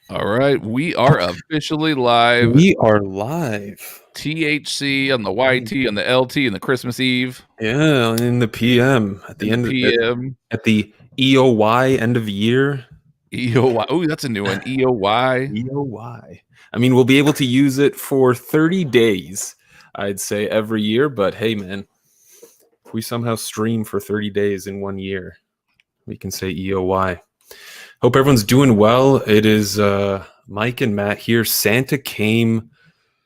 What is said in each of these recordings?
All right, we are officially live. We are live. THC on the YT on the LT and the Christmas Eve. Yeah, in the PM at the In end the of PM. at the EOY end of year. EOY. Oh, that's a new one. EOY. EOY. I mean, we'll be able to use it for 30 days, I'd say, every year. But hey, man, if we somehow stream for 30 days in 1 year, we can say EOY. Hope everyone's doing well. It is Mike and Matt here. Santa came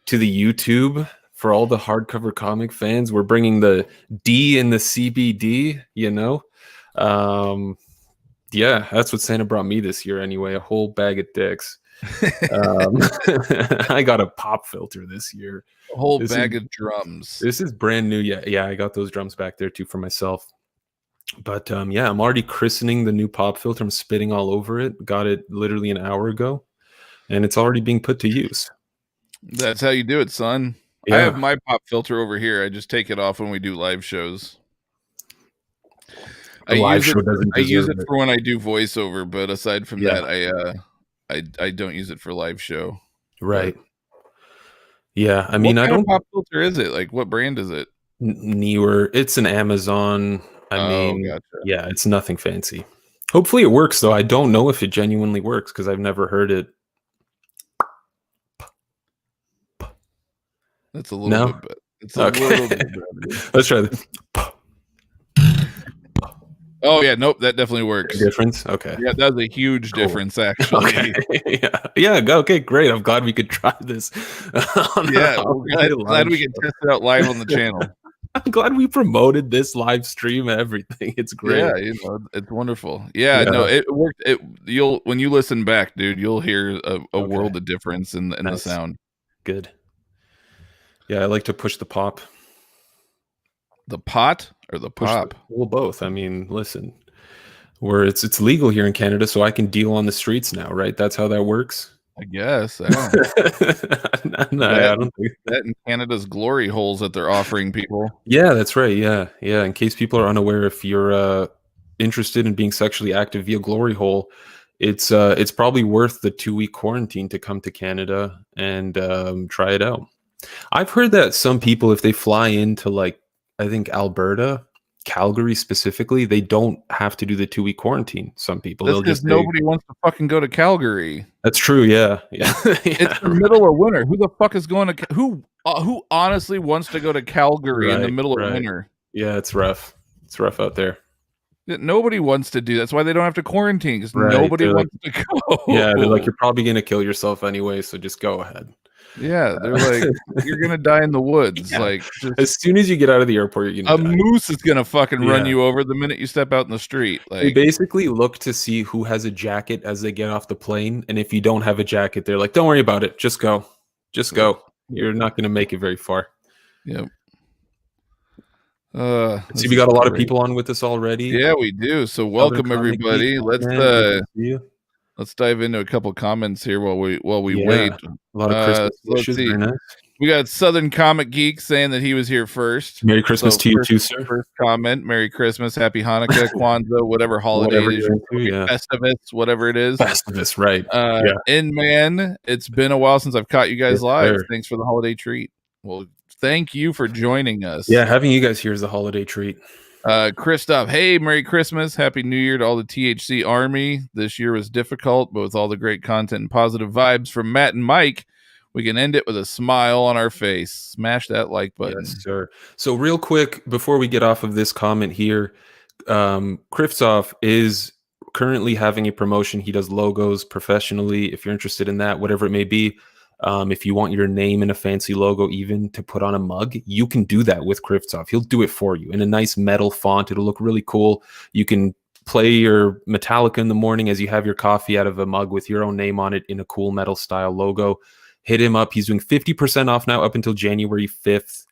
to the YouTube for all the hardcover comic fans. We're bringing the D in the CBD, you know. Yeah, that's what Santa brought me this year anyway, a whole bag of dicks. I got a pop filter this year. A whole bag of drums. This is brand new. Yeah, I got those drums back there too for myself. But yeah, I'm already christening the new pop filter. I'm spitting all over it. Got it literally an hour ago, and it's already being put to use. That's how you do it, son. Yeah. I have my pop filter over here. I just take it off when we do live shows. I use it for when I do voiceover, but aside from that, I don't use it for live show. Right. But yeah, I mean, what kind of pop filter is it? Like, what brand is it? Newer. It's an Amazon. I mean, gotcha. Yeah, it's nothing fancy. Hopefully it works, though. I don't know if it genuinely works because I've never heard it. That's a little bit. It's a little bit. Let's try this. Oh yeah, nope, that definitely works. Difference? Okay. Yeah, that was a huge difference, actually. Okay. Yeah. Okay, great. I'm glad we could try this. Glad we could test it out live on the channel. I'm glad we promoted this live stream and everything. It's great. Yeah, it's wonderful. Yeah, no, it worked. When you listen back, dude, you'll hear a world of difference in the sound. Good. Yeah, I like to push the pop. The pot or the pop? Well, both. I mean, listen, it's legal here in Canada, so I can deal on the streets now, right? That's how that works. I guess. I don't think that in Canada's glory holes that they're offering people. Yeah, that's right. Yeah. In case people are unaware, if you're interested in being sexually active via glory hole, it's probably worth the 2-week quarantine to come to Canada and try it out. I've heard that some people, if they fly into like, I think Alberta, Calgary specifically, they don't have to do the 2-week quarantine. Some people, that's because nobody wants to fucking go to Calgary. That's true. Yeah. It's the middle of winter. Who the fuck is going to who honestly wants to go to Calgary in the middle of winter? Yeah, it's rough. It's rough out there. Nobody wants to do that. That's why they don't have to quarantine, because nobody wants to go. Yeah, they're like, you're probably gonna kill yourself anyway, so just go ahead. Yeah, they're like, you're gonna die in the woods. Yeah. Like, as soon as you get out of the airport, you're gonna die. Moose is gonna fucking run you over the minute you step out in the street. Like, they basically look to see who has a jacket as they get off the plane, and if you don't have a jacket, they're like, don't worry about it, just go. You're not gonna make it very far. Yep. See, we got a lot of people on with us already. Yeah, we do. So welcome everybody. Let's dive into a couple comments here while we wait. A lot of Christmas wishes. Very nice. We got Southern Comic Geek saying that he was here first. Merry Christmas to you too, sir. First comment. Merry Christmas, Happy Hanukkah, Kwanzaa, whatever holiday it is. Festivus, whatever it is. Festivus, right. Man, it's been a while since I've caught you guys live. Thanks for the holiday treat. Well, thank you for joining us. Yeah, having you guys here is a holiday treat. Christoph, hey, Merry Christmas, Happy New Year to all the THC Army. This year was difficult, but with all the great content and positive vibes from Matt and Mike, we can end it with a smile on our face. Smash that like button. Yes, sir. So real quick, before we get off of this comment here, Christoph is currently having a promotion. He does logos professionally. If you're interested in that, whatever it may be, if you want your name in a fancy logo even to put on a mug, you can do that with Kriftzoff. He'll do it for you in a nice metal font. It'll look really cool. You can play your Metallica in the morning as you have your coffee out of a mug with your own name on it in a cool metal style logo. Hit him up. He's doing 50% off now up until January 5th.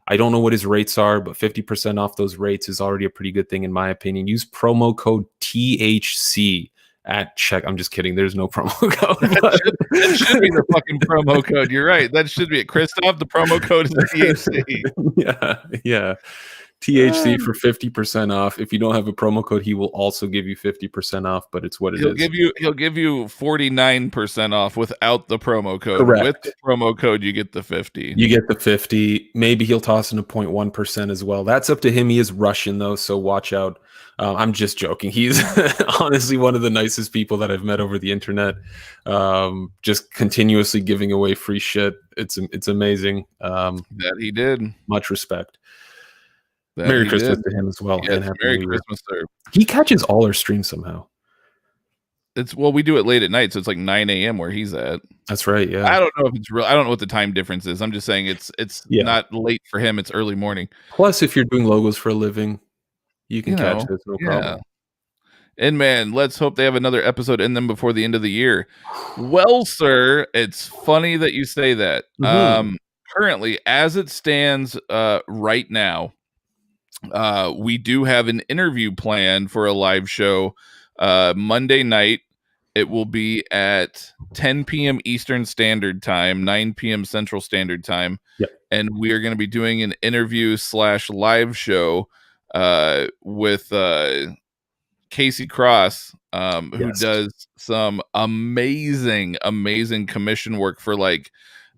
I don't know what his rates are, but 50% off those rates is already a pretty good thing in my opinion. Use promo code THC at check. I'm just kidding. There's no promo code. That should be the fucking promo code. You're right. That should be it. Christoph, the promo code is THC. THC for 50% off. If you don't have a promo code, he will also give you 50% off, but it's what it is. He'll give you 49% off without the promo code. Correct. With the promo code, you get the 50. You get the 50. Maybe he'll toss in a 0.1% as well. That's up to him. He is Russian though, so watch out. I'm just joking. He's honestly one of the nicest people that I've met over the internet. Just continuously giving away free shit. It's amazing. That he did. Much respect. That Merry Christmas to him as well. Yes, and Happy Merry New Year. Christmas, sir. He catches all our streams somehow. We do it late at night, so it's like 9 a.m. where he's at. That's right. Yeah. I don't know if it's real. I don't know what the time difference is. I'm just saying it's not late for him. It's early morning. Plus, if you're doing logos for a living, you can catch this, no problem. And man, let's hope they have another episode in them before the end of the year. Well, sir, it's funny that you say that. Currently, as it stands right now, we do have an interview planned for a live show Monday night. It will be at 10 p.m. Eastern Standard Time, 9 p.m. Central Standard Time. Yep. And we are going to be doing an interview / live show with Casey Cross, who does some amazing commission work for like,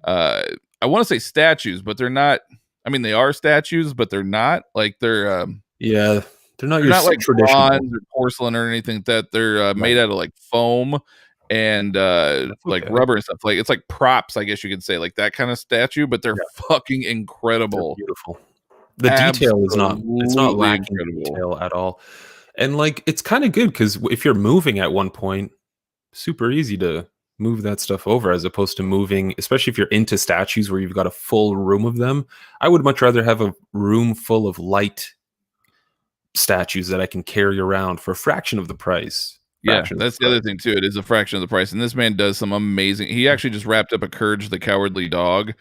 I want to say statues, but they're not. I mean, they are statues, but they're not like they're they're not like traditional bronze or porcelain or anything. That they're made out of like foam and like rubber and stuff. Like it's like props, I guess you could say, like that kind of statue. But they're fucking incredible. They're beautiful. The detail is not lacking detail at all, and like it's kind of good because if you're moving at one point, super easy to move that stuff over as opposed to moving, especially if you're into statues where you've got a full room of them. I would much rather have a room full of light statues that I can carry around for a fraction of the price. That's the other thing too. It is a fraction of the price, and this man does some amazing. He actually just wrapped up a Courage the Cowardly Dog.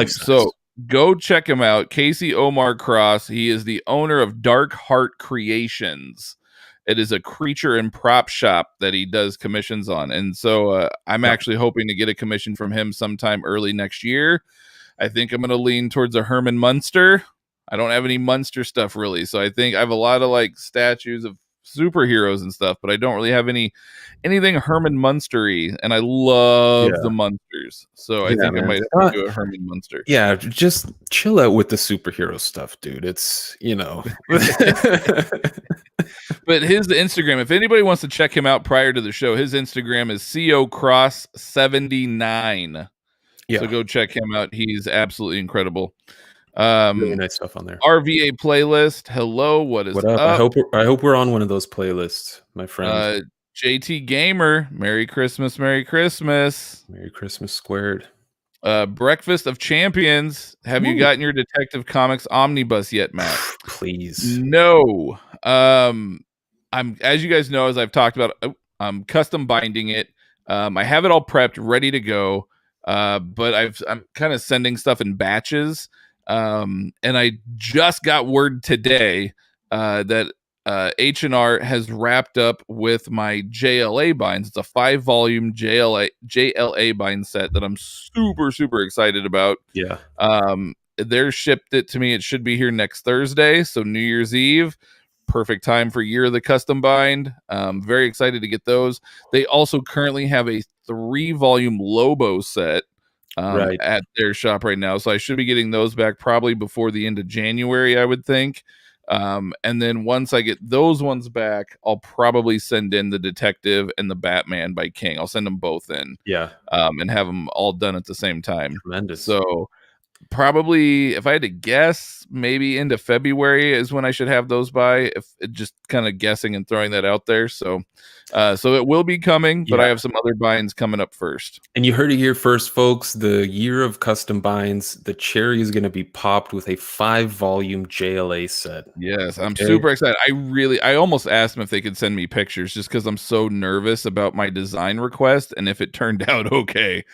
So go check him out, Casey Omar Cross. He is the owner of Dark Heart Creations. It is a creature and prop shop that he does commissions on, and so I'm actually hoping to get a commission from him sometime early next year. I think I'm going to lean towards a Herman Munster. I don't have any Munster stuff really, so I think I have a lot of like statues of superheroes and stuff, but I don't really have anything Herman Munster-y, and I love the Munsters, so I think I might have to do a Herman Munster. Yeah, just chill out with the superhero stuff, dude. It's But his Instagram, if anybody wants to check him out prior to the show, his Instagram is COCross79. So go check him out. He's absolutely incredible. Really nice stuff on there. RVA playlist. Hello, what up? I hope we're on one of those playlists, my friend. JT Gamer, Merry Christmas, Merry Christmas. Merry Christmas squared. Breakfast of Champions. Have you gotten your Detective Comics omnibus yet, Matt? Please. No. I'm, as you guys know, as I've talked about, I'm custom binding it. I have it all prepped, ready to go. But I'm kind of sending stuff in batches. And I just got word today that H&R has wrapped up with my JLA binds. It's a 5-volume JLA bind set that I'm super, super excited about. Yeah. They're shipped it to me. It should be here next Thursday, so New Year's Eve. Perfect time for Year of the Custom Bind. Very excited to get those. They also currently have a 3-volume Lobo set at their shop right now, so I should be getting those back probably before the end of January, I would think. And then once I get those ones back, I'll probably send in the Detective and the Batman by King. I'll send them both in, and have them all done at the same time. Tremendous. So probably, if I had to guess, maybe into February is when I should have those by. If just kind of guessing and throwing that out there. So it will be coming, but I have some other binds coming up first. And you heard it here first, folks. The Year of Custom Binds, the cherry is going to be popped with a 5-volume JLA set. Yes, I'm super excited. I almost asked them if they could send me pictures just because I'm so nervous about my design request and if it turned out okay.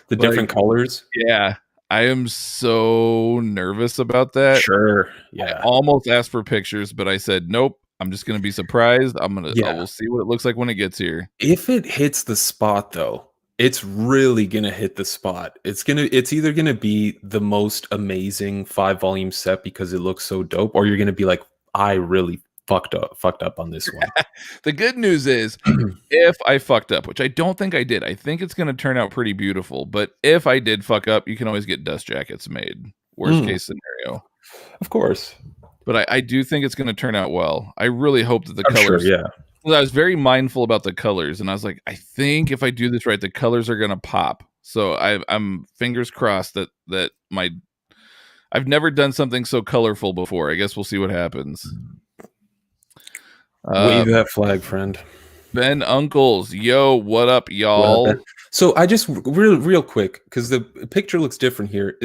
The different colors? Yeah. I am so nervous about that. Sure. Yeah. I almost asked for pictures, but I said, nope, I'm just going to be surprised. I will see what it looks like when it gets here. If it hits the spot, though, It's really gonna hit the spot. It's either gonna be the most amazing 5 volume set because it looks so dope, or you're gonna be like, I really fucked up on this one. The good news is, if I fucked up, which I don't think I did, I think it's going to turn out pretty beautiful. But if I did fuck up, you can always get dust jackets made. Worst case scenario. Of course. But I do think it's going to turn out well. I really hope that the I'm colors. sure, yeah. Well, I was very mindful about the colors, and I was like, I think if I do this right, the colors are going to pop. So I'm fingers crossed that I've never done something so colorful before. I guess we'll see what happens. Wave that flag, friend. Ben Uncles, yo, what up, y'all? What up, Ben? So I just real quick, because the picture looks different here.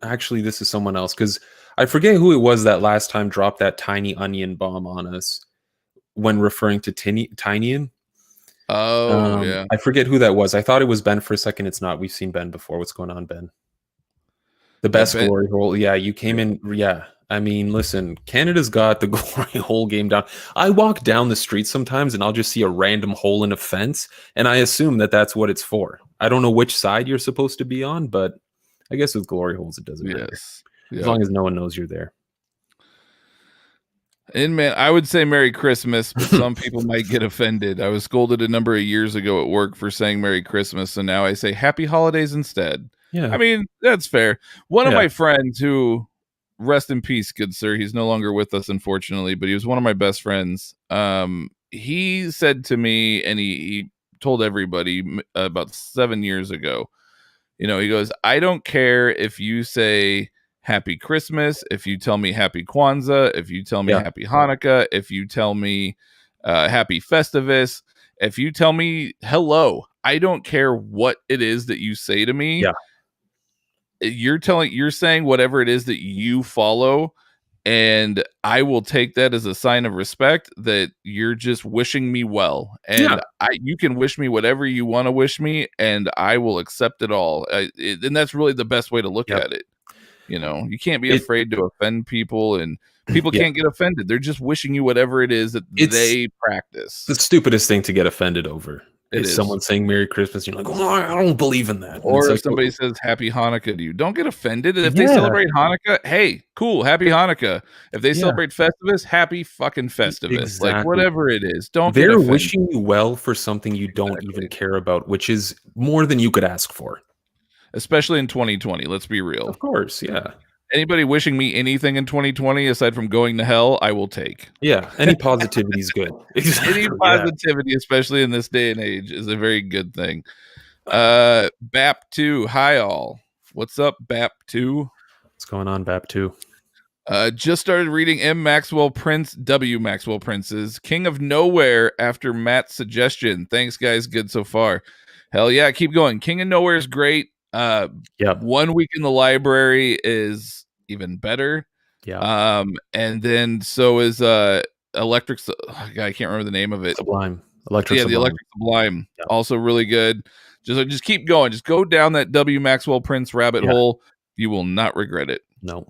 Actually this is someone else, because I forget who it was that last time dropped that tiny onion bomb on us when referring to Tinyan. Oh, yeah. I forget who that was. I thought it was Ben for a second. It's not. We've seen Ben before. What's going on, Ben? The best glory hole. Yeah, you came in. Yeah. I mean, listen, Canada's got the glory hole game down. I walk down the street sometimes and I'll just see a random hole in a fence, and I assume that that's what it's for. I don't know which side you're supposed to be on, but I guess with glory holes, it doesn't matter. Yes. As long as no one knows you're there. And man, I would say Merry Christmas, but some people might get offended. I was scolded a number of years ago at work for saying Merry Christmas, and now I say Happy Holidays instead. Yeah. I mean, that's fair. One of my friends who, rest in peace, good sir, he's no longer with us, unfortunately, but he was one of my best friends. He said to me, and he told everybody about 7 years ago, he goes, I don't care if you say Happy Christmas, if you tell me Happy Kwanzaa, if you tell me Happy Hanukkah, if you tell me Happy Festivus, if you tell me hello, I don't care what it is that you say to me. Yeah. You're saying whatever it is that you follow, and I will take that as a sign of respect that you're just wishing me well. And you can wish me whatever you want to wish me, and I will accept it all. And that's really the best way to look at it. You can't be afraid to offend people, and people can't get offended. They're just wishing you whatever it is that they practice. The stupidest thing to get offended over. Is someone saying Merry Christmas, you're like, oh, I don't believe in that. Or if somebody says Happy Hanukkah to you, don't get offended. And if they celebrate Hanukkah, hey, cool, Happy Hanukkah. If they celebrate Festivus, Happy fucking Festivus. Exactly. Like, whatever it is, They're wishing you well for something you don't even care about, which is more than you could ask for. Especially in 2020, let's be real. Of course, yeah. Anybody wishing me anything in 2020 aside from going to hell, I will take. Yeah, any positivity is good. Exactly. Any positivity, especially in this day and age, is a very good thing. BAP2, hi all. What's up, BAP2? What's going on, BAP2? Just started reading W. Maxwell Prince's King of Nowhere after Matt's suggestion. Thanks, guys. Good so far. Hell yeah, keep going. King of Nowhere is great. 1 week in the library is even better. And then so is Electric. I can't remember the name of it. Sublime. The Electric Sublime. Also really good. Just keep going. Just go down that W. Maxwell Prince rabbit hole. You will not regret it. No.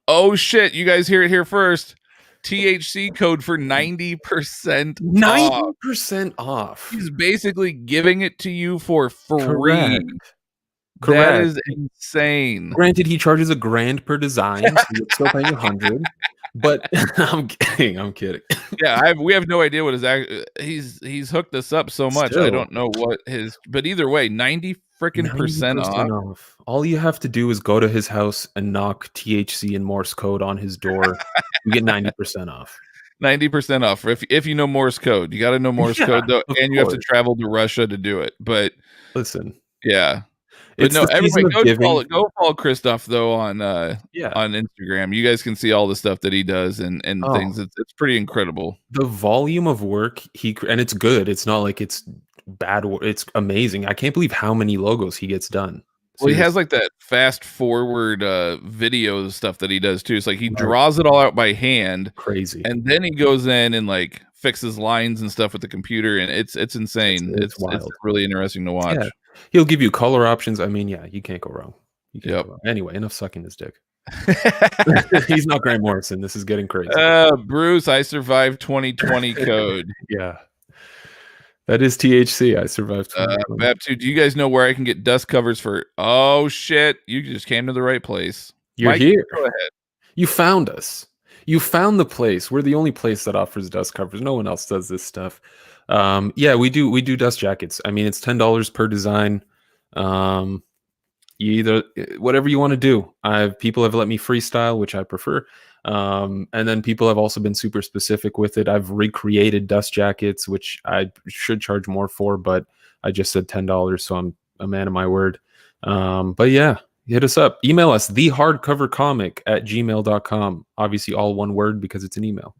Oh shit! You guys hear it here first. THC code for 90%. 90% off. He's basically giving it to you for free. Correct. That is insane. Granted, he charges $1,000 per design, so you're still paying $100. But I'm kidding. Yeah, we have no idea what he's hooked us up so much. I don't know what but either way, 90% off. All you have to do is go to his house and knock THC and Morse code on his door. You get 90% off. 90% off. If you know Morse code, you got to know Morse code though, and you have to travel to Russia to do it. But listen, yeah. But no, everybody go follow Christoph though on Instagram. You guys can see all the stuff that he does and things. It's pretty incredible. The volume of work and it's good. It's not like it's bad. It's amazing. I can't believe how many logos he gets done. Well, he has like that fast forward video stuff that he does too. It's like he draws it all out by hand. Crazy. And then he goes in and like fixes lines and stuff with the computer, and it's insane. It's wild. It's really interesting to watch. Yeah. He'll give you color options. I mean, yeah, you can't go wrong. Go wrong. Anyway, enough sucking his dick. He's not Grant Morrison. This is getting crazy. Bruce, I survived 2020 code. Yeah. That is THC. I survived 2020. Bap2, do you guys know where I can get dust covers for? Oh shit, you just came to the right place. You're Mike, here. go ahead. You found us. You found the place. We're the only place that offers dust covers. No one else does this stuff. Yeah, we do dust jackets. I mean, it's $10 per design. You either whatever you want to do. People have let me freestyle, which I prefer. And then people have also been super specific with it. I've recreated dust jackets, which I should charge more for, but I just said $10, so I'm a man of my word. But yeah, hit us up. Email us thehardcovercomic@gmail.com. Obviously all one word because it's an email.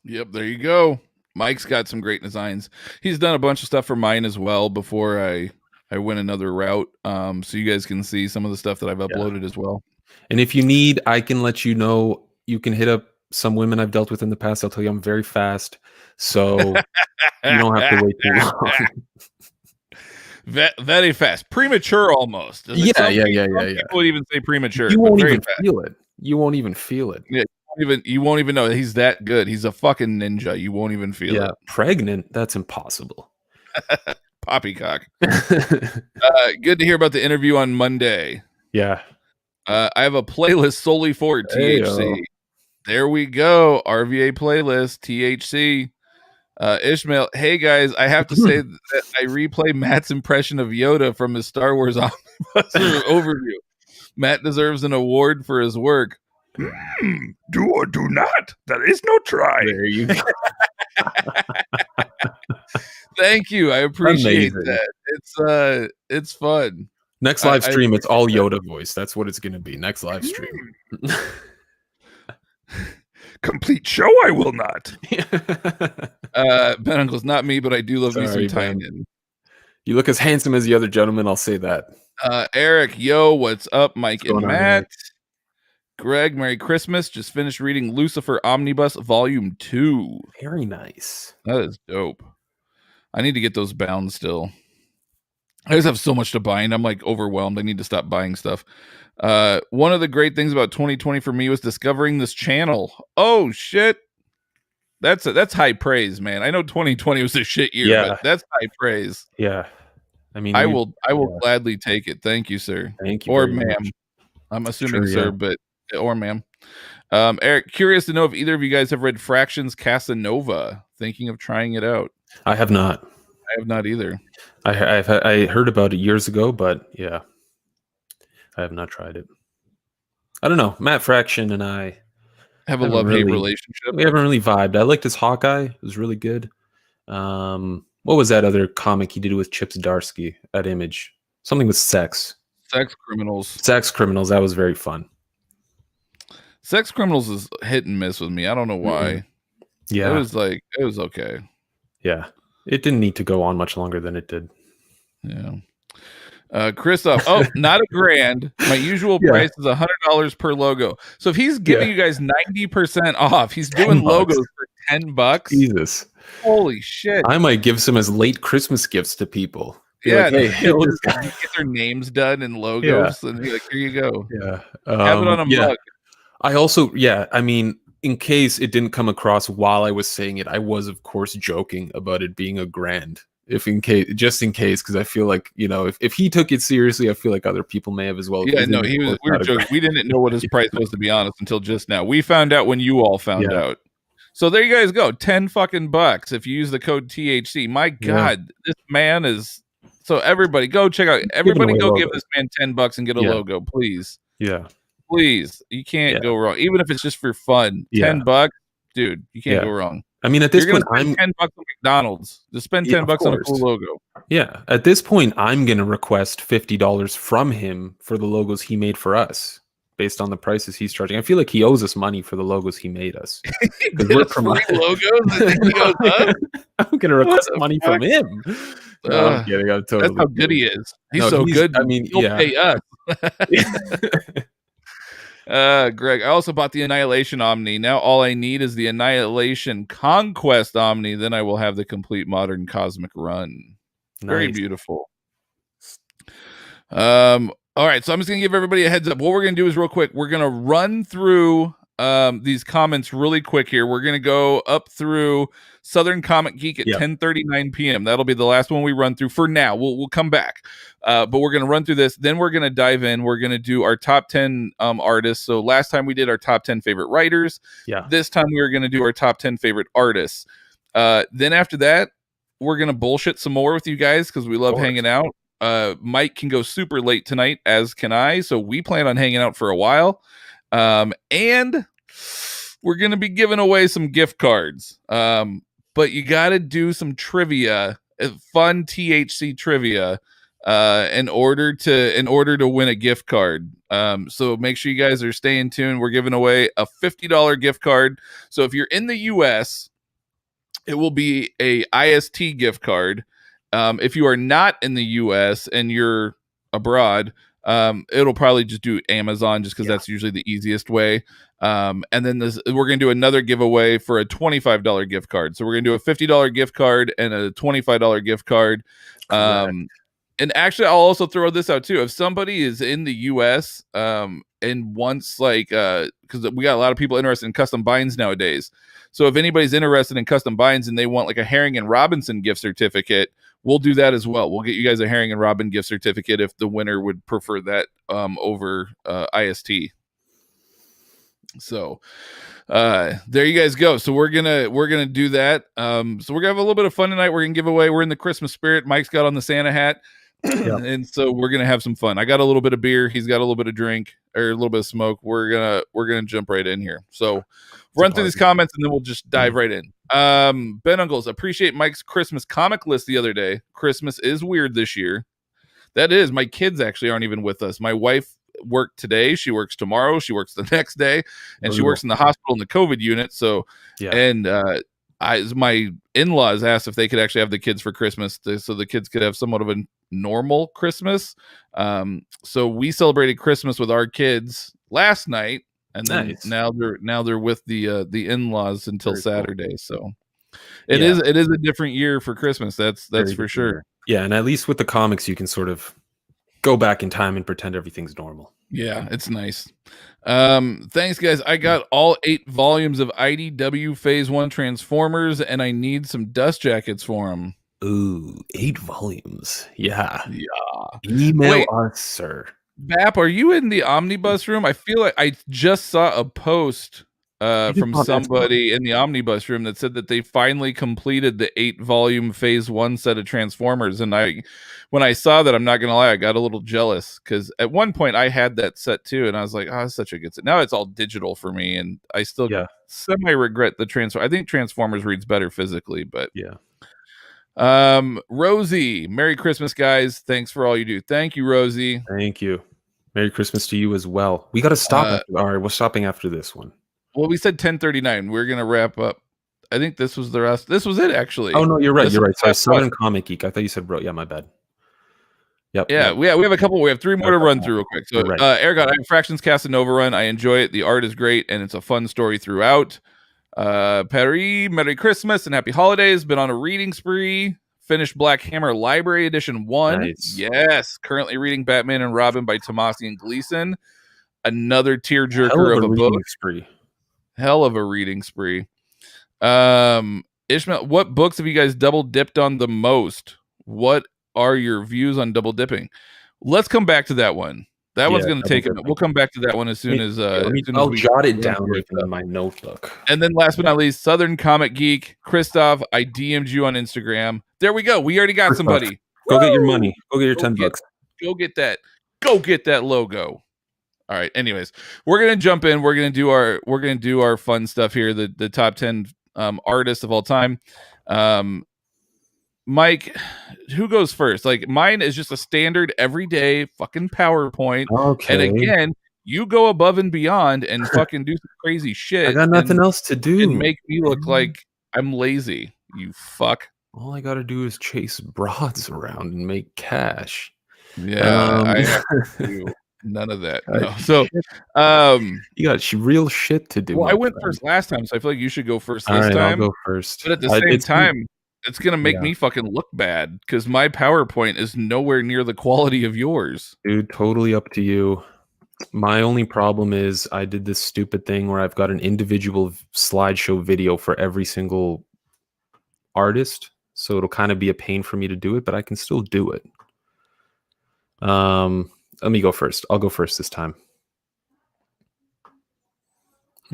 Yep, there you go. Mike's got some great designs. He's done a bunch of stuff for mine as well before I went another route. So you guys can see some of the stuff that I've uploaded as well. And if you need, I can let you know. You can hit up some women I've dealt with in the past. I'll tell you I'm very fast, so you don't have to wait too long. Very fast, premature almost. Yeah. People would even say premature. You won't even feel it. You won't even feel it. Yeah, you won't even know he's that good. He's a fucking ninja. You won't even feel it. Pregnant? That's impossible. Poppycock. Good to hear about the interview on Monday. Yeah. I have a playlist solely for THC. There we go. RVA playlist, THC. Ishmael, hey guys, I have to say that I replay Matt's impression of Yoda from his Star Wars Omnibus overview. Matt deserves an award for his work. Do or do not. There is no try. There you go. Thank you. I appreciate that. It's fun. Next live stream, it's all Yoda voice. That's what it's going to be. Next live stream. Complete show, I will not. Ben Uncle's not me, but I do love me some Tynan. You look as handsome as the other gentleman, I'll say that. Eric, yo, what's up, Mike and Matt? Greg, Merry Christmas. Just finished reading Lucifer Omnibus Volume 2. Very nice. That is dope. I need to get those bound still. I just have so much to bind. I'm like overwhelmed. I need to stop buying stuff. One of the great things about 2020 for me was discovering this channel. Oh shit. That's high praise, man. I know 2020 was a shit year, but that's high praise. Yeah. I mean, I will gladly take it. Thank you, sir. Thank you. Or ma'am. Much. I'm assuming sir, but or ma'am. Eric, curious to know if either of you guys have read Fractions Casanova. Thinking of trying it out. I have not. I have not either. I heard about it years ago, but yeah, I have not tried it. I don't know. Matt Fraction and I have a love-hate relationship. We haven't really vibed. I liked his Hawkeye. It was really good. What was that other comic he did with Chip Zdarsky at Image? Something with sex. Sex Criminals. Sex Criminals. That was very fun. Sex Criminals is hit and miss with me. I don't know why. Yeah. It was okay. Yeah. It didn't need to go on much longer than it did. Yeah. Christoph, not $1,000. My usual price is $100 per logo. So if he's giving you guys 90% off, he's doing logos for $10. Jesus. Holy shit. I might give some as late Christmas gifts to people. Yeah, like, hey, get their names done and logos and be like, here you go. Yeah. Have it on a mug. I also, I mean, in case it didn't come across while I was saying it, I was, of course, joking about it being $1,000. Just in case, because I feel like, if he took it seriously, I feel like other people may have as well. Yeah, no, we were joking. We didn't know what his price was, to be honest, until just now. We found out when you all found out. So there you guys go, $10 if you use the code THC. My God, this man is. So everybody, go check out. Everybody, go give this man $10 and get a logo, please. Yeah. Please, you can't go wrong, even if it's just for fun. $10, dude, you can't go wrong. I mean, at this point, I'm $10 on McDonald's. Just spend $10 on a cool logo. Yeah, at this point, I'm gonna request $50 from him for the logos he made for us, based on the prices he's charging. I feel like he owes us money for the logos he made us. We're promoting logos. And he goes up? I'm gonna request money from him. I'm kidding. I'm totally. That's how good he is. He's so good. I mean, he'll pay us. Greg, I also bought the Annihilation Omni. Now all I need is the Annihilation Conquest Omni. Then I will have the complete modern cosmic run. Very beautiful. All right, so I'm just gonna give everybody a heads up. What we're gonna do is real quick. We're gonna run through these comments really quick here. We're gonna go up through Southern Comic Geek at Yep. 10:39 p.m. That'll be the last one we run through for now. We'll come back, but we're gonna run through this. Then we're gonna dive in. We're gonna do our top 10 artists. So last time we did our top 10 favorite writers. Yeah. This time we're gonna do our top 10 favorite artists. Then after that, we're gonna bullshit some more with you guys because we love hanging out. Mike can go super late tonight, as can I. So we plan on hanging out for a while. And we're going to be giving away some gift cards. But you got to do some trivia, fun THC trivia, in order to win a gift card. So make sure you guys are staying tuned. We're giving away a $50 gift card. So if you're in the US, it will be a IST gift card. If you are not in the US and you're abroad, it'll probably just do Amazon just because that's usually the easiest way. And then we're going to do another giveaway for a $25 gift card. So we're going to do a $50 gift card and a $25 gift card. And actually, I'll also throw this out too. If somebody is in the US and wants because we got a lot of people interested in custom binds nowadays. So if anybody's interested in custom binds and they want like a Herring and Robinson gift certificate, we'll do that as well. We'll get you guys a Herring and Robin gift certificate if the winner would prefer that over IST. So there you guys go. So we're gonna do that. So we're gonna have a little bit of fun tonight. We're gonna give away. We're in the Christmas spirit. Mike's got on the Santa hat. And so we're gonna have some fun. I got a little bit of beer. He's got a little bit of drink or a little bit of smoke. We're gonna jump right in here. So run through these comments and then we'll just dive right in. Ben Uncles, appreciate Mike's Christmas comic list the other day. Christmas is weird this year. That is, my kids actually aren't even with us. My wife worked today. She works tomorrow. She works the next day, and she works in the hospital in the COVID unit. So, and my in-laws asked if they could actually have the kids for Christmas so the kids could have somewhat of a normal Christmas. So we celebrated Christmas with our kids last night, and then now they're with the in-laws until Very Saturday. Cool. So it is a different year for Christmas. That's for sure. Year. Yeah, and at least with the comics, you can sort of go back in time and pretend everything's normal. Yeah, it's nice. Thanks, guys. I got all 8 volumes of IDW Phase 1 Transformers, and I need some dust jackets for them. Ooh, 8 volumes. Yeah. Email us, sir. Bap, are you in the omnibus room? I feel like I just saw a post from somebody in the omnibus room that said that they finally completed the 8-volume Phase 1 set of Transformers. And when I saw that, I'm not gonna lie, I got a little jealous because at one point I had that set too, and I was like, "Oh, it's such a good set." Now it's all digital for me, and I still semi regret the transfer. I think Transformers reads better physically, but Rosie, Merry Christmas, guys! Thanks for all you do. Thank you, Rosie. Thank you. Merry Christmas to you as well. We got to stop. All right, we're stopping after this one. Well, we said 10:39. We're gonna wrap up. I think this was the rest. This was it, actually. Oh no, you're right. You're right. Sorry, Southern Comic Geek. I thought you said bro. Yeah, my bad. Yep. Yeah, we have a couple. We have 3 more to run through real quick. So, Aragon, I have Fractions Cast and Overrun. I enjoy it. The art is great, and it's a fun story throughout. Perry, Merry Christmas and Happy Holidays. Been on a reading spree. Finished Black Hammer Library Edition 1. Nice. Yes. Currently reading Batman and Robin by Tomasi and Gleason. Another tearjerker of a book. Spree. Hell of a reading spree. Ishmael, what books have you guys double dipped on the most? What are your views on double dipping? Let's come back to that one. That one's going to take a minute. We'll come back to that one as soon as I'll jot it down in my notebook. And then last but not least, Southern Comic Geek. Christoph, I DM'd you on Instagram. There we go. We already got somebody. Go get your money. Go get your $10. Go get that. Go get that logo. All right. Anyways, we're gonna jump in. We're gonna do our fun stuff here. The top 10 artists of all time. Mike, who goes first? Like, mine is just a standard everyday fucking PowerPoint. Okay. And again, you go above and beyond and fucking do some crazy shit. I got nothing else to do. And make me look like I'm lazy. You fuck. All I gotta do is chase broads around and make cash. Yeah, I have to do none of that. No. So, you got real shit to do. Well, I went first last time, so I feel like you should go first this time. I'll go first. But at the same time, it's gonna make me fucking look bad because my PowerPoint is nowhere near the quality of yours. Dude, totally up to you. My only problem is I did this stupid thing where I've got an individual slideshow video for every single artist, so it'll kind of be a pain for me to do it, but I can still do it. Let me go first. I'll go first this time.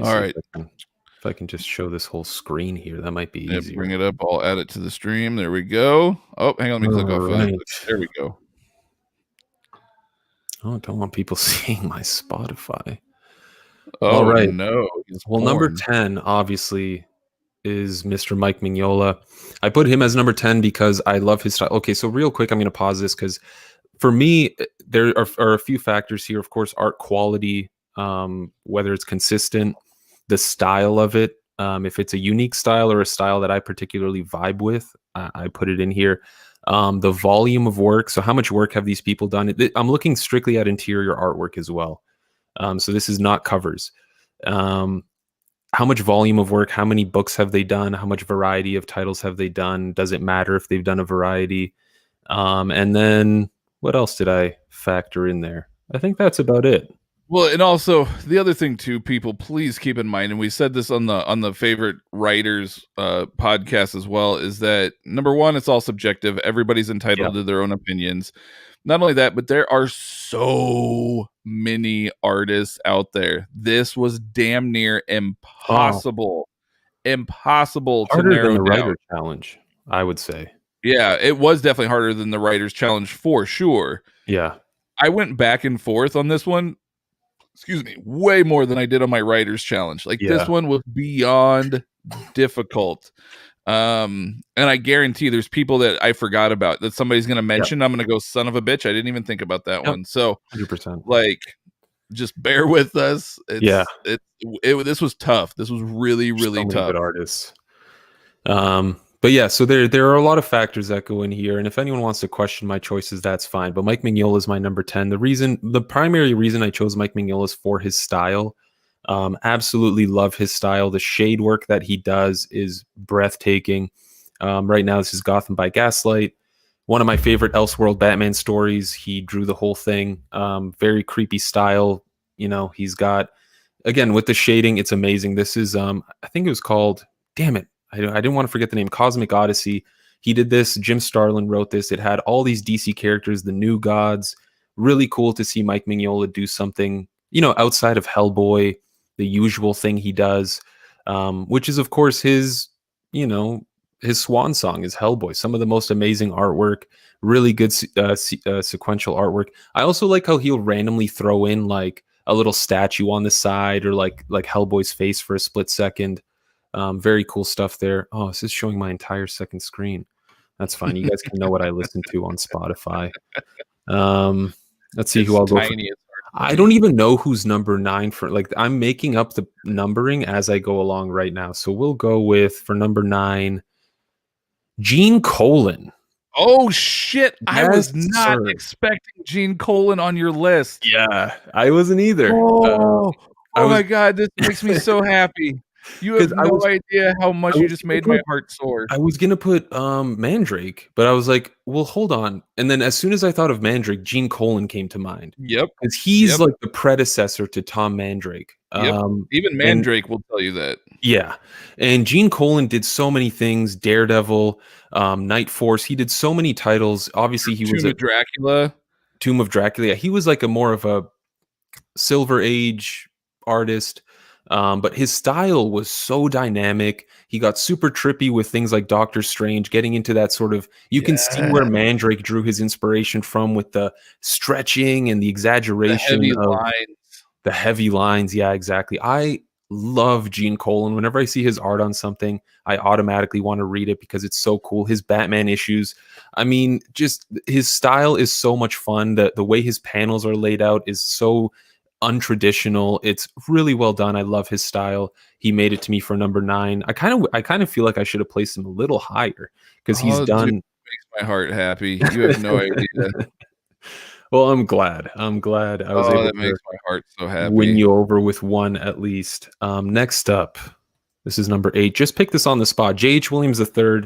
All right. If I can just show this whole screen here, that might be easier. Bring it up. I'll add it to the stream. There we go. Oh, hang on. Let me click off. Right. There we go. Oh, I don't want people seeing my Spotify. Oh, all right. No. Well, number 10, obviously, is Mr. Mike Mignola. I put him as number 10 because I love his style. Okay, so real quick, I'm going to pause this because for me, there are a few factors here. Of course, art quality, whether it's consistent, the style of it, if it's a unique style or a style that I particularly vibe with, I put it in here. The volume of work. So how much work have these people done? I'm looking strictly at interior artwork as well. So this is not covers. How much volume of work, how many books have they done? How much variety of titles have they done? Does it matter if they've done a variety? And then what else did I factor in there? I think that's about it. Well, and also the other thing too, people, please keep in mind, and we said this on the favorite writers podcast as well, is that number one, it's all subjective. Everybody's entitled to their own opinions. Not only that, but there are so many artists out there. This was damn near impossible. Impossible harder to narrow than the down. writer challenge, I would say. Yeah, it was definitely harder than the writers challenge for sure. Yeah. I went back and forth on this one. Excuse me, way more than I did on my writers challenge. Like this one was beyond difficult. And I guarantee there's people that I forgot about that somebody's going to mention. I'm going to go, son of a bitch. I didn't even think about that one. So 100%. like, just bear with us. This was tough. This was really, really tough. Good artists. But yeah, so there are a lot of factors that go in here, and if anyone wants to question my choices, that's fine. But Mike Mignola is my number 10. The primary reason I chose Mike Mignola is for his style. Absolutely love his style. The shade work that he does is breathtaking. Right now, this is Gotham by Gaslight. One of my favorite Elseworld Batman stories. He drew the whole thing. Very creepy style. You know, he's got, again, with the shading, it's amazing. This is, I think it was called, damn it, I didn't want to forget the name, Cosmic Odyssey. He did this. Jim Starlin wrote this. It had all these DC characters, the new gods. Really cool to see Mike Mignola do something, you know, outside of Hellboy, the usual thing he does, which is, of course, his, you know, his swan song is Hellboy. Some of the most amazing artwork, really good sequential artwork. I also like how he'll randomly throw in like a little statue on the side or like Hellboy's face for a split second. Very cool stuff there. Oh, this is showing my entire second screen. That's fine. You guys can know what I listen to on Spotify. Let's see who I'll go for. I don't even know who's number 9 for, like, I'm making up the numbering as I go along right now. So we'll go with, for number 9, Gene Colan. Oh shit! Yes, I was not expecting Gene Colan on your list. Yeah, I wasn't either. Oh my god, this makes me so happy. You have no idea how much you just made my heart soar. I was gonna put Mandrake, but I was like, well, hold on. And then as soon as I thought of Mandrake, Gene Colan came to mind. Yep. Because he's like the predecessor to Tom Mandrake. Yep. Even Mandrake will tell you that. Yeah. And Gene Colan did so many things. Daredevil, Night Force. He did so many titles. Obviously, he was Tomb of Dracula. Tomb of Dracula. He was like a more of a Silver Age artist. But his style was so dynamic. He got super trippy with things like Doctor Strange, getting into that sort of, you can see where Mandrake drew his inspiration from with the stretching and the exaggeration. The heavy lines. Yeah, exactly. I love Gene Colan. Whenever I see his art on something, I automatically want to read it because it's so cool. His Batman issues. I mean, just his style is so much fun. The way his panels are laid out is so untraditional. It's really well done. I love his style. He made it to me for number 9. I kind of feel like I should have placed him a little higher because he's done. Dude, makes my heart happy. You have no idea. Well, I'm glad. I was able that makes my heart so happy. Win you over with one at least. Next up, this is number 8. Just pick this on the spot. J.H. Williams III.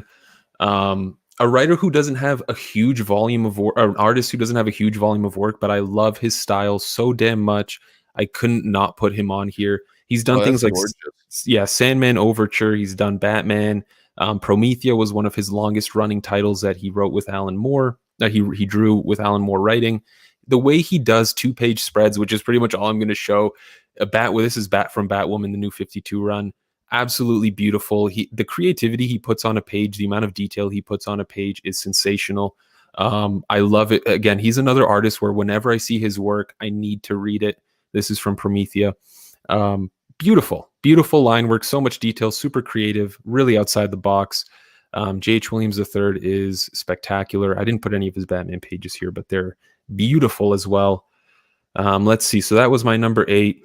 a writer who doesn't have a huge volume of work, or an artist who doesn't have a huge volume of work, but I love his style so damn much. I couldn't not put him on here. He's done Oh, things that's like, gorgeous. Sandman Overture. He's done Batman. Promethea was one of his longest running titles that he wrote with Alan Moore, that he drew with Alan Moore writing. The way he does 2-page spreads, which is pretty much all I'm going to show. This is Bat from Batwoman, the New 52 run. Absolutely beautiful. The creativity he puts on a page, the amount of detail he puts on a page is sensational. I love it. Again, he's another artist where whenever I see his work, I need to read it. This is from Promethea. Beautiful line work, so much detail, super creative, really outside the box. J.H. Williams III is spectacular. I didn't put any of his Batman pages here, but they're beautiful as well. Let's see. So that was my number 8.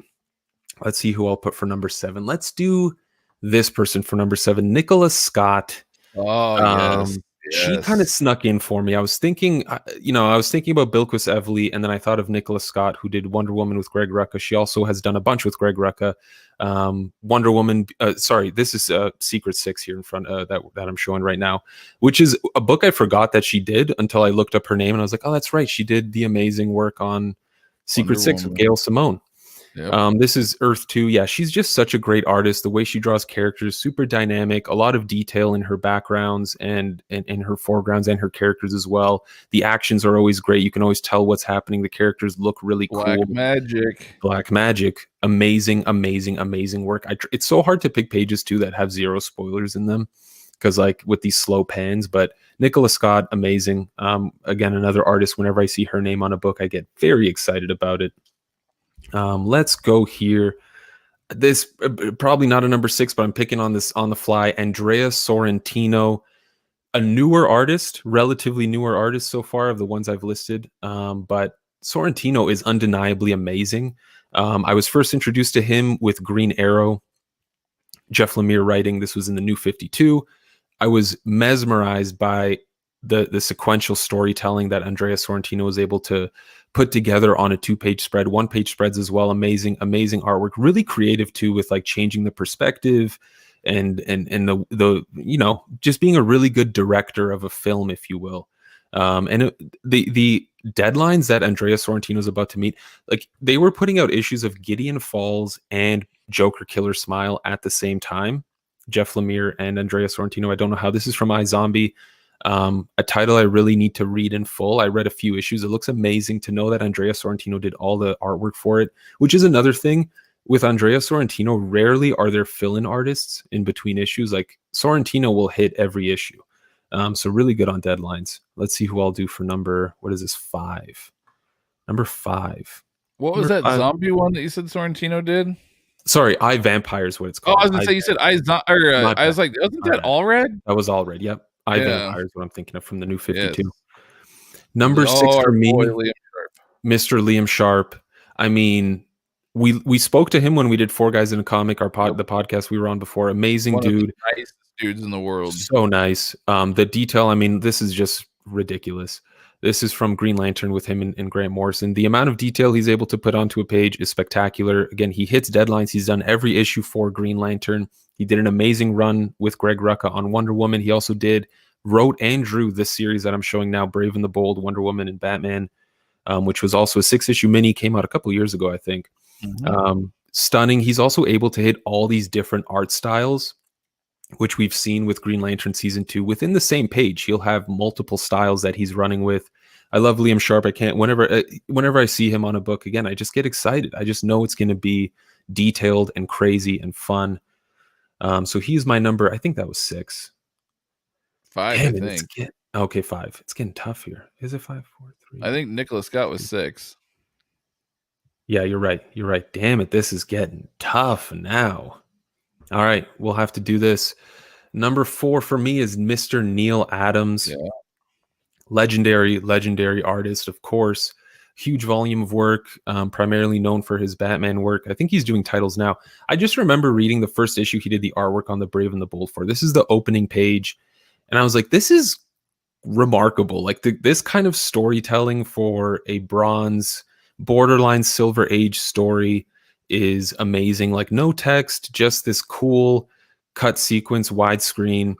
Let's see who I'll put for number 7. Let's do this person for number 7, Nicholas Scott. Oh, yes. She kind of snuck in for me. I was thinking about Bilquis Evely, and then I thought of Nicholas Scott, who did Wonder Woman with Greg Rucka. She also has done a bunch with Greg Rucka. Wonder Woman. This is Secret 6 here in front that I'm showing right now, which is a book I forgot that she did until I looked up her name, and I was like, oh, that's right. She did the amazing work on Secret 6 with Gail Simone. Yep. This is Earth 2. Yeah, she's just such a great artist. The way she draws characters, super dynamic, a lot of detail in her backgrounds and in her foregrounds and her characters as well. The actions are always great. You can always tell what's happening. The characters look really cool. Black Magic. Amazing work. It's so hard to pick pages too that have 0 spoilers in them, because like with these slow pans. But Nicholas Scott, amazing. Again, another artist. Whenever I see her name on a book, I get very excited about it. Let's go here. This probably not a number 6, but I'm picking on this on the fly. Andrea Sorrentino, a relatively newer artist so far of the ones I've listed. But Sorrentino is undeniably amazing. I was first introduced to him with Green Arrow, Jeff Lemire writing. This was in the New 52. I was mesmerized by the sequential storytelling that Andrea Sorrentino was able to put together on a 2-page spread, 1-page spreads as well. Amazing artwork, really creative too, with like changing the perspective and the just being a really good director of a film, if you will. The deadlines that Andrea Sorrentino is about to meet, like they were putting out issues of Gideon Falls and Joker Killer Smile at the same time. Jeff Lemire and Andrea Sorrentino. I don't know how. This is from iZombie. A title I really need to read in full. I read a few issues. It looks amazing to know that Andrea Sorrentino did all the artwork for it, which is another thing with Andrea Sorrentino. Rarely are there fill-in artists in between issues. Like Sorrentino will hit every issue. So really good on deadlines. Let's see who I'll do for number 5. Number 5. What was that zombie one that you said Sorrentino did? Sorry, I Vampire is what it's called. Oh, I was gonna say you said I was like, wasn't that Allred? That was Allred. Yep. Vampire is what I'm thinking of from the New 52. Yes. Number 6 for me, Mr. Liam Sharp. I mean, we spoke to him when we did 4 Guys in a Comic, the podcast we were on before. Amazing dude. One of the nicest dudes in the world. So nice. The detail, I mean, this is just ridiculous. This is from Green Lantern with him and Grant Morrison. The amount of detail he's able to put onto a page is spectacular. Again, he hits deadlines. He's done every issue for Green Lantern. He did an amazing run with Greg Rucka on Wonder Woman. He also wrote and drew this series that I'm showing now, Brave and the Bold, Wonder Woman and Batman, which was also a 6-issue mini, came out a couple years ago, I think. Mm-hmm. Stunning. He's also able to hit all these different art styles, which we've seen with Green Lantern Season 2. Within the same page, he'll have multiple styles that he's running with. I love Liam Sharp. Whenever I see him on a book, again, I just get excited. I just know it's going to be detailed and crazy and fun. So he's my number. I think that was 6. 5, Damn, I think. Okay, 5. It's getting tough here. Is it 5, 4, 3? I think Nicholas Scott was 6. Yeah, you're right. Damn it, this is getting tough now. All right, we'll have to do this. Number 4 for me is Mr. Neil Adams. Yeah. Legendary artist, of course. Huge volume of work, primarily known for his Batman work. I think he's doing titles now. I just remember reading the first issue he did the artwork on the Brave and the Bold for. This is the opening page. And I was like, this is remarkable. Like this kind of storytelling for a bronze, borderline Silver Age story is amazing. Like no text, just this cool cut sequence, widescreen.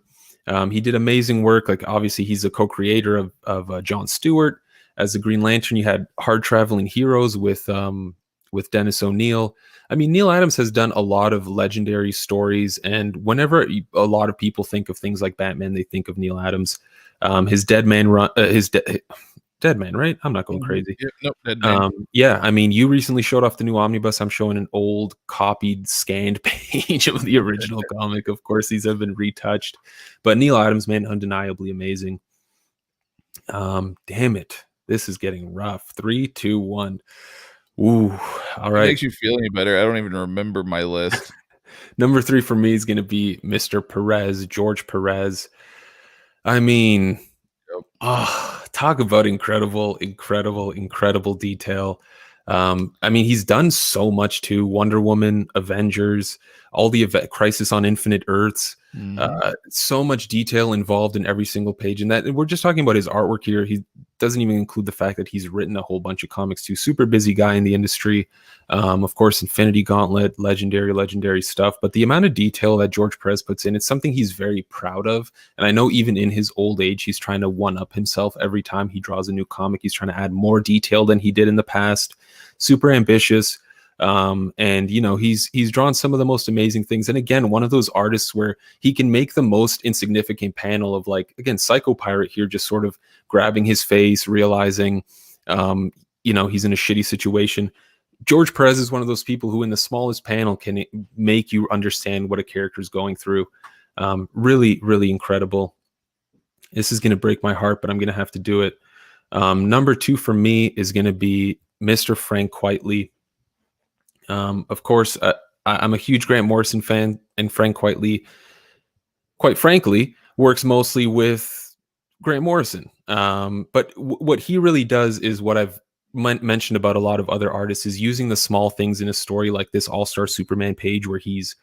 He did amazing work. Like obviously, he's a co-creator of Jon Stewart as the Green Lantern. You had Hard Traveling Heroes with Dennis O'Neil. I mean, Neil Adams has done a lot of legendary stories, and whenever a lot of people think of things like Batman, they think of Neil Adams. His Dead Man run, Dead Man, right? I'm not going crazy. Yep, nope, Dead Man. Yeah, I mean, you recently showed off the new omnibus. I'm showing an old, copied, scanned page of the original comic. Of course, these have been retouched, but Neil Adams, man, undeniably amazing. Damn it, this is getting rough. 3, 2, 1. Ooh, all right. It makes you feel any better. I don't even remember my list. Number 3 for me is going to be Mr. Perez, George Perez. I mean, talk about incredible detail. I mean, he's done so much too. Wonder Woman, Avengers, all the Crisis on Infinite Earths. So much detail involved in every single page. And that we're just talking about his artwork here. He doesn't even include the fact that he's written a whole bunch of comics too. Super busy guy in the industry. Of course, Infinity Gauntlet, legendary stuff. But the amount of detail that George Perez puts in, it's something he's very proud of. And I know even in his old age, he's trying to one-up himself every time he draws a new comic. He's trying to add more detail than he did in the past. Super ambitious. And you know, he's drawn some of the most amazing things. And again, one of those artists where he can make the most insignificant panel of, like, again, Psycho Pirate here, just sort of grabbing his face, realizing, you know, he's in a shitty situation. George Perez is one of those people who in the smallest panel can make you understand what a character is going through. Really incredible. This is going to break my heart, but I'm going to have to do it. Number 2 for me is going to be Mr. Frank Quitely. Of course, I'm a huge Grant Morrison fan, and Frank Quitely, quite frankly, works mostly with Grant Morrison. But what he really does is what I've mentioned about a lot of other artists, is using the small things in a story, like this All-Star Superman page where he's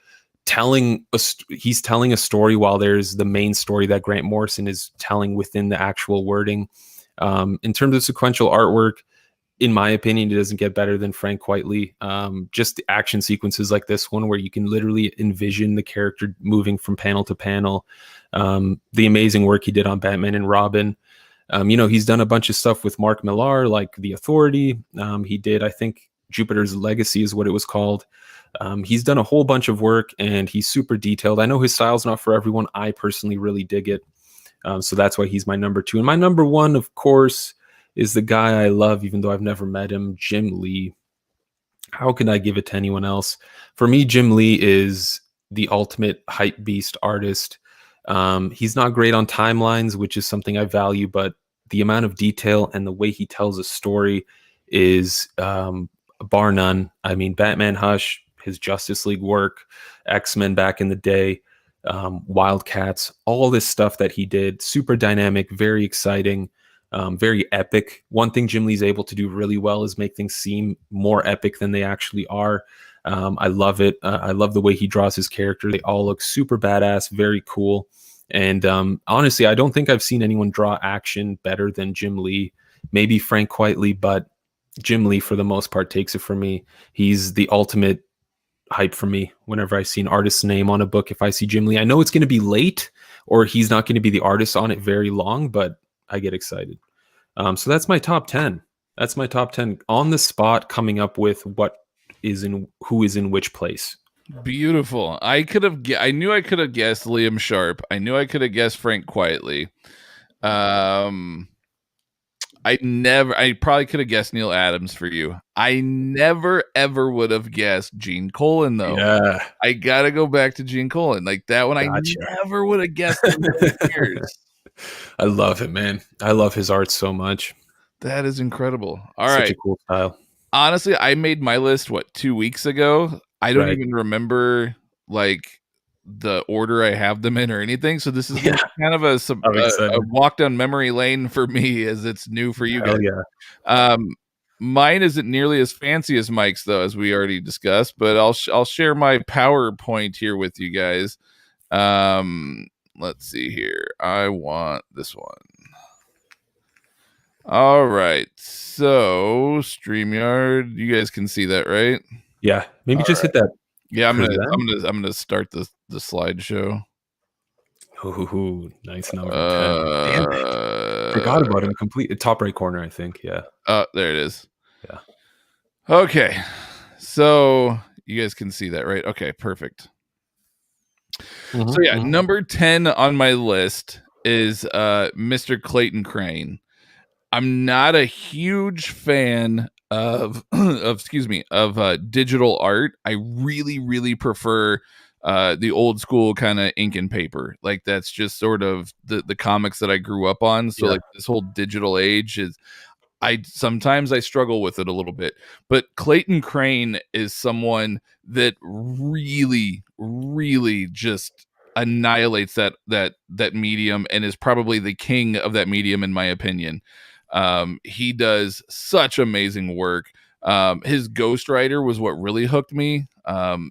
telling a story while there's the main story that Grant Morrison is telling within the actual wording. In terms of sequential artwork, in my opinion, it doesn't get better than Frank Quitely. Just the action sequences like this one, where you can literally envision the character moving from panel to panel. The amazing work he did on Batman and Robin. You know, he's done a bunch of stuff with Mark Millar, like The Authority. He did, I think, Jupiter's Legacy is what it was called. He's done a whole bunch of work, and he's super detailed. I know his style's not for everyone. I personally really dig it. So that's why he's my number 2. And my number 1, of course, is the guy I love, even though I've never met him, Jim Lee. How can I give it to anyone else? For me, Jim Lee is the ultimate hype beast artist. He's not great on timelines, which is something I value, but the amount of detail and the way he tells a story is bar none. I mean, Batman Hush, his Justice League work, X-Men back in the day, Wildcats, all this stuff that he did, super dynamic, very exciting. Very epic. One thing Jim Lee's able to do really well is make things seem more epic than they actually are. I love it. I love the way he draws his characters. They all look super badass, very cool. And honestly, I don't think I've seen anyone draw action better than Jim Lee. Maybe Frank Quitely, but Jim Lee, for the most part, takes it for me. He's the ultimate hype for me whenever I see an artist's name on a book. If I see Jim Lee, I know it's going to be late, or he's not going to be the artist on it very long, but I get excited. So that's my top 10. That's my top 10 on the spot, coming up with who is in which place. Beautiful. I knew I could have guessed Liam Sharp. I knew I could have guessed Frank Quitely. I probably could have guessed Neil Adams for you. I never ever would have guessed Gene Colan, though. Yeah. I gotta go back to Gene Colan. Like that one, Gotcha. I never would have guessed in a million years. I love it, man. I love his art so much. That is incredible. Such a cool style. Honestly, I made my list 2 weeks ago. I don't even remember like the order I have them in or anything. So this is kind of a walk down memory lane for me, as it's new for you guys. Yeah. Mine isn't nearly as fancy as Mike's, though, as we already discussed. But I'll share my PowerPoint here with you guys. Let's see here. I want this one. All right. So StreamYard, you guys can see that, right? Yeah. Maybe just hit that. Yeah, I'm gonna start the slideshow. Ooh, nice number 10. Damn it. Forgot Uh, about him completely. Top right corner, I think. Yeah. oh, there it is. Yeah. Okay. So you guys can see that, right? Okay, perfect. So yeah, number 10 on my list is Mr. Clayton Crane. I'm not a huge fan of of digital art. I really prefer the old school kind of ink and paper. Like that's just sort of the comics that I grew up on. So Yeah. like this whole digital age is I sometimes I struggle with it a little bit, but Clayton Crane is someone that really just annihilates that medium and is probably the king of that medium in my opinion. He does such amazing work. His Ghost Rider was what really hooked me.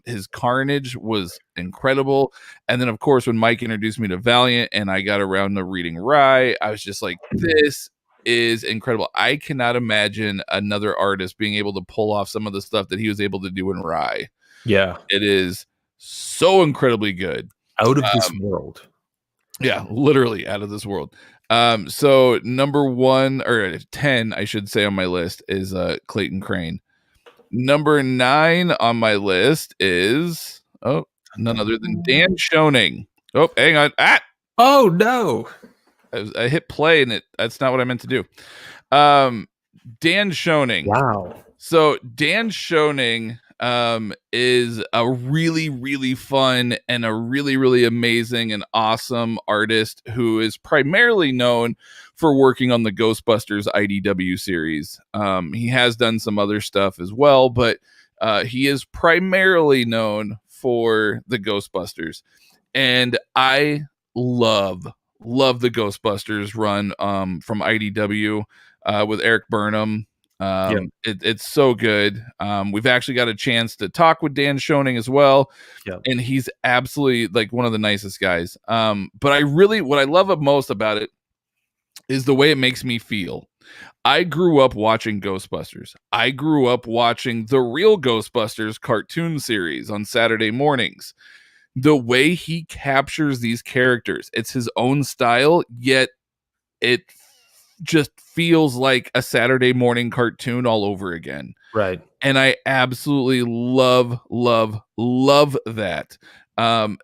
His Carnage was incredible, and then of course when Mike introduced me to Valiant and I got around to reading Rye, I was just like, this is incredible. I cannot imagine another artist being able to pull off some of the stuff that he was able to do in Rye. Yeah. It is so incredibly good. Out of this world. Yeah, literally out of this world. So number 1 or 10, I should say on my list is Clayton Crane. Number 9 on my list is none other than Dan Schoening. Oh, hang on. Oh no. I hit play and that's not what I meant to do. Dan Schoening. Wow. So Dan Schoening is a really fun and a really amazing and awesome artist who is primarily known for working on the Ghostbusters IDW series. He has done some other stuff as well, but he is primarily known for the Ghostbusters. And I love the Ghostbusters run from IDW with Eric Burnham. It's so good. We've actually got a chance to talk with Dan Schoening as well. And he's absolutely like one of the nicest guys. But what I love most about it is the way it makes me feel. I grew up watching Ghostbusters. I grew up watching the real Ghostbusters cartoon series on Saturday mornings. The way he captures these characters, it's his own style, yet it just feels like a Saturday morning cartoon all over again. Right. And I absolutely love that.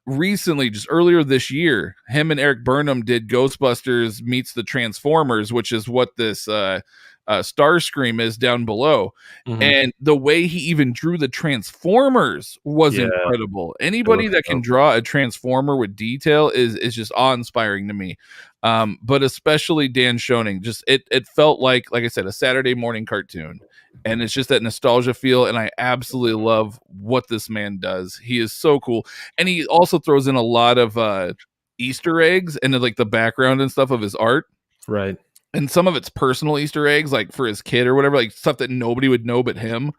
Recently, just earlier this year, him and Eric Burnham did Ghostbusters meets the Transformers, which is what this Starscream is down below. And the way he even drew the Transformers was incredible. Anybody that can draw a Transformer with detail is just awe-inspiring to me. But especially Dan Schoening, just it felt like I said, a Saturday morning cartoon. And it's just that nostalgia feel, and I absolutely love what this man does. He is so cool. And he also throws in a lot of Easter eggs into like the background and stuff of his art. Right. And some of it's personal Easter eggs, like for his kid or whatever, like stuff that nobody would know but him.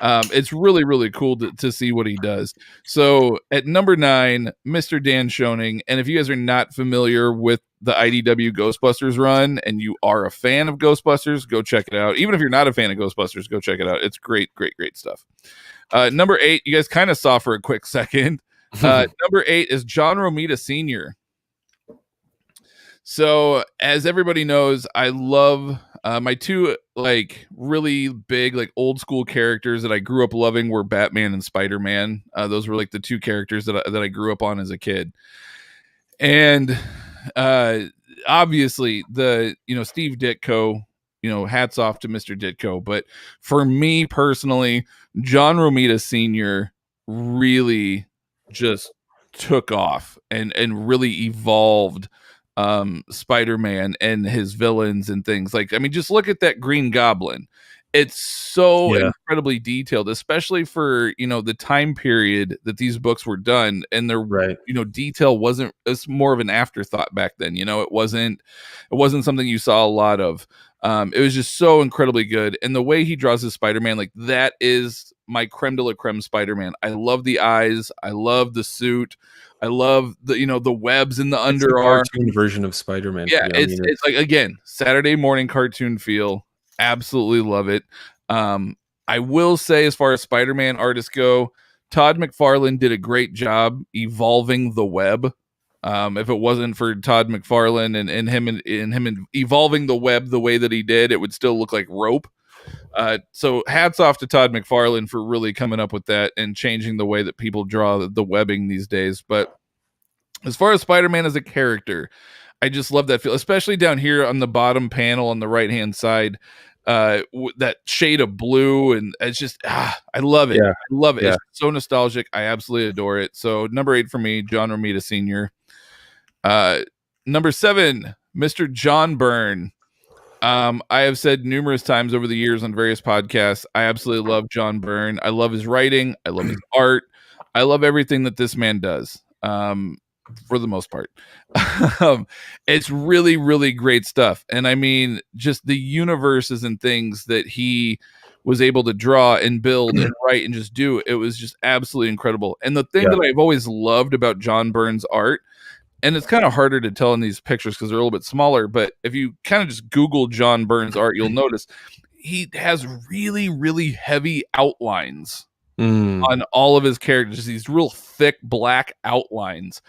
It's really cool to see what he does. So at number 9, Mr. Dan Schoening. And if you guys are not familiar with the IDW Ghostbusters run and you are a fan of Ghostbusters, go check it out. Even if you're not a fan of Ghostbusters, go check it out. It's great stuff. Number 8, you guys kind of saw for a quick second. Number 8 is John Romita Sr. So as everybody knows, I love my two like really big like old school characters that I grew up loving were Batman and Spider-Man. Those were like the two characters that I grew up on as a kid. And obviously the Steve Ditko, hats off to Mr. Ditko, but for me personally, John Romita Sr. really just took off and really evolved Spider-Man and his villains and things. Like, I mean, just look at that Green Goblin. It's so incredibly detailed, especially for the time period that these books were done, and their detail wasn't, it's more of an afterthought back then. It wasn't something you saw a lot of. It was just so incredibly good, and the way he draws his Spider-Man, like that is my creme de la creme Spider-Man. I love the eyes, I love the suit, I love the webs in the underarm. Cartoon version of Spider-Man. Yeah, it's like, again, Saturday morning cartoon feel. Absolutely love it. I will say, as far as Spider-Man artists go, Todd McFarlane did a great job evolving the web. If it wasn't for Todd McFarlane and him evolving the web the way that he did, it would still look like rope. So hats off to Todd McFarlane for really coming up with that and changing the way that people draw the webbing these days. But as far as Spider-Man as a character, I just love that feel, especially down here on the bottom panel on the right-hand side, that shade of blue, and it's just I love it. Yeah. I love it. Yeah. It's so nostalgic. I absolutely adore it. So number 8 for me, John Romita Sr. Number 7, Mr. John Byrne. I have said numerous times over the years on various podcasts, I absolutely love John Byrne. I love his writing. I love his art. I love everything that this man does. For the most part, it's really, really great stuff. And I mean, just the universes and things that he was able to draw and build and write and just do, it was just absolutely incredible. And the thing that I've always loved about John Byrne's art, and it's kind of harder to tell in these pictures because they're a little bit smaller, but if you kind of just Google John Byrne's art, you'll notice he has really, really heavy outlines on all of his characters, these real thick black outlines.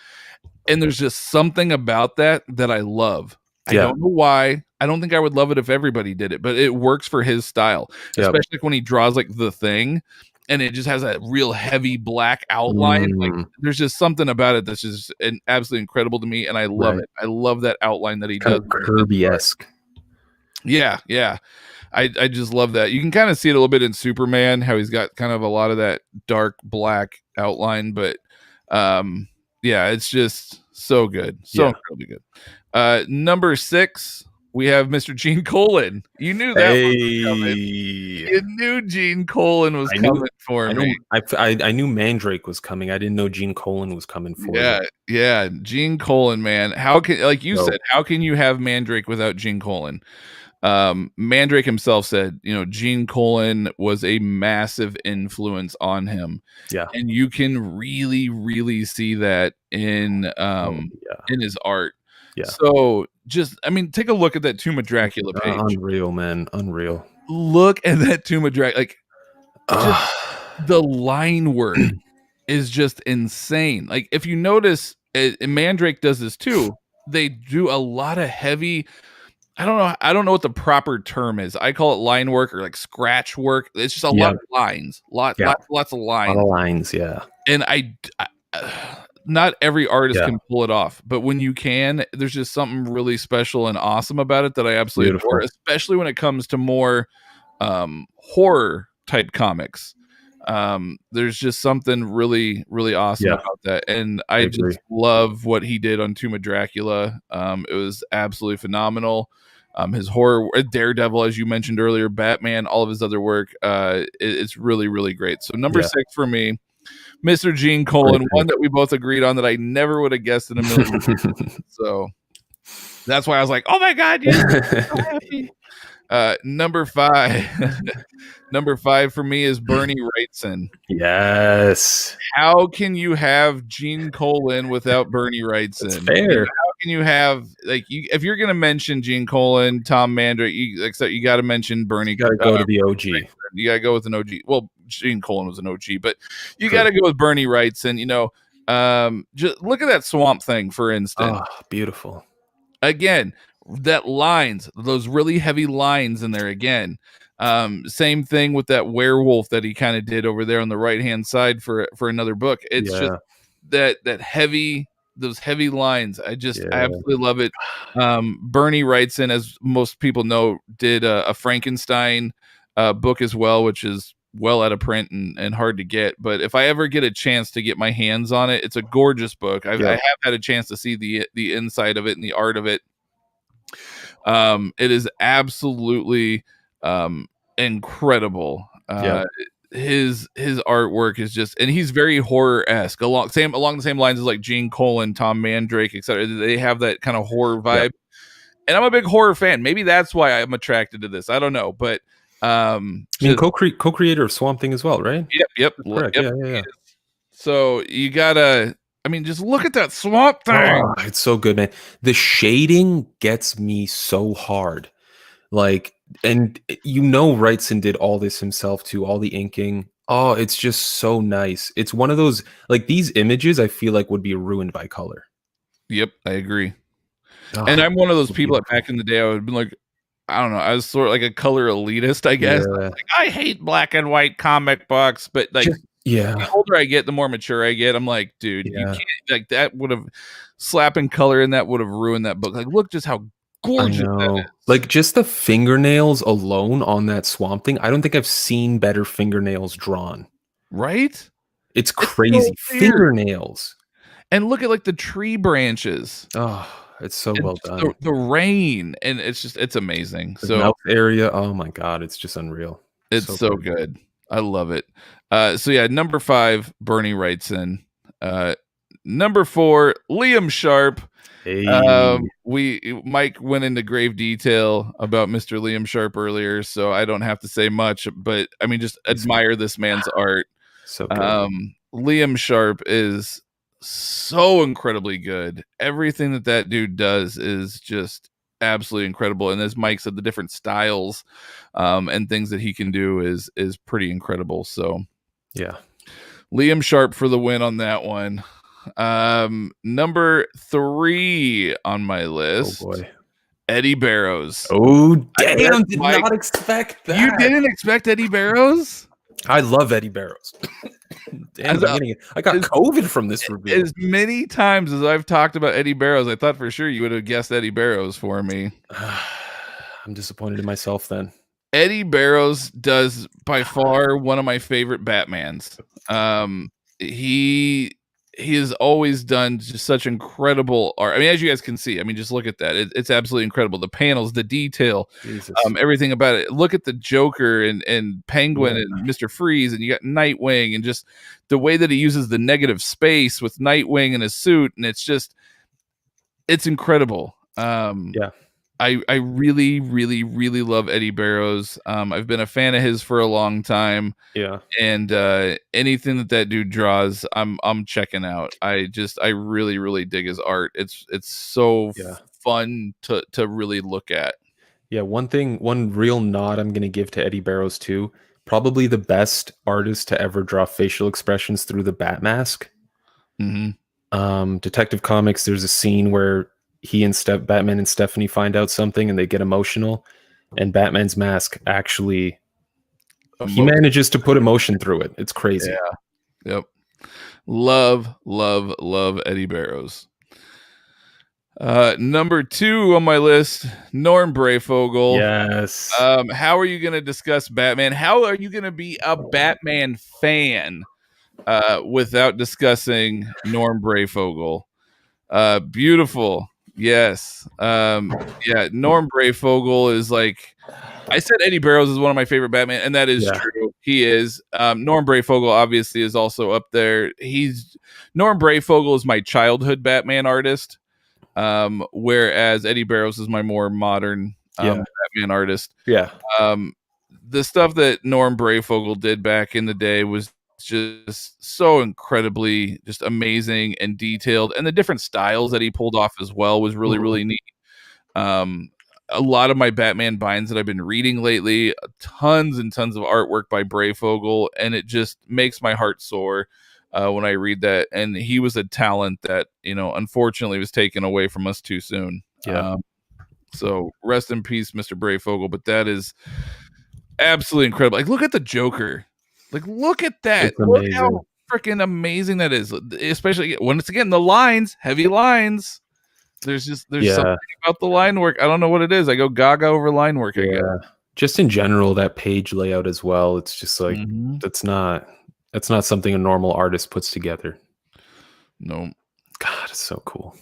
And there's just something about that I love. I don't know why. I don't think I would love it if everybody did it, but it works for his style, especially when he draws like The Thing and it just has that real heavy black outline. Like there's just something about it that's just absolutely incredible to me, and I love it. I love that outline that he does. Kirby-esque. Yeah. I just love that. You can kind of see it a little bit in Superman, how he's got kind of a lot of that dark black outline, but yeah, it's just so good. So incredibly good. Number 6, we have Mr. Gene Colan. You knew that was coming. You knew Gene Colan was coming for me. I knew Mandrake was coming. I didn't know Gene Colan was coming for me. Yeah. Gene Colan, man. How can, like you said, how can you have Mandrake without Gene Colan? Mandrake himself said, Gene Colan was a massive influence on him. Yeah. And you can really, really see that in his art. Yeah. So take a look at that Tomb of Dracula page. Unreal, man. Unreal. Look at that Tomb of Dracula. Like, the line work is just insane. Like, if you notice, Mandrake does this too. They do a lot of heavy, I don't know what the proper term is. I call it line work or like scratch work. It's just a lot of lines, lots of lines. A lot of lines, yeah. And I not every artist can pull it off, but when you can, there's just something really special and awesome about it that I absolutely adore, especially when it comes to more horror type comics. There's just something really, really awesome about that. And I just love what he did on Tomb of Dracula. It was absolutely phenomenal. His horror, Daredevil, as you mentioned earlier, Batman, all of his other work, it's really, really great. So number 6 for me, Mr. Gene Colan, one that we both agreed on that I never would have guessed in a million years. So that's why I was like, oh my God, yes, I'm so happy. Number 5. Number 5 for me is Bernie Wrightson. Yes. How can you have Gene Colan without Bernie Wrightson? That's fair. How can you have, like, if you're going to mention Gene Colan, Tom Mandrake, you got to mention Bernie. You got to go to the OG. You got to go with an OG. Well, Gene Colan was an OG, but you got to go with Bernie Wrightson. Just look at that Swamp Thing, for instance. Oh, beautiful. Again, that lines, those really heavy lines in there again. Same thing with that werewolf that he kind of did over there on the right hand side for another book. It's just that heavy, those heavy lines. I absolutely love it. Bernie Wrightson, as most people know, did a Frankenstein book as well, which is well out of print and hard to get. But if I ever get a chance to get my hands on it, it's a gorgeous book. I have had a chance to see the inside of it and the art of it. It is absolutely incredible. His artwork is just, and he's very horror-esque along the same lines as like Gene Colan, Tom Mandrake, etc. They have that kind of horror vibe. And I'm a big horror fan. Maybe that's why I'm attracted to this. I don't know, but co-creator of Swamp Thing as well, right? Yep. Correct. Yeah. So you gotta, just look at that Swamp Thing. Oh, it's so good, man. The shading gets me so hard. Like, and Wrightson did all this himself too, all the inking. Oh, it's just so nice. It's one of those, like, these images I feel like would be ruined by color. Yep, I agree. And Oh, I'm one of those so people that beautiful. back in the day, I would have been like, I don't know, I was sort of like a color elitist, I guess. I was Yeah. like, I hate black and white comic books, but like Just yeah. the older I get, the more mature I get. I'm like, dude, you Yeah. can't like that would have slapping color in that would have ruined that book. Like, look just how I gorgeous that know. is. Like, just the fingernails alone on that Swamp Thing, I don't think I've seen better fingernails drawn. Right? It's It's so crazy. weird. Fingernails. And look at like the tree branches Oh, it's so and well just done. the rain. And it's just it's amazing. The So mouth area, oh my god, it's just unreal. it's So so good. good. I love it. So yeah, number 5, Bernie writes in. Number 4, Liam Sharp. Hey. We Mike went into grave detail about Mr. Liam Sharp earlier, so I don't have to say much, but I mean just He's admire this man's art. so good. Liam Sharp is so incredibly good. Everything that that dude does is just absolutely incredible. And as Mike said, the different styles and things that he can do is pretty incredible. So Yeah. Liam Sharp for the win on that one. Number 3 on my Oh list, boy. Eddie Barrows. Oh I guess, damn, did Mike, not expect that. you didn't expect Eddie Barrows? I love Eddie Barrows. Damn As, it, I got as COVID from this review. as many times as I've talked about Eddie Barrows, I thought for sure you would have guessed Eddie Barrows for me. I'm disappointed in myself then. Eddie Barrows does by far one of my favorite Batmans. He has always done just such incredible art. I mean, as you guys can see, I mean, just look at that. It's absolutely incredible. The panels, the detail, Jesus. everything about it. Look at the Joker and Penguin Yeah. and Mr. Freeze, and you got Nightwing, and just the way that he uses the negative space with Nightwing in his suit, and it's incredible. Yeah. I really, really, really love Eddie Barrows. I've been a fan of his for a long time, Yeah. and anything that that dude draws, I'm checking out. I really, really dig his art. It's so Yeah. fun to really look at. Yeah. One real nod I'm going to give to Eddie Barrows too. Probably the best artist to ever draw facial expressions through the bat mask. Hmm. Detective Comics, there's a scene where Batman and Stephanie find out something and they get emotional, and Batman's mask actually he manages to put emotion through it. It's crazy. Yeah. Yep. Love, love, love Eddie Barrows. Number 2 on my list, Norm Brayfogle. Yes. How are you going to discuss Batman? How are you going to be a Batman fan without discussing Norm Brayfogle? Beautiful. Yes. Yeah, Norm Brayfogle is like, I said Eddie Barrows is one of my favorite Batman, and that is Yeah. true. He is. Norm Brayfogle obviously is also up there. Norm Brayfogle is my childhood Batman artist, whereas Eddie Barrows is my more modern Batman artist. Yeah. The stuff that Norm Brayfogle did back in the day was just so incredibly just amazing and detailed, and the different styles that he pulled off as well was really, really neat. A lot of my Batman binds that I've been reading lately, tons and tons of artwork by Brayfogle, and it just makes my heart soar when I read that. And he was a talent that, unfortunately was taken away from us too soon. Yeah. So rest in peace, Mr. Brayfogle. But that is absolutely incredible. Like, look at the Joker. Like, look at that. It's Look amazing. how freaking amazing that is. Especially when it's again the lines, heavy lines. There's something about the line work. I don't know what it is. I go gaga over line work. I guess. Just in general, that page layout as well. It's just like that's not something a normal artist puts together. No. God, it's so cool.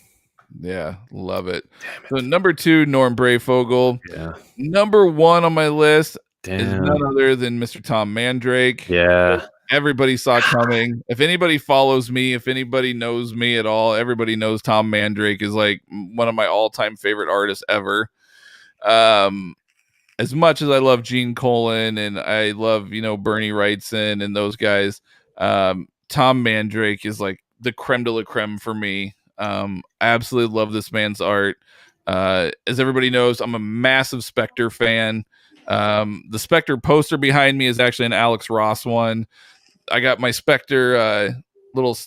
Yeah, love it. So number 2, Norm Brayfogle. Yeah. Number 1 on my list is none other than Mr. Tom Mandrake. Yeah. Everybody saw coming. If anybody follows me, if anybody knows me at all, everybody knows Tom Mandrake is like one of my all-time favorite artists ever. As much as I love Gene Colan and I love, Bernie Wrightson and those guys, Tom Mandrake is like the creme de la creme for me. I absolutely love this man's art. As everybody knows, I'm a massive Spectre fan. The Spectre poster behind me is actually an Alex Ross one. I got my Spectre little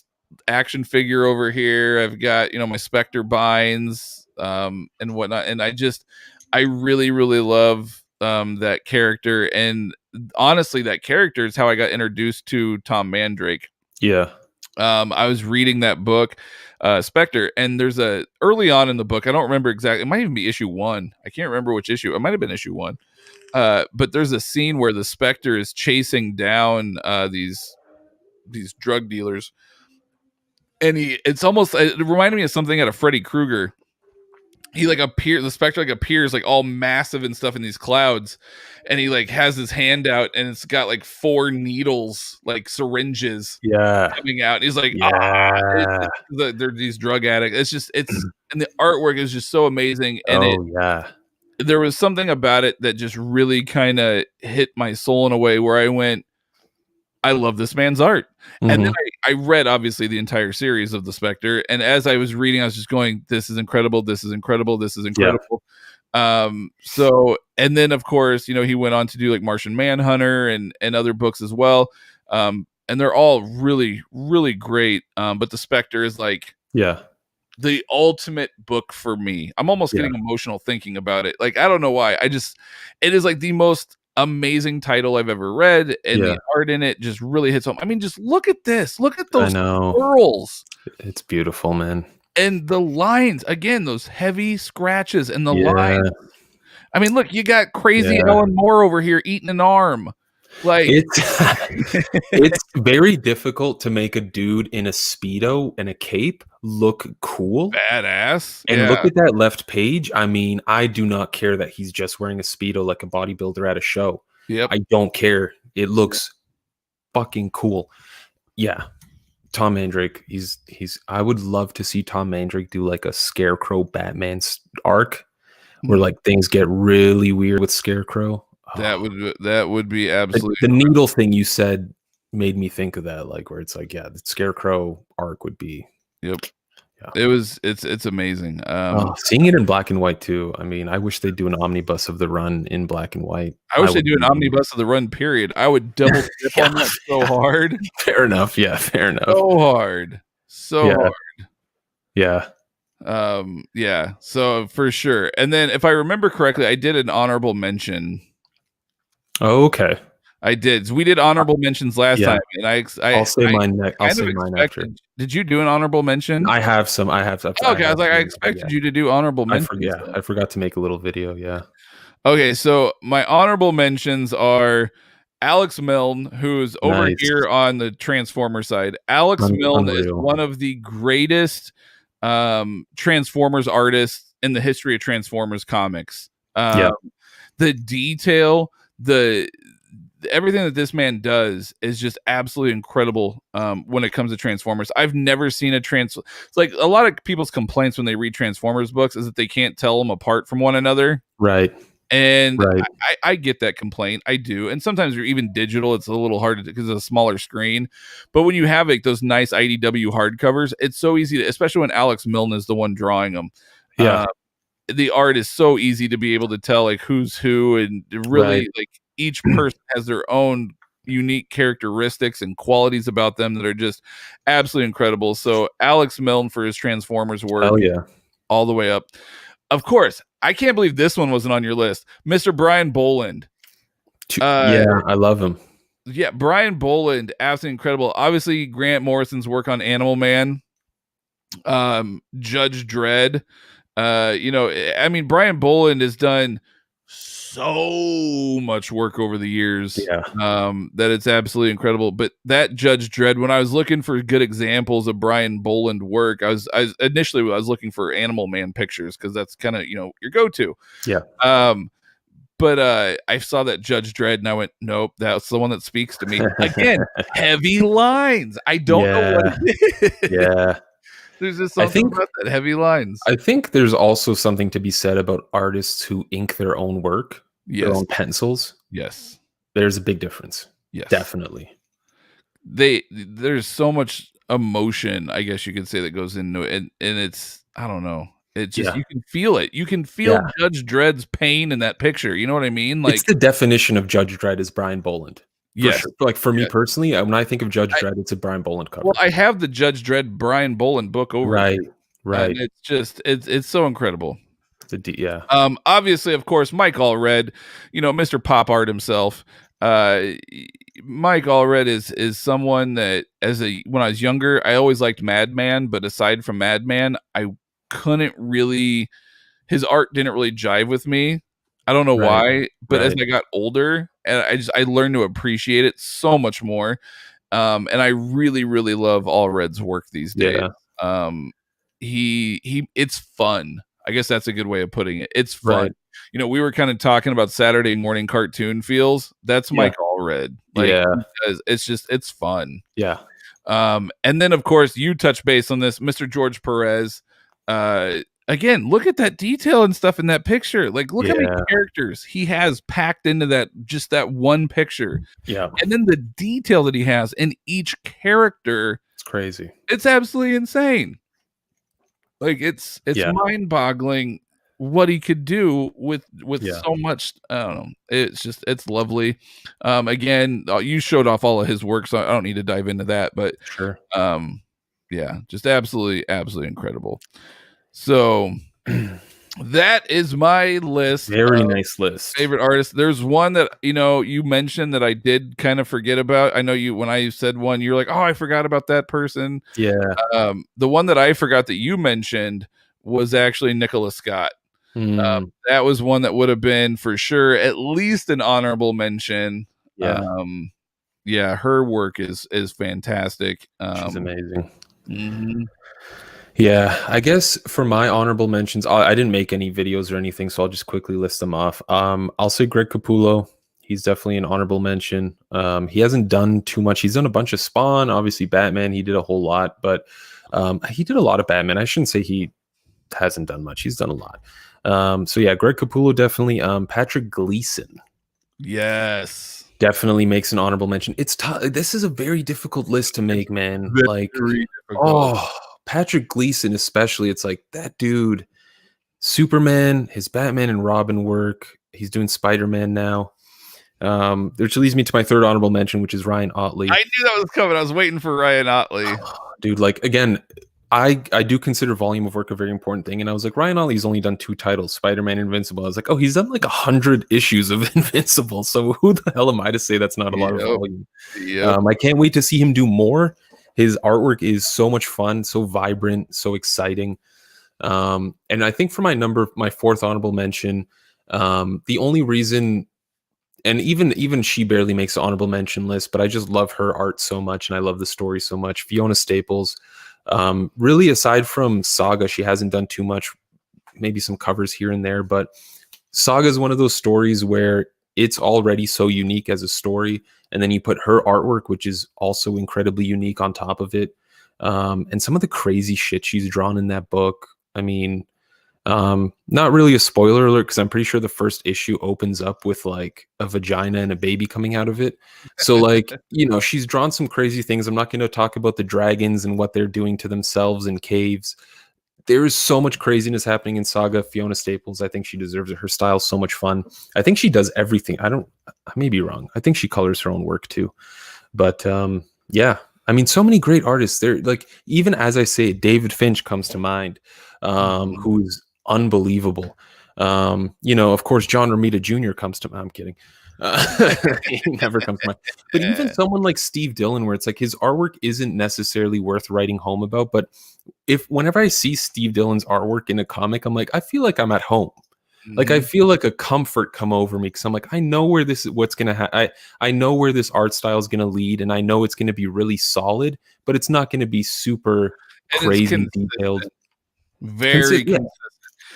action figure over here. I've got, my Spectre binds, and whatnot. And I really, really love that character. And honestly, that character is how I got introduced to Tom Mandrake. Yeah. I was reading that book, Spectre, and there's early on in the book, I don't remember exactly, it might even be issue 1. I can't remember which issue. It might have been issue 1. But there's a scene where the Spectre is chasing down these drug dealers, and it reminded me of something out of Freddy Krueger. He the Spectre appears like all massive and stuff in these clouds, and he like has his hand out, and it's got like 4 needles, like syringes, coming out. And he's like, they're these drug addicts. And the artwork is just so amazing. And there was something about it that just really kind of hit my soul in a way where I went, I love this man's art. Mm-hmm. And then I read obviously the entire series of the Spectre, and as I was reading, I was just going, this is incredible, this is incredible, this is incredible. So, and then of course, he went on to do like Martian Manhunter and other books as well. And they're all really, really great. But the Spectre is like the ultimate book for me. I'm almost getting emotional thinking about it. Like, I don't know why. It is like the most amazing title I've ever read, and the art in it just really hits home. I mean, just look at this. Look at those pearls. It's beautiful, man. And the lines, again, those heavy scratches and the lines. I mean, look, you got crazy Ellen Moore over here eating an arm. Like, it's very difficult to make a dude in a Speedo and a cape look cool, badass. And look at that left page. I mean, I do not care that he's just wearing a Speedo like a bodybuilder at a show. Yep. I don't care. It looks fucking cool. Yeah. Tom Mandrake, he's I would love to see Tom Mandrake do like a Scarecrow Batman arc where like things get really weird with Scarecrow. That would be absolutely the needle thing you said made me think of that, like where it's like, the Scarecrow arc would be. Yep. Yeah. It's amazing. Seeing it in black and white too. I mean, I wish they'd do an omnibus of the run in black and white. I wish they'd do an omnibus of the run, period. I would double dip on that so hard. Fair enough. Yeah, fair enough. So hard. Hard. Yeah. Yeah. So for sure. And then if I remember correctly, I did an honorable mention. Oh, okay. I did. So we did honorable mentions last time, and I'll say mine next. I'll say mine after. Did you do an honorable mention? I have some. Okay, I was like, I expected you to do honorable mentions. I forgot to make a little video. Yeah. Okay, so my honorable mentions are Alex Milne, who's over here on the Transformer side. Alex Milne is one of the greatest Transformers artists in the history of Transformers comics. The detail, everything that this man does is just absolutely incredible when it comes to Transformers. I've never seen it's like a lot of people's complaints when they read Transformers books is that they can't tell them apart from one another. Right. And I get that complaint. I do. And sometimes you're even digital. It's a little hard because of a smaller screen. But when you have like those nice IDW hardcovers, it's so easy to, especially when Alex Milne is the one drawing them. Yeah. The art is so easy to be able to tell like who's who, and really like each person has their own unique characteristics and qualities about them that are just absolutely incredible. So Alex Milne for his Transformers work, all the way up. Of course, I can't believe this one wasn't on your list, Mr. Brian Boland. I love him. Yeah, Brian Boland, absolutely incredible. Obviously, Grant Morrison's work on Animal Man, Judge Dredd. I mean, Brian Boland has done so much work over the years that it's absolutely incredible. But that Judge Dredd, when I was looking for good examples of Brian Boland work, I was initially looking for Animal Man pictures because that's kind of your go-to. But I saw that Judge Dredd and I went, nope, that's the one that speaks to me. Again, heavy lines. I don't know what it is. Yeah. There's just something about that, heavy lines. I think there's also something to be said about artists who ink their own work, their own pencils. Yes. There's a big difference. Yes. Definitely. There's so much emotion, I guess you could say, that goes into it. And it's, I don't know. It just, you can feel it. You can feel Judge Dredd's pain in that picture. You know what I mean? Like, it's the definition of Judge Dredd is Brian Boland. For Yes. sure. Like for me Yeah. personally, when I think of Judge I, Dredd, it's a Brian Boland well, cover. I have the Judge Dredd Brian Boland book over Right. here, and Right. it's just it's so incredible. Yeah. Obviously, of course, Mike Allred, Mr. Pop Art himself. Uh, Mike Allred is someone that when I was younger, I always liked Madman, but aside from Madman, I couldn't really his art didn't really jive with me. I don't know Right. why, but as Right. I got older, and I learned to appreciate it so much more. And I really, really love Allred's work these days. Yeah. It's fun. I guess that's a good way of putting it. It's fun. Right. We were kind of talking about Saturday morning cartoon feels. That's Yeah. Mike Allred. Like, Yeah. it's fun. Yeah. And then of course you touch base on this, Mr. George Perez. Again, look at that detail and stuff in that picture. Like, look how many Yeah. characters he has packed into that one picture. Yeah. And then the detail that he has in each character, It's crazy. it's absolutely insane. Like, it's Yeah. mind-boggling what he could do with Yeah. so much. I don't know. It's lovely. Again, you showed off all of his work, so I don't need to dive into that, but Sure. yeah, just absolutely incredible. So that is my list. Very nice list. Favorite artists. There's one that you mentioned that I did kind of forget about. I know when I said one, you're like, oh, I forgot about that person. Yeah. The one that I forgot that you mentioned was actually Nicholas Scott. That was one that would have been for sure at least an honorable mention. Yeah. Yeah, her work is fantastic. She's amazing. Mm-hmm. Yeah, I guess for my honorable mentions, I didn't make any videos or anything, so I'll just quickly list them off. I'll say Greg Capullo. He's definitely an honorable mention. He hasn't done too much. He's done a bunch of Spawn, obviously Batman. He did a whole lot, but he did a lot of Batman. I shouldn't say he hasn't done much. He's done a lot. So yeah, Greg Capullo definitely. Patrick Gleason. Yes. Definitely makes an honorable mention. It's tough. This is a very difficult list to make, man. Like, Patrick Gleason, especially. It's like that dude, Superman, his Batman and Robin work. He's doing Spider-Man now. Which leads me to my third honorable mention, which is Ryan Otley. I knew that was coming. I was waiting for Ryan Otley. Dude, like, again, I do consider volume of work a very important thing. And I was like, Ryan Otley's only done 2 titles, Spider-Man and Invincible. I was like, oh, he's done like 100 issues of Invincible. So who the hell am I to say that's not a lot of volume? Yep. I can't wait to see him do more. His artwork is so much fun, so vibrant, so exciting. And I think for my fourth honorable mention, the only reason, and even she barely makes the honorable mention list, but I just love her art so much and I love the story so much. Fiona Staples. Really, aside from Saga, she hasn't done too much, maybe some covers here and there, but Saga is one of those stories where it's already so unique as a story, and then you put her artwork, which is also incredibly unique, on top of it. And some of the crazy shit she's drawn in that book. I mean, not really a spoiler alert, because I'm pretty sure the first issue opens up with like a vagina and a baby coming out of it. So like, she's drawn some crazy things. I'm not going to talk about the dragons and what they're doing to themselves in caves. There is so much craziness happening in Saga. Fiona Staples, I think she deserves it. Her style's so much fun. I think she does everything. I may be wrong. I think she colors her own work too. But yeah, I mean, so many great artists there. Like, even as I say, David Finch comes to mind, who's unbelievable. Of course, John Romita Jr. comes to mind. I'm kidding. He never comes to mind. But even someone like Steve Dillon, where it's like his artwork isn't necessarily worth writing home about, but whenever I see Steve Dillon's artwork in a comic, I'm like, I feel like I'm at home. Like, I feel like a comfort come over me, because I'm like, I know where this is, what's gonna happen. I know where this art style is gonna lead, and I know it's gonna be really solid, but it's not gonna be super crazy detailed. Very consistent.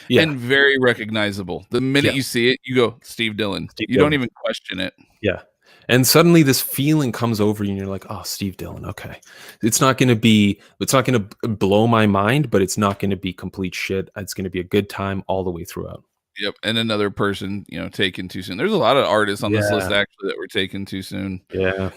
Yeah. And very recognizable. The minute you see it, you go, Steve Dillon. You don't even question it. Yeah. And suddenly this feeling comes over you and you're like, oh, Steve Dillon. Okay. It's not going to blow my mind, but it's not going to be complete shit. It's going to be a good time all the way throughout. Yep. And another person, taken too soon. There's a lot of artists on this list actually that were taken too soon. Yeah.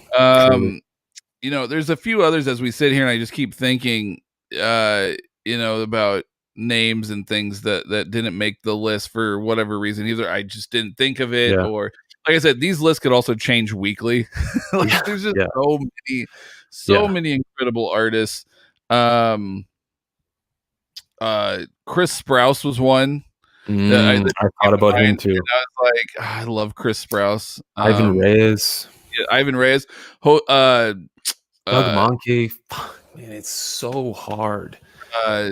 There's a few others as we sit here, and I just keep thinking, about names and things that didn't make the list for whatever reason. Either I just didn't think of it, or like I said, these lists could also change weekly. Yeah, There's just yeah, so yeah. many incredible artists. Um, Chris Sprouse was one. That I came thought to about mind, him and too. I was like, I love Chris Sprouse. Ivan Reyes, Yeah, Ivan Reyes. Ho- Doug uh, Monkey. Fuck, man, it's so hard. uh,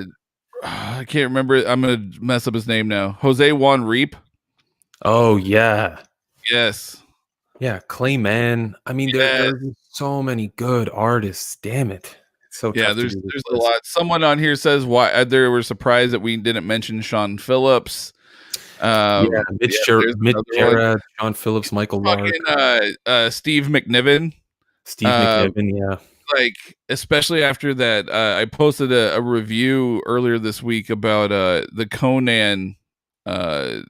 I can't remember. I'm gonna mess up his name now. Jose Juan Reap. Oh yeah, Yes. yeah. Clayman. I mean, there Yes. are just so many good artists. Damn it, it's so Yeah, tough to do this there's a list. lot. Someone on here says why they were surprised that we didn't mention Sean Phillips. Yeah, Yeah, there's Mitch another one. Gerrard, Sean Phillips, Michael Lark, Fucking Steve McNiven. Steve Um, McNiven. Yeah, like especially after that, I posted a review earlier this week about the Conan uh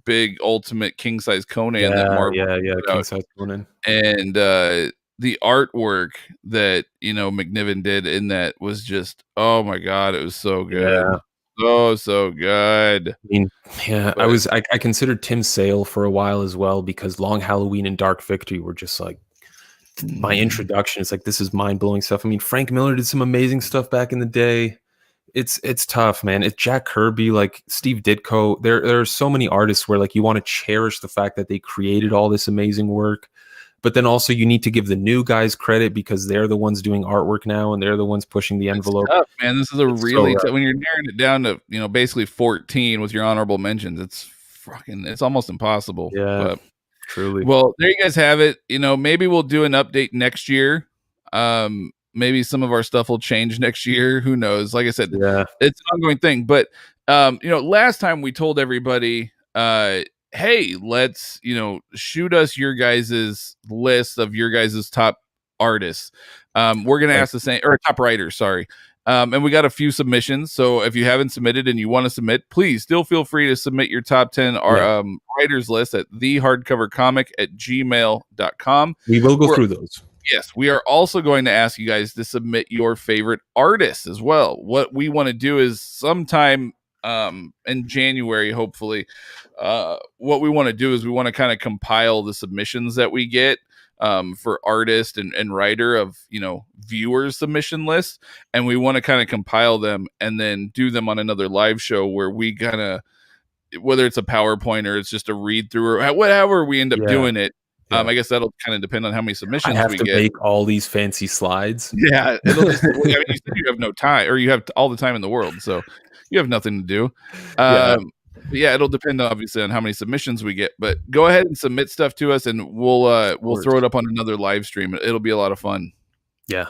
big ultimate king size Conan that Marvel yeah. put King out, size Conan. and the artwork that McNiven did in that was just, oh my god, it was so Yeah. good, so good. I mean, yeah, But I considered Tim Sale for a while as well because Long Halloween and Dark Victory were just like my introduction. It's like this is mind blowing stuff. I mean, Frank Miller did some amazing stuff back in the day. It's tough, man. It's Jack Kirby, like Steve Ditko. There are so many artists where like you want to cherish the fact that they created all this amazing work, but then also you need to give the new guys credit because they're the ones doing artwork now and they're the ones pushing the it's envelope. tough, man. This is a It's so really rough. when you're narrowing it down to basically 14 with your honorable mentions. It's almost impossible. Yeah, But truly. well, there you guys have it. Maybe we'll do an update next year. Maybe some of our stuff will change next year. Who knows? Like I said, Yeah. it's an ongoing thing. But last time we told everybody, hey, let's shoot us your guys's list of your guys's top artists. We're gonna Right. ask the same, or top writers, sorry. And we got a few submissions. So if you haven't submitted and you want to submit, please still feel free to submit your top 10 Yeah. writers list at thehardcovercomic@gmail.com. We will go We're, through those. yes, we are also going to ask you guys to submit your favorite artists as well. What we want to do is sometime in January, hopefully, what we want to do is we want to kind of compile the submissions that we get for artist and writer of viewers submission lists, and we want to kind of compile them and then do them on another live show where we kind of, whether it's a PowerPoint or it's just a read through or whatever we end up Yeah. doing it. Yeah. I guess that'll kind of depend on how many I submissions have we to get. make all these fancy slides. Yeah, it'll just. I mean, you said you have no time, or you have all the time in the world, so you have nothing to do. Yeah. But yeah, it'll depend obviously on how many submissions we get. But go ahead and submit stuff to us, and we'll course. throw it up on another live stream. It'll be a lot of fun. Yeah.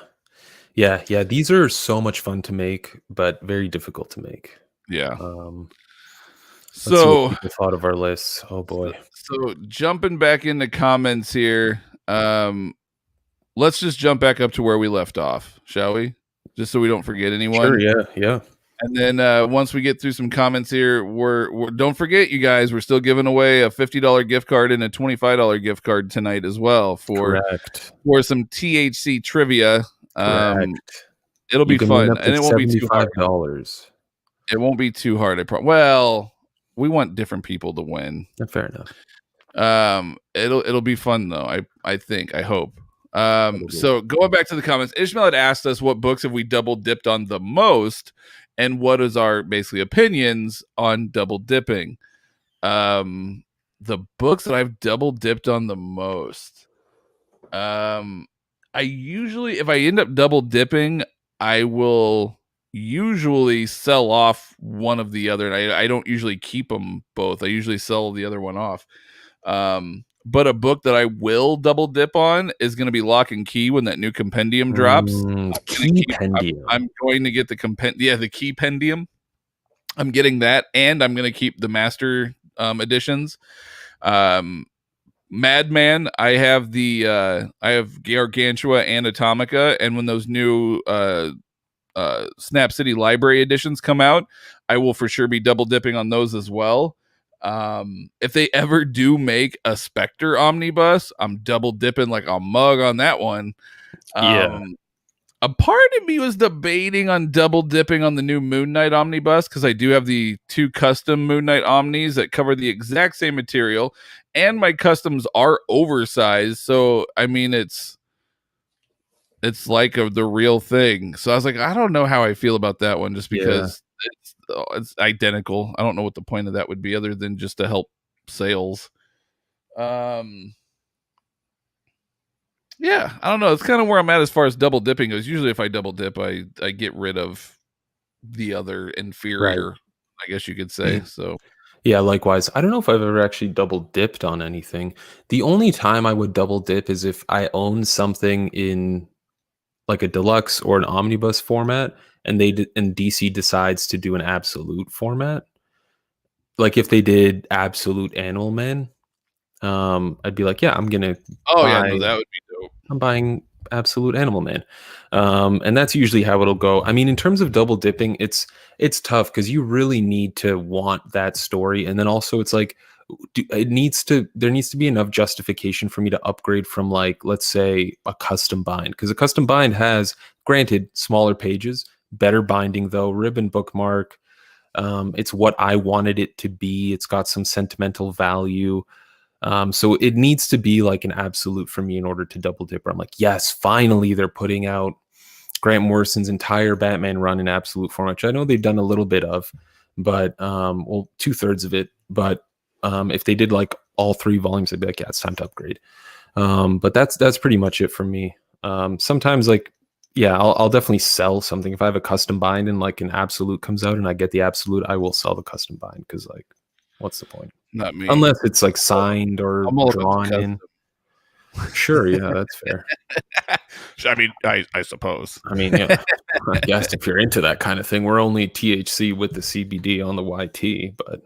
Yeah. These are so much fun to make, but very difficult to make. Yeah. Let's see So what people thought of our lists. Oh boy. So jumping back into comments here, let's just jump back up to where we left off, shall we? Just so we don't forget anyone. Sure. Yeah. And then once we get through some comments here, we're don't forget, you guys, we're still giving away a $50 gift card and a $25 gift card tonight as well for some THC trivia. It'll be fun, and it won't be too hard. $75. It won't be too hard. Well, we want different people to win. Fair enough. It'll be fun though. I think, I hope. So going back to the comments, Ishmael had asked us what books have we double dipped on the most, and what is our basically opinions on double dipping. The books that I've double dipped on the most. I usually, if I end up double dipping, I will usually sell off one of the other. I don't usually keep them both. I usually sell the other one off. But a book that I will double dip on is going to be Lock and Key when that new compendium drops. I'm going to get the the Keypendium. I'm getting that, and I'm going to keep the master editions. Madman, I have Gargantua and Atomica, and when those new Snap City Library editions come out, I will for sure be double dipping on those as well. If they ever do make a Spectre omnibus, I'm double dipping like a mug on that one. A part of me was debating on double dipping on the new Moon Knight omnibus because I do have the 2 custom Moon Knight omnis that cover the exact same material, and my customs are oversized. So I mean, it's like the real thing. So I was like, I don't know how I feel about that one, just Yeah. because it's identical. I don't know what the point of that would be other than just to help sales. Yeah, I don't know. It's kind of where I'm at as far as double dipping goes. Usually, if I double dip, I get rid of the other Right. inferior, I guess you could say. So, Yeah, likewise. I don't know if I've ever actually double dipped on anything. The only time I would double dip is if I own something in like a deluxe or an omnibus format, and and DC decides to do an absolute format. Like if they did absolute Animal Man, I'd be like, yeah, oh yeah, no, buy that would be dope. I'm buying absolute Animal Man. And that's usually how it'll go. I mean, in terms of double dipping, it's tough because you really need to want that story. And then also it's like there needs to be enough justification for me to upgrade from, like, let's say a custom bind. Because a custom bind has, granted, smaller pages, better binding though, ribbon bookmark. It's what I wanted it to be. It's got some sentimental value. So it needs to be like an absolute for me in order to double dip. I'm like, yes, finally they're putting out Grant Morrison's entire Batman run in absolute format, which I know they've done a little bit of, but well, 2/3 of it. But if they did like all 3 volumes, I'd be like, yeah, it's time to upgrade. But that's pretty much it for me. Sometimes, like, yeah, I'll definitely sell something if I have a custom bind and like an absolute comes out and I get the absolute. I will sell the custom bind because, like, what's the point? Not me. Unless it's like signed or I'm all about the drawn in. Sure, yeah, that's fair. I mean, I suppose. I mean, yeah, I guess if you're into that kind of thing, we're only THC with the CBD on the YT, but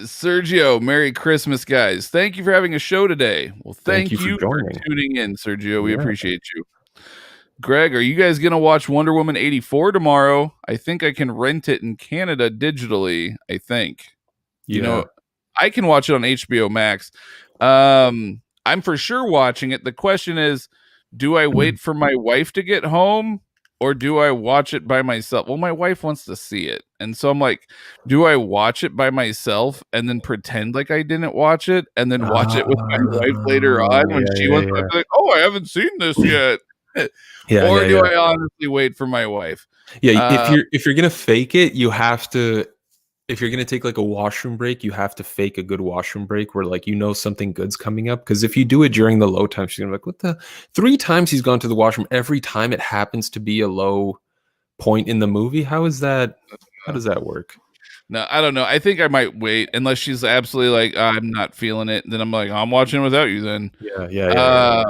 Sergio, Merry Christmas, guys. Thank you for having a show today. Well, thank you for you for joining. tuning in, Sergio. We Yeah. appreciate you. Greg, are you guys going to watch Wonder Woman 84 tomorrow? I think I can rent it in Canada digitally, I think. You know, I can watch it on HBO Max. I'm for sure watching it. The question is, do I wait for my wife to get home or do I watch it by myself? Well, my wife wants to see it. And so I'm like, do I watch it by myself and then pretend like I didn't watch it and then watch it with my wife later on when she wants to be like, oh, I haven't seen this yet. Or do I honestly wait for my wife? Yeah, if you're gonna fake it, you have to. If you're gonna take like a washroom break, you have to fake a good washroom break where, like, you know something good's coming up. Because if you do it during the low time, she's gonna be like, "What the?" 3 times he's gone to the washroom. Every time it happens to be a low point in the movie. How is that? How does that work? No, I don't know. I think I might wait unless she's absolutely like, I'm not feeling it. Then I'm like, I'm watching without you. Then, Yeah.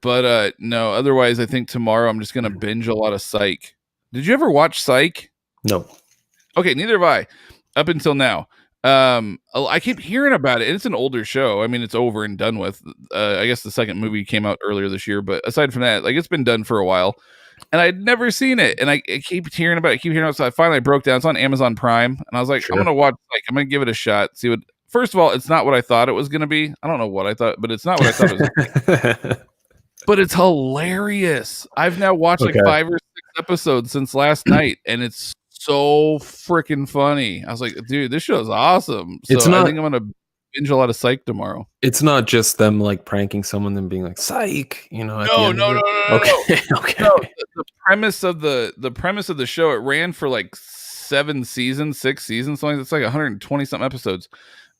But no. Otherwise, I think tomorrow I'm just gonna binge a lot of Psych. Did you ever watch Psych? No. Okay, neither have I. Up until now, I keep hearing about it. And it's an older show. I mean, it's over and done with. I guess the second movie came out earlier this year. But aside from that, like, it's been done for a while, and I'd never seen it. And I keep hearing about it. So I finally broke down. It's on Amazon Prime, and I was like, Sure. I'm gonna watch. Like, I'm gonna give it a shot. See what. First of all, it's not what I thought it was gonna be. I don't know what I thought, but it's not what I thought it was. But it's hilarious. I've now watched like 5 or 6 episodes since last night, and it's so freaking funny. I was like, dude, this show is awesome. So I think I'm gonna binge a lot of Psych tomorrow. It's not just them like pranking someone and being like, "Psych," you know. No. Okay. No, the premise of the show, it ran for like 7 seasons, 6 seasons, something. It's like 120 something episodes.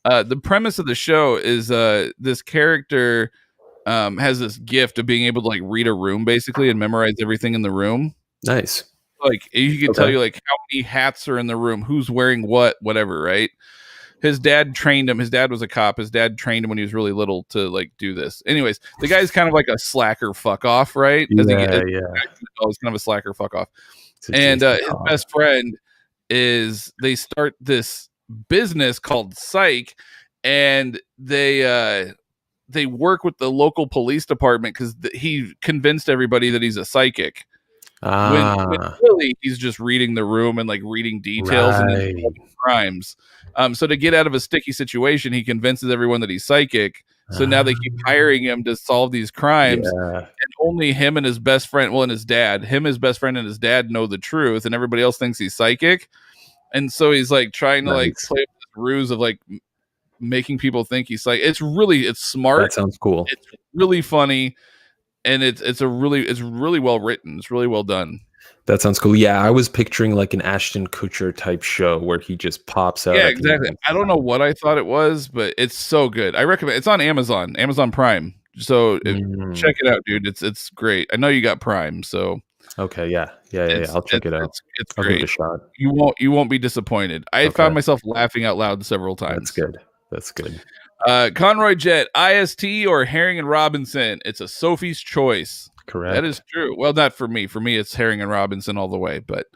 The premise of the show is this character has this gift of being able to like read a room basically and memorize everything in the room. Nice. Like, he can tell you like how many hats are in the room, who's wearing what, whatever, right? His dad trained him. His dad was a cop. His dad trained him when he was really little to like do this. Anyways, the guy's kind of like a slacker fuck off, right? Yeah. He's kind of a slacker fuck off. And his best friend they start this business called Psych, and they work with the local police department because he convinced everybody that he's a psychic. When really he's just reading the room and like reading details and then crimes. So to get out of a sticky situation, he convinces everyone that he's psychic So now they keep hiring him to solve these crimes. Yeah. And only him and his best friend, well, and his dad, his best friend and his dad know the truth, and everybody else thinks he's psychic. And so he's like trying to like Nice. play with this ruse of like making people think he's like, it's smart. That sounds cool. It's really funny, and it's really well written. It's really well done. That sounds cool. Yeah, I was picturing like an Ashton Kutcher type show where he just pops out. Yeah, exactly. I don't know what I thought it was, but it's so good. I recommend. It's on Amazon Prime. So check it out, dude. It's great. I know you got Prime, so okay. Yeah. I'll check it out. It's I'll great. give it a shot. You won't be disappointed. I found myself laughing out loud several times. That's good. Conroy Jet, IST or Herring and Robinson? It's a Sophie's choice. Correct. That is true. Well, not for me. For me, it's Herring and Robinson all the way. But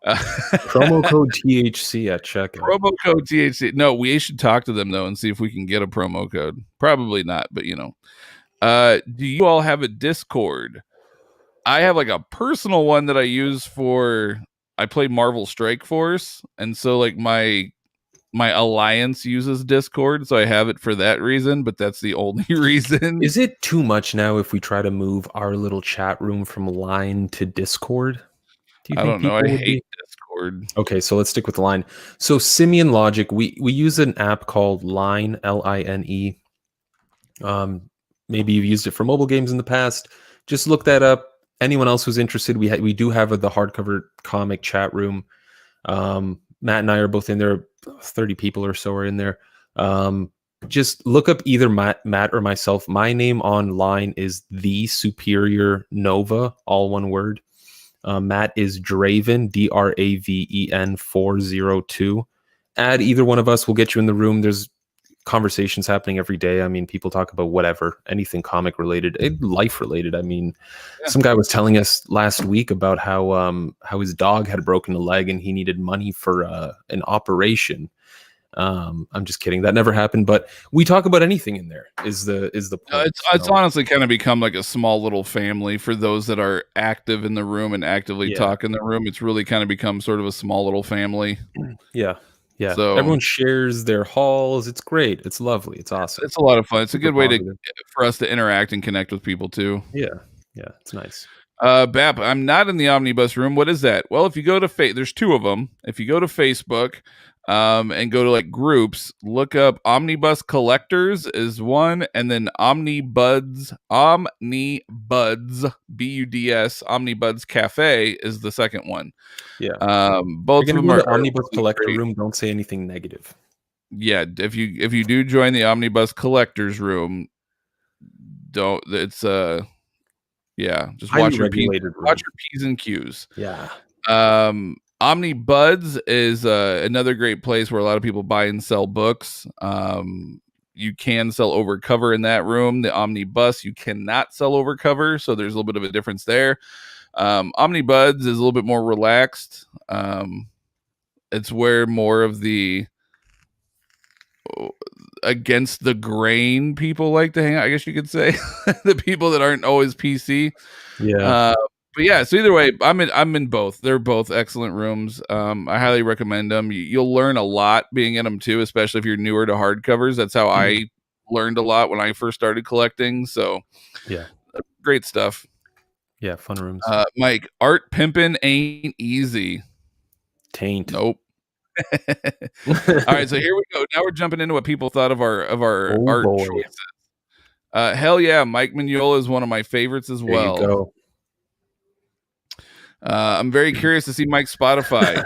promo code THC at checkout. Promo code THC. No, we should talk to them though and see if we can get a promo code. Probably not, but you know. Do you all have a Discord? I have like a personal one that I use for. I play Marvel Strike Force, and so like my alliance uses Discord, so I have it for that reason, but that's the only reason. Is it too much now if we try to move our little chat room from Line to Discord? Do you think I don't know. I hate Discord. Okay, so let's stick with Line. So Simian Logic, we use an app called Line, Line. Maybe you've used it for mobile games in the past. Just look that up. Anyone else who's interested, we do have the hardcover comic chat room. Matt and I are both in there. 30 people or so are in there. Just look up either Matt or myself. My name online is The Superior Nova, all one word. Matt is Draven, Draven 402. Add either one of us. We'll get you in the room. There's conversations happening every day. I mean, people talk about whatever, anything comic related, life related. I mean, some guy was telling us last week about how his dog had broken a leg and he needed money for an operation. I'm just kidding. That never happened, but we talk about anything in there is the point. It's honestly kind of become like a small little family for those that are active in the room and actively talk in the room. It's really kind of become sort of a small little family. Yeah. So everyone shares their hauls. It's great. It's lovely. It's awesome. It's a lot of fun. It's a good way for us to interact and connect with people too. Yeah. It's nice. Bap, I'm not in the omnibus room. What is that? Well, if you go to there's two of them. If you go to Facebook, and go to like groups, look up Omnibus Collectors is one, and then Omnibuds BUDS Omnibuds Cafe is the second one. Yeah. Both of them are Omnibus Collector Room. Don't say anything negative. Yeah, if you do join the Omnibus Collectors Room, just watch your P's and Q's. Yeah. Omnibuds is another great place where a lot of people buy and sell books. You can sell over cover in that room. The Omnibus, you cannot sell over cover, so there's a little bit of a difference there. Omnibuds is a little bit more relaxed. It's where more of the against the grain people like to hang out, I guess you could say. The people that aren't always PC. Yeah. But yeah, so either way, I'm in both. They're both excellent rooms. I highly recommend them. You'll learn a lot being in them too, especially if you're newer to hardcovers. That's how I learned a lot when I first started collecting. So yeah, great stuff. Yeah, fun rooms. Mike, art pimping ain't easy. Taint. Nope. All right, so here we go. Now we're jumping into what people thought of our art choices. Hell yeah, Mike Mignola is one of my favorites as well. There you go. I'm very curious to see Mike's Spotify.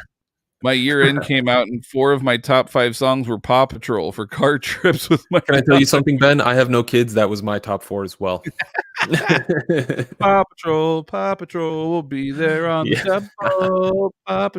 My year end came out, and 4 of my top 5 songs were Paw Patrol for car trips with my. Can I tell you something, Ben? I have no kids. That was my top 4 as well. Paw Patrol will be there on the tempo. Paw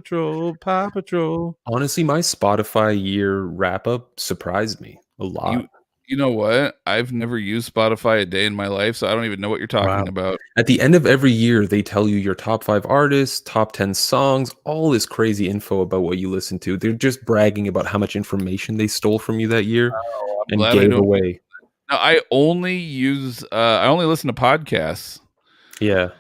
Patrol. Honestly, my Spotify year wrap up surprised me a lot. You know what? I've never used Spotify a day in my life, so I don't even know what you're talking about. At the end of every year, they tell you your top 5 artists, top 10 songs, all this crazy info about what you listen to. They're just bragging about how much information they stole from you that year and gave away. No, I only listen to podcasts. Yeah.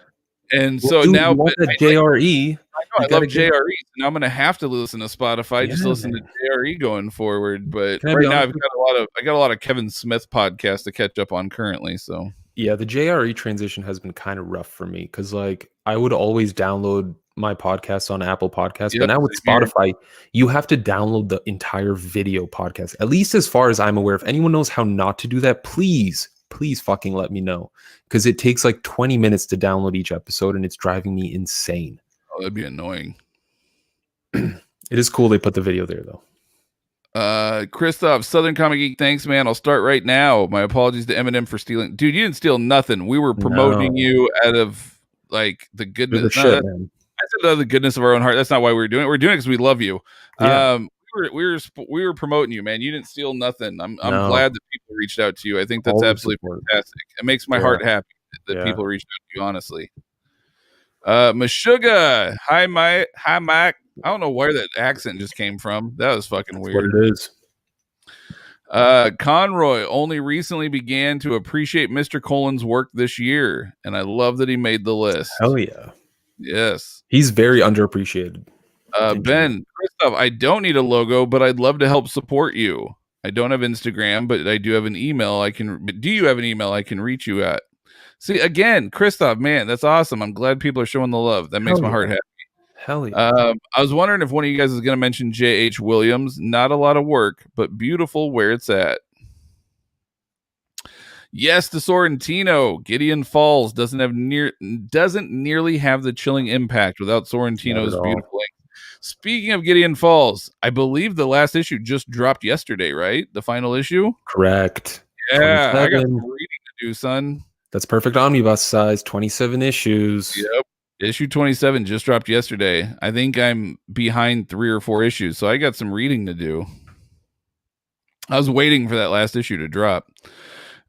And Well, so dude, now, you want but that I like, JRE? I know You I gotta love get. JRE, so now I'm gonna have to listen to Spotify, just Yeah, listen to man. JRE going forward. But Can I be right now honest with I got a lot of Kevin Smith podcasts to catch up on currently. So Yeah, the JRE transition has been kind of rough for me because, like, I would always download my podcasts on Apple Podcasts, but yep, now with same here. Spotify, you have to download the entire video podcast. At least as far as I'm aware, if anyone knows how not to do that, please fucking let me know because it takes like 20 minutes to download each episode and it's driving me insane. Oh, that'd be annoying. It is cool they put the video there though. Christoph, Southern Comic Geek, thanks, man. I'll start right now. My apologies to Eminem for stealing. Dude, you didn't steal nothing. We were promoting No, you out of like the you're the goodness. No, shit, man. I said out of the goodness of our own heart. That's not why we were doing it. We're doing it because we love you. Yeah, We were promoting you, man. You didn't steal nothing. I'm no, glad that people reached out to you. I think that's all the absolutely support. fantastic. It makes my Yeah, heart happy that yeah. people reached out to you, honestly. Meshuggah. Hi, Mike. Hi, Mike. I don't know where that accent just came from. That was fucking That's what weird. it is. Conroy only recently began to appreciate Mr. Colin's work this year, and I love that he made the list. Hell yeah. Yes. He's very underappreciated. Ben, Christoph, I don't need a logo, but I'd love to help support you. I don't have Instagram, but I do have an email. Do you have an email I can reach you at? See, again, Christoph, man, that's awesome. I'm glad people are showing the love. That makes my heart happy. Hell yeah. I was wondering if one of you guys is going to mention J.H. Williams. Not a lot of work, but beautiful where it's at. Yes, to Sorrentino. Gideon Falls doesn't nearly have the chilling impact without Sorrentino's beautiful ink. Speaking of Gideon Falls, I believe the last issue just dropped yesterday, right? The final issue? Correct. Yeah, 27. I got some reading to do, son. That's perfect omnibus size, 27 issues. Yep. Issue 27 just dropped yesterday. I think I'm behind 3 or 4 issues, so I got some reading to do. I was waiting for that last issue to drop.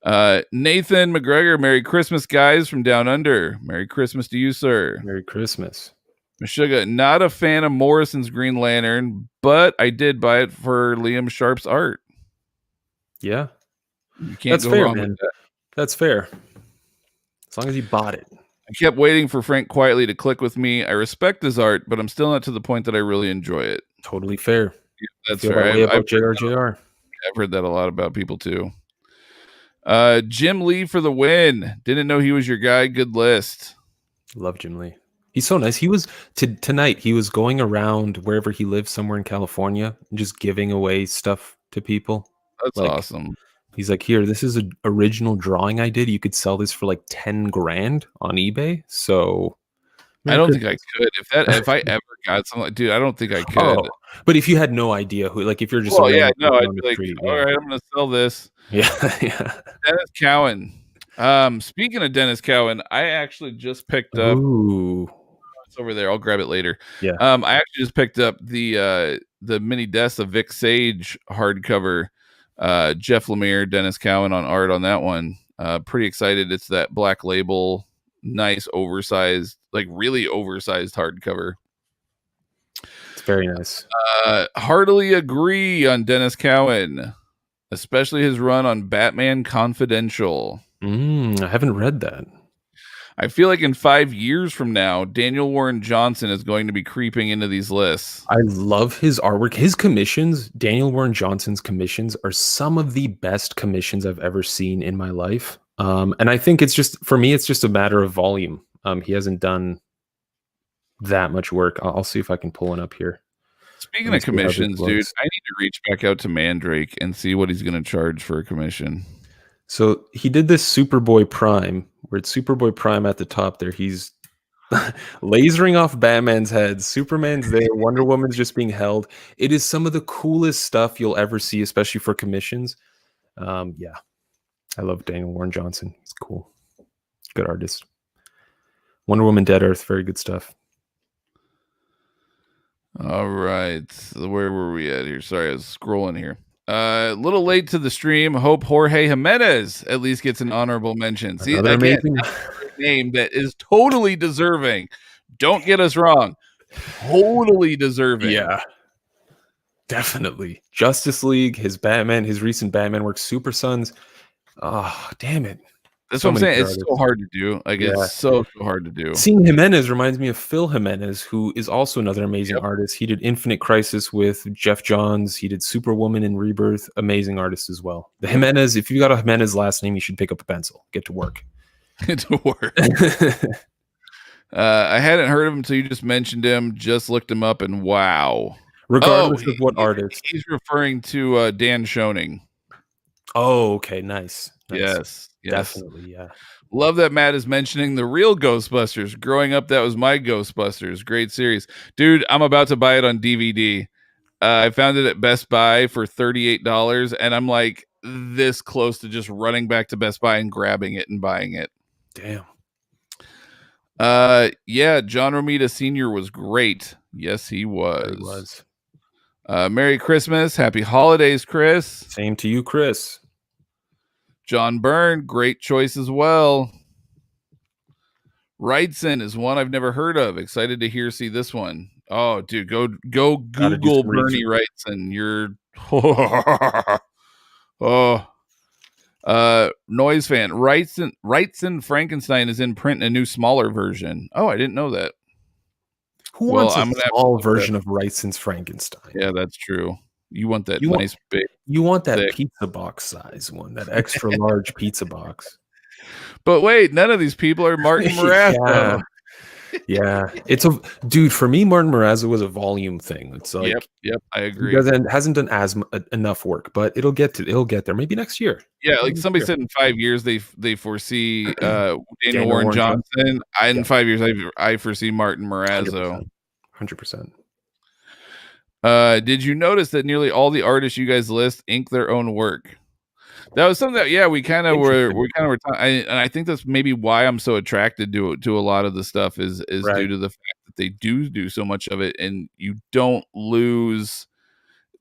Nathan McGregor, Merry Christmas, guys, from Down Under. Merry Christmas to you, sir. Merry Christmas. Meshuggah, not a fan of Morrison's Green Lantern, but I did buy it for Liam Sharp's art. Yeah. You can't go wrong with that. That's fair. As long as you bought it. I kept waiting for Frank Quietly to click with me. I respect his art, but I'm still not to the point that I really enjoy it. Totally fair. Yeah, that's feel fair. that way about JRJR. I've heard that a lot about people too. Jim Lee for the win. Didn't know he was your guy. Good list. Love Jim Lee. He's so nice. He was tonight. He was going around wherever he lives, somewhere in California, and just giving away stuff to people. That's awesome. He's like, here, this is an original drawing I did. You could sell this for like 10 grand on eBay. So I don't think I could. If I ever got something, dude, I don't think I could. Oh, but if you had no idea who, like, if you're just, I'd be like, street, all right, I'm gonna sell this. Yeah, yeah. Dennis Cowan. Speaking of Dennis Cowan, I actually just picked up. Ooh. It's over there. I'll grab it later. Yeah. I actually just picked up the mini deaths of Vic Sage hardcover. Jeff Lemire, Dennis Cowan on art on that one. Pretty excited. It's that black label, nice oversized, like really oversized hardcover. It's very nice. Heartily agree on Dennis Cowan, especially his run on Batman Confidential. I haven't read that. I feel like in 5 years from now, Daniel Warren Johnson is going to be creeping into these lists. I love his artwork. His commissions, Daniel Warren Johnson's commissions, are some of the best commissions I've ever seen in my life. And I think it's just, for me, it's just a matter of volume. He hasn't done that much work. I'll see if I can pull one up here. Speaking of commissions, dude, I need to reach back out to Mandrake and see what he's going to charge for a commission. So he did this Superboy Prime, where it's Superboy Prime at the top there. He's lasering off Batman's head. Superman's there. Wonder Woman's just being held. It is some of the coolest stuff you'll ever see, especially for commissions. Yeah. I love Daniel Warren Johnson. He's cool. Good artist. Wonder Woman, Dead Earth, very good stuff. All right. Where were we at here? Sorry, I was scrolling here. A little late to the stream. Hope Jorge Jimenez at least gets an honorable mention. See, again, name that is totally deserving. Don't get us wrong. Totally deserving. Yeah. Definitely. Justice League, his Batman, his recent Batman work, Super Sons. Oh, damn it. That's So what I'm many saying. good It's so artists. hard to do. Like Yeah. it's so hard to do. Seeing Jimenez reminds me of Phil Jimenez, who is also another amazing Yep. artist. He did Infinite Crisis with Jeff Johns. He did Superwoman and Rebirth. Amazing artist as well. The Jimenez, if you got a Jimenez last name, you should pick up a pencil. Get to work. To work. I hadn't heard of him until you just mentioned him. Just looked him up, and wow. Regardless of what artist. He's referring to Dan Schoening. Oh, okay. Nice. Yes. Definitely, yeah. Love that Matt is mentioning the real Ghostbusters. Growing up, that was my Ghostbusters. Great series. Dude, I'm about to buy it on DVD. I found it at Best Buy for $38, and I'm like this close to just running back to Best Buy and grabbing it and buying it. Damn. Yeah, John Romita Sr. was great. Yes, he was. Merry Christmas. Happy holidays, Chris. Same to you, Chris. John Byrne, great choice as well. Wrightson is one I've never heard of. Excited to see this one. Oh, dude, go Google Bernie Wrightson. You're Noise fan. Wrightson Frankenstein is in print in a new smaller version. Oh, I didn't know that. Who wants a small version of Wrightson's Frankenstein? Yeah, that's true. You want that big. You want that thick pizza box size one, that extra large pizza box. But wait, none of these people are Martin Morazzo. Yeah. It's dude, for me, Martin Morazzo was a volume thing. It's like, yep, I agree. He hasn't done enough work, but it'll get there. Maybe next year. Yeah, like somebody said in 5 years they foresee Daniel Warren Johnson. In 5 years I foresee Martin Morazzo. 100%. Did you notice that nearly all the artists you guys list ink their own work? That was something that we kind of were and I think that's maybe why I'm so attracted to a lot of the stuff is due to the fact that they do so much of it, and you don't lose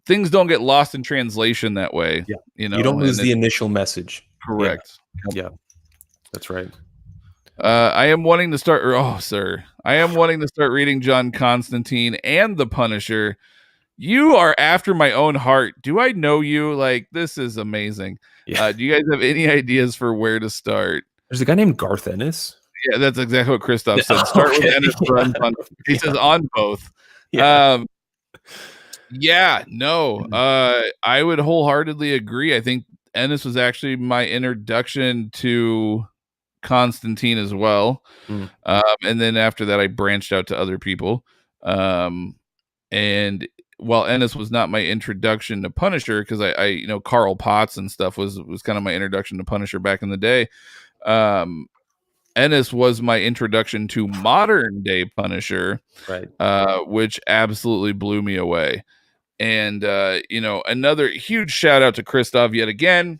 things, don't get lost in translation that way. Yeah, you don't lose the initial message. Correct. Yeah, that's right. I am wanting to start reading John Constantine and The Punisher. You are after my own heart. Do I know you? Like, this is amazing. Yeah. Do you guys have any ideas for where to start? There's a guy named Garth Ennis. Yeah, that's exactly what Christoph said. Start with Ennis. He says on both. Yeah. I would wholeheartedly agree. I think Ennis was actually my introduction to Constantine as well. And then after that, I branched out to other people. And while Ennis was not my introduction to Punisher, because I Carl Potts and stuff was kind of my introduction to Punisher back in the day. Ennis was my introduction to modern day Punisher, right? Which absolutely blew me away. And another huge shout out to Christoph yet again.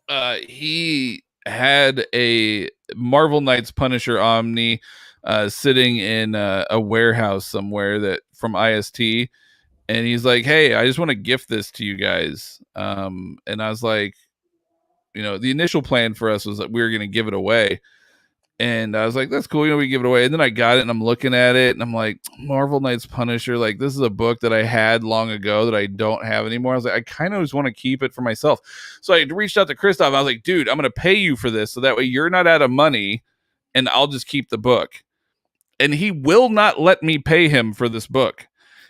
He had a Marvel Knights Punisher Omni sitting in a warehouse somewhere that from IST, and he's like, hey, I just want to gift this to you guys. And I was like, the initial plan for us was that we were going to give it away, and I was like, that's cool, we give it away. And then I got it and I'm looking at it and I'm like, Marvel Knights Punisher, like this is a book that I had long ago that I don't have anymore. I was like, I kind of just want to keep it for myself. So I reached out to Christoph. I was like, dude, I'm going to pay you for this so that way you're not out of money and I'll just keep the book. And he will not let me pay him for this book.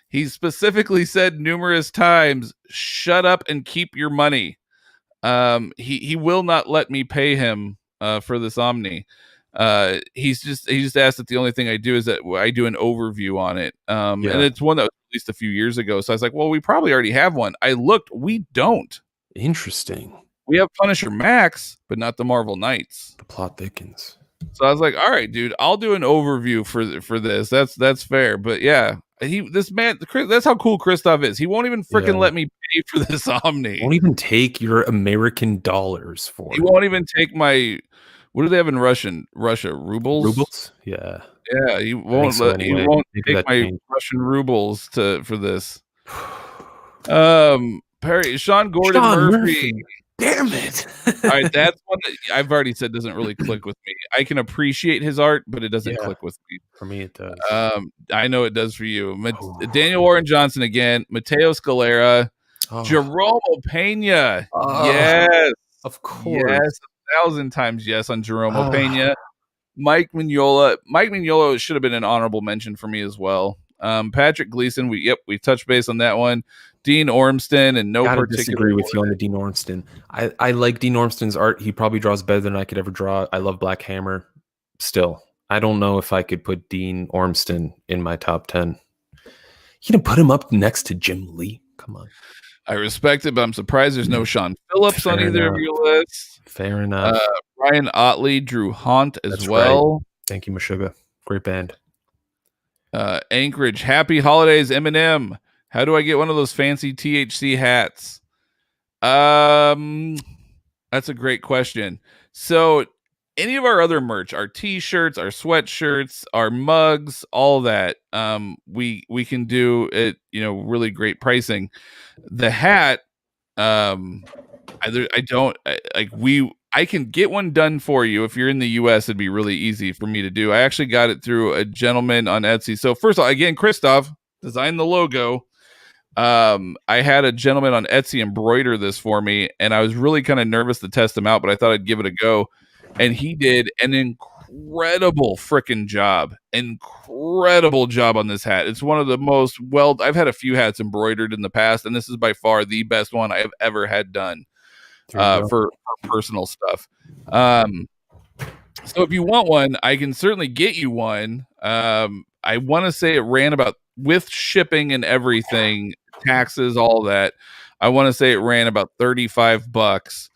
He specifically said numerous times, shut up and keep your money. He will not let me pay him for this Omni. He just asked that the only thing I do is that I do an overview on it. And it's one that was released a few years ago. So I was like, well, we probably already have one. I looked, we don't. Interesting. We have Punisher Max, but not the Marvel Knights. The plot thickens. So I was like, all right, dude, I'll do an overview for this. That's fair. But yeah, that's how cool Christoph is. He won't even freaking let me pay for this Omni. Won't even take your American dollars for it. He won't even take my, what do they have in Russia? Rubles? Rubles? Yeah. Yeah, he won't take my Russian rubles for this. Perry, Sean Murphy. Damn it. All right, that's one that I've already said doesn't really click with me. I can appreciate his art, but it doesn't click with me. For me, it does. I know it does for you. Daniel Warren Johnson again, Mateo Scalera, Jerome Pena. Yes. Of course. Yes. 1,000 times yes on Jerome Pena. Mike Mignola should have been an honorable mention for me as well. Patrick Gleason, we touched base on that one. Dean Ormston, and no Gotta particular disagree with order. you on the Dean Ormston. I like Dean Ormston's art. He probably draws better than I could ever draw. I love Black Hammer. Still, I don't know if I could put Dean Ormston in my top 10. You gonna put him up next to Jim Lee? Come on. I respect it, but I'm surprised there's no Sean Phillips on either of your lists. Fair enough. Ryan Otley, Drew Haunt as That's well. Right. Thank you, Meshuggah. Great band. Anchorage, happy holidays, Eminem. How do I get one of those fancy THC hats? That's a great question. So any of our other merch, our t-shirts, our sweatshirts, our mugs, all that, we can do it, really great pricing. The hat, I can get one done for you. If you're in the US, it'd be really easy for me to do. I actually got it through a gentleman on Etsy. So first of all, again, Christoph designed the logo. I had a gentleman on Etsy embroider this for me, and I was really kind of nervous to test him out, but I thought I'd give it a go. And he did an incredible freaking job. Incredible job on this hat. It's one of the most I've had a few hats embroidered in the past, and this is by far the best one I have ever had done for personal stuff. So if you want one, I can certainly get you one. I want to say it ran about, with shipping and everything, taxes, all that, I want to say it ran about $35,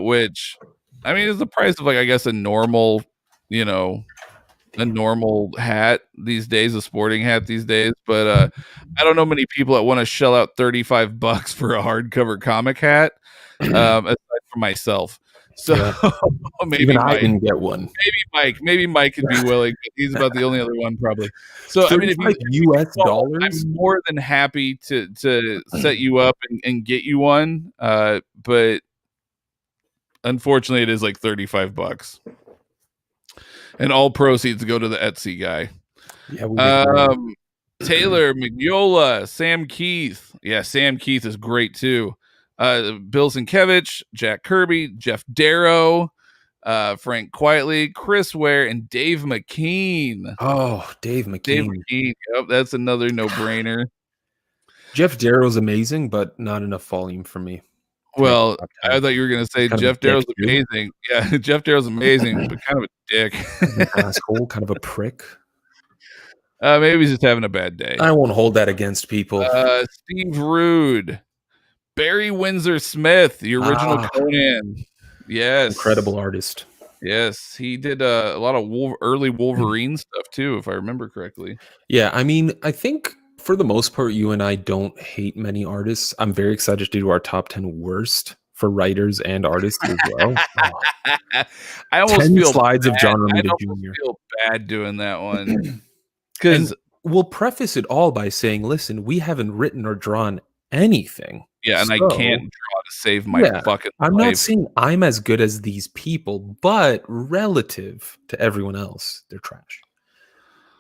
which, I mean, is the price of, like, I guess a normal hat these days, a sporting hat these days. But I don't know many people that want to shell out $35 for a hardcover comic hat, aside from myself. So maybe even Mike I can get one. Maybe Mike could be willing. He's about the only other one, probably. So I mean, if you US dollars, I'm more than happy to set you up and get you one. But unfortunately, it is like $35, and all proceeds go to the Etsy guy. Yeah. Taylor Mignola, Sam Keith. Yeah, Sam Keith is great too. Bill Sienkiewicz, Jack Kirby, Jeff Darrow, Frank Quietly, Chris Ware, and Dave McKean. Oh, Dave McKean. Yep, that's another no-brainer. Jeff Darrow's amazing, but not enough volume for me. Well, I thought you were going to say Jeff Darrow's amazing. Yeah, Jeff Darrow's amazing, but kind of a dick. An asshole, kind of a prick. Maybe he's just having a bad day. I won't hold that against people. Steve Rude. Barry Windsor Smith, the original Conan. Yes. Incredible artist. Yes. He did a lot of early Wolverine stuff too, if I remember correctly. Yeah. I mean, I think for the most part, you and I don't hate many artists. I'm very excited to do our top 10 worst for writers and artists as well. I almost feel slides bad. of John I Romita almost Jr. feel bad doing that one. Because we'll preface it all by saying, listen, we haven't written or drawn anything. Yeah, and I can't draw to save my fucking I'm life. not saying I'm as good as these people, but relative to everyone else, they're trash.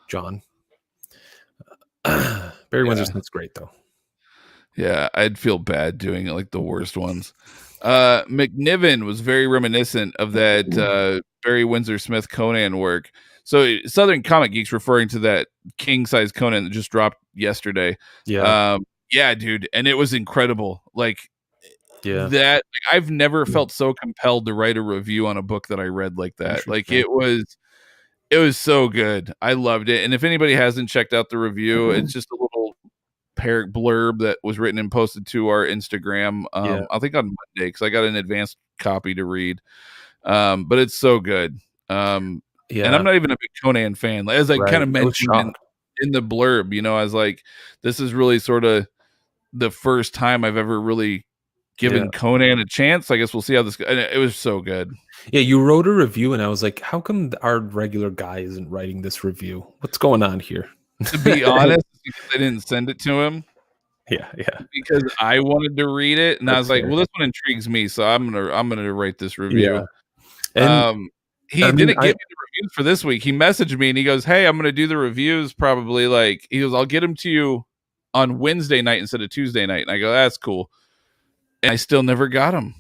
John. Barry Windsor Smith's great, though. Yeah, I'd feel bad doing it, like the worst ones. McNiven was very reminiscent of that Barry Windsor Smith Conan work. So Southern Comic Geek's referring to that king-size Conan that just dropped yesterday. Yeah. Yeah, dude, and it was incredible. Like, that I've never felt so compelled to write a review on a book that I read like that. Like, it was so good. I loved it. And if anybody hasn't checked out the review, it's just a little blurb that was written and posted to our Instagram. I think on Monday, because I got an advanced copy to read. But it's so good. And I'm not even a big Conan fan. As I kind of mentioned in the blurb, I was like, this is really sort of the first time I've ever really given Conan a chance. I guess we'll see how this goes. And it was so good. Yeah, you wrote a review, and I was like, how come our regular guy isn't writing this review? What's going on here? To be honest, because I didn't send it to him. Yeah. Because I wanted to read it, and I was like, well, this one intrigues me, so I'm gonna write this review. Yeah. And he didn't give me the reviews for this week. He messaged me and he goes, hey, I'm gonna do the reviews probably, like, he goes, I'll get them to you on Wednesday night instead of Tuesday night. And I go, that's cool. And I still never got them.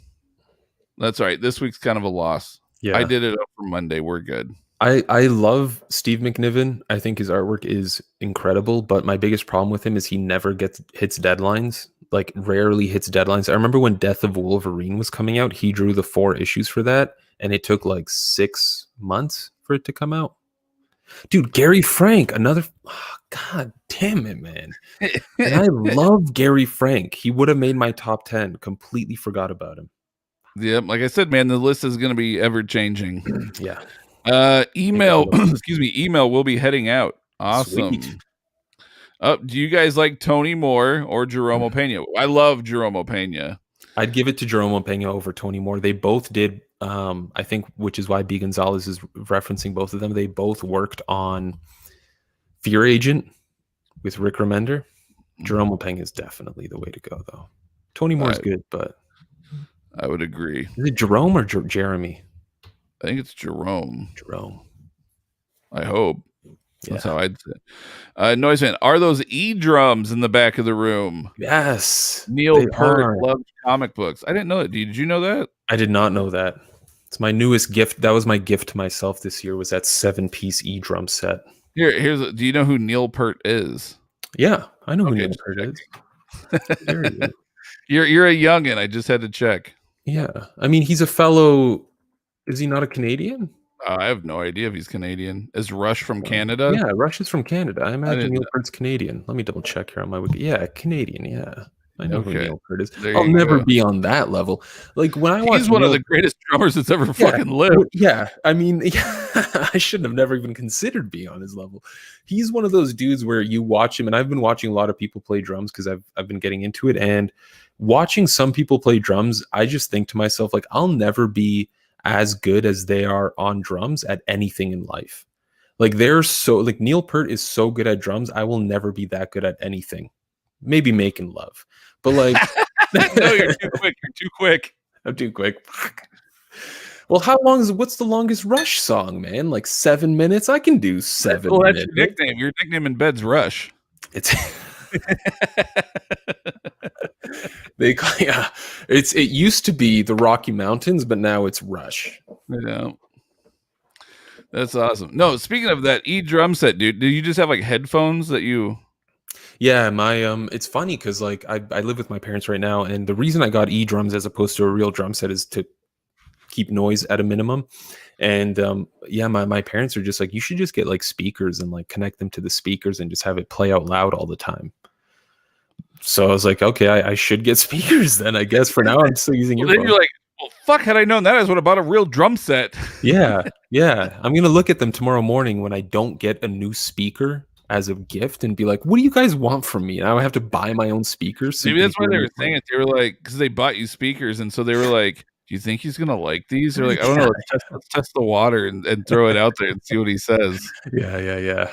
That's right. This week's kind of a loss. I Yeah. did it up for Monday. We're good. I love Steve McNiven. I think his artwork is incredible, but my biggest problem with him is he never hits deadlines. Like rarely hits deadlines. I remember when Death of Wolverine was coming out, he drew the 4 issues for that, and it took like 6 months for it to come out. Dude, Gary Frank, another God damn it, man. And I love Gary Frank. He would have made my top 10. Completely forgot about him. Yep. Like I said, man, the list is going to be ever changing. Yeah. Email, excuse me, email will be heading out. Awesome. Sweet. Do you guys like Tony Moore or Jerome Opeña? I love Jerome Opeña. I'd give it to Jerome Opeña over Tony Moore. They both did, I think, which is why B. Gonzalez is referencing both of them. They both worked on Fear Agent with Rick Remender. Jerome Opeña is definitely the way to go, though. Tony Moore's good, but I would agree. Is it Jerome or Jeremy? I think it's Jerome. Jerome. I hope. That's how I'd say it. Noise Man, are those E-drums in the back of the room? Yes. Neil Peart loves comic books. I didn't know that. Did you know that? I did not know that. It's my newest gift. That was my gift to myself this year, was that 7-piece E-drum set. Do you know who Neil Peart is? Yeah, I know who Neil Peart is. You're a youngin'. I just had to check. Yeah. I mean, he's a fellow. Is he not a Canadian? I have no idea if he's Canadian. Is Rush from Canada? Yeah, Rush is from Canada. I imagine Neil Peart's Canadian. Let me double check here on my wiki. Yeah, Canadian. Yeah. I know who Neil Peart is. I'll never be on that level. Like when I watch, he's one of the greatest drummers that's ever fucking lived. Yeah, I mean, I shouldn't have never even considered being on his level. He's one of those dudes where you watch him, and I've been watching a lot of people play drums because I've been getting into it, and watching some people play drums, I just think to myself, like, I'll never be as good as they are on drums at anything in life. Like Neil Peart is so good at drums, I will never be that good at anything. Maybe making love, but like, no, you're too quick. You're too quick. I'm too quick. Well, what's the longest Rush song, man? Like 7 minutes? I can do 7 minutes. That's your nickname. Your nickname in bed's Rush. It's it used to be the Rocky Mountains, but now it's Rush. Yeah. That's awesome. No, speaking of that E-drum set, dude, do you just have like headphones that you... Yeah, my it's funny because like I live with my parents right now, and the reason I got E-drums as opposed to a real drum set is to keep noise at a minimum. And my parents are just like, you should just get like speakers and like connect them to the speakers and just have it play out loud all the time. So I was like, okay, I should get speakers then, I guess. For now, I'm still using your phone. Then you're like, well, fuck, had I known that, I would have bought a real drum set. Yeah. I'm going to look at them tomorrow morning when I don't get a new speaker as a gift and be like, what do you guys want from me? And I would have to buy my own speakers. Maybe that's why they were saying it. They were like, because they bought you speakers. And so they were like, do you think he's going to like these? They're like, I don't know. Let's test the water and throw it out there and see what he says. Yeah.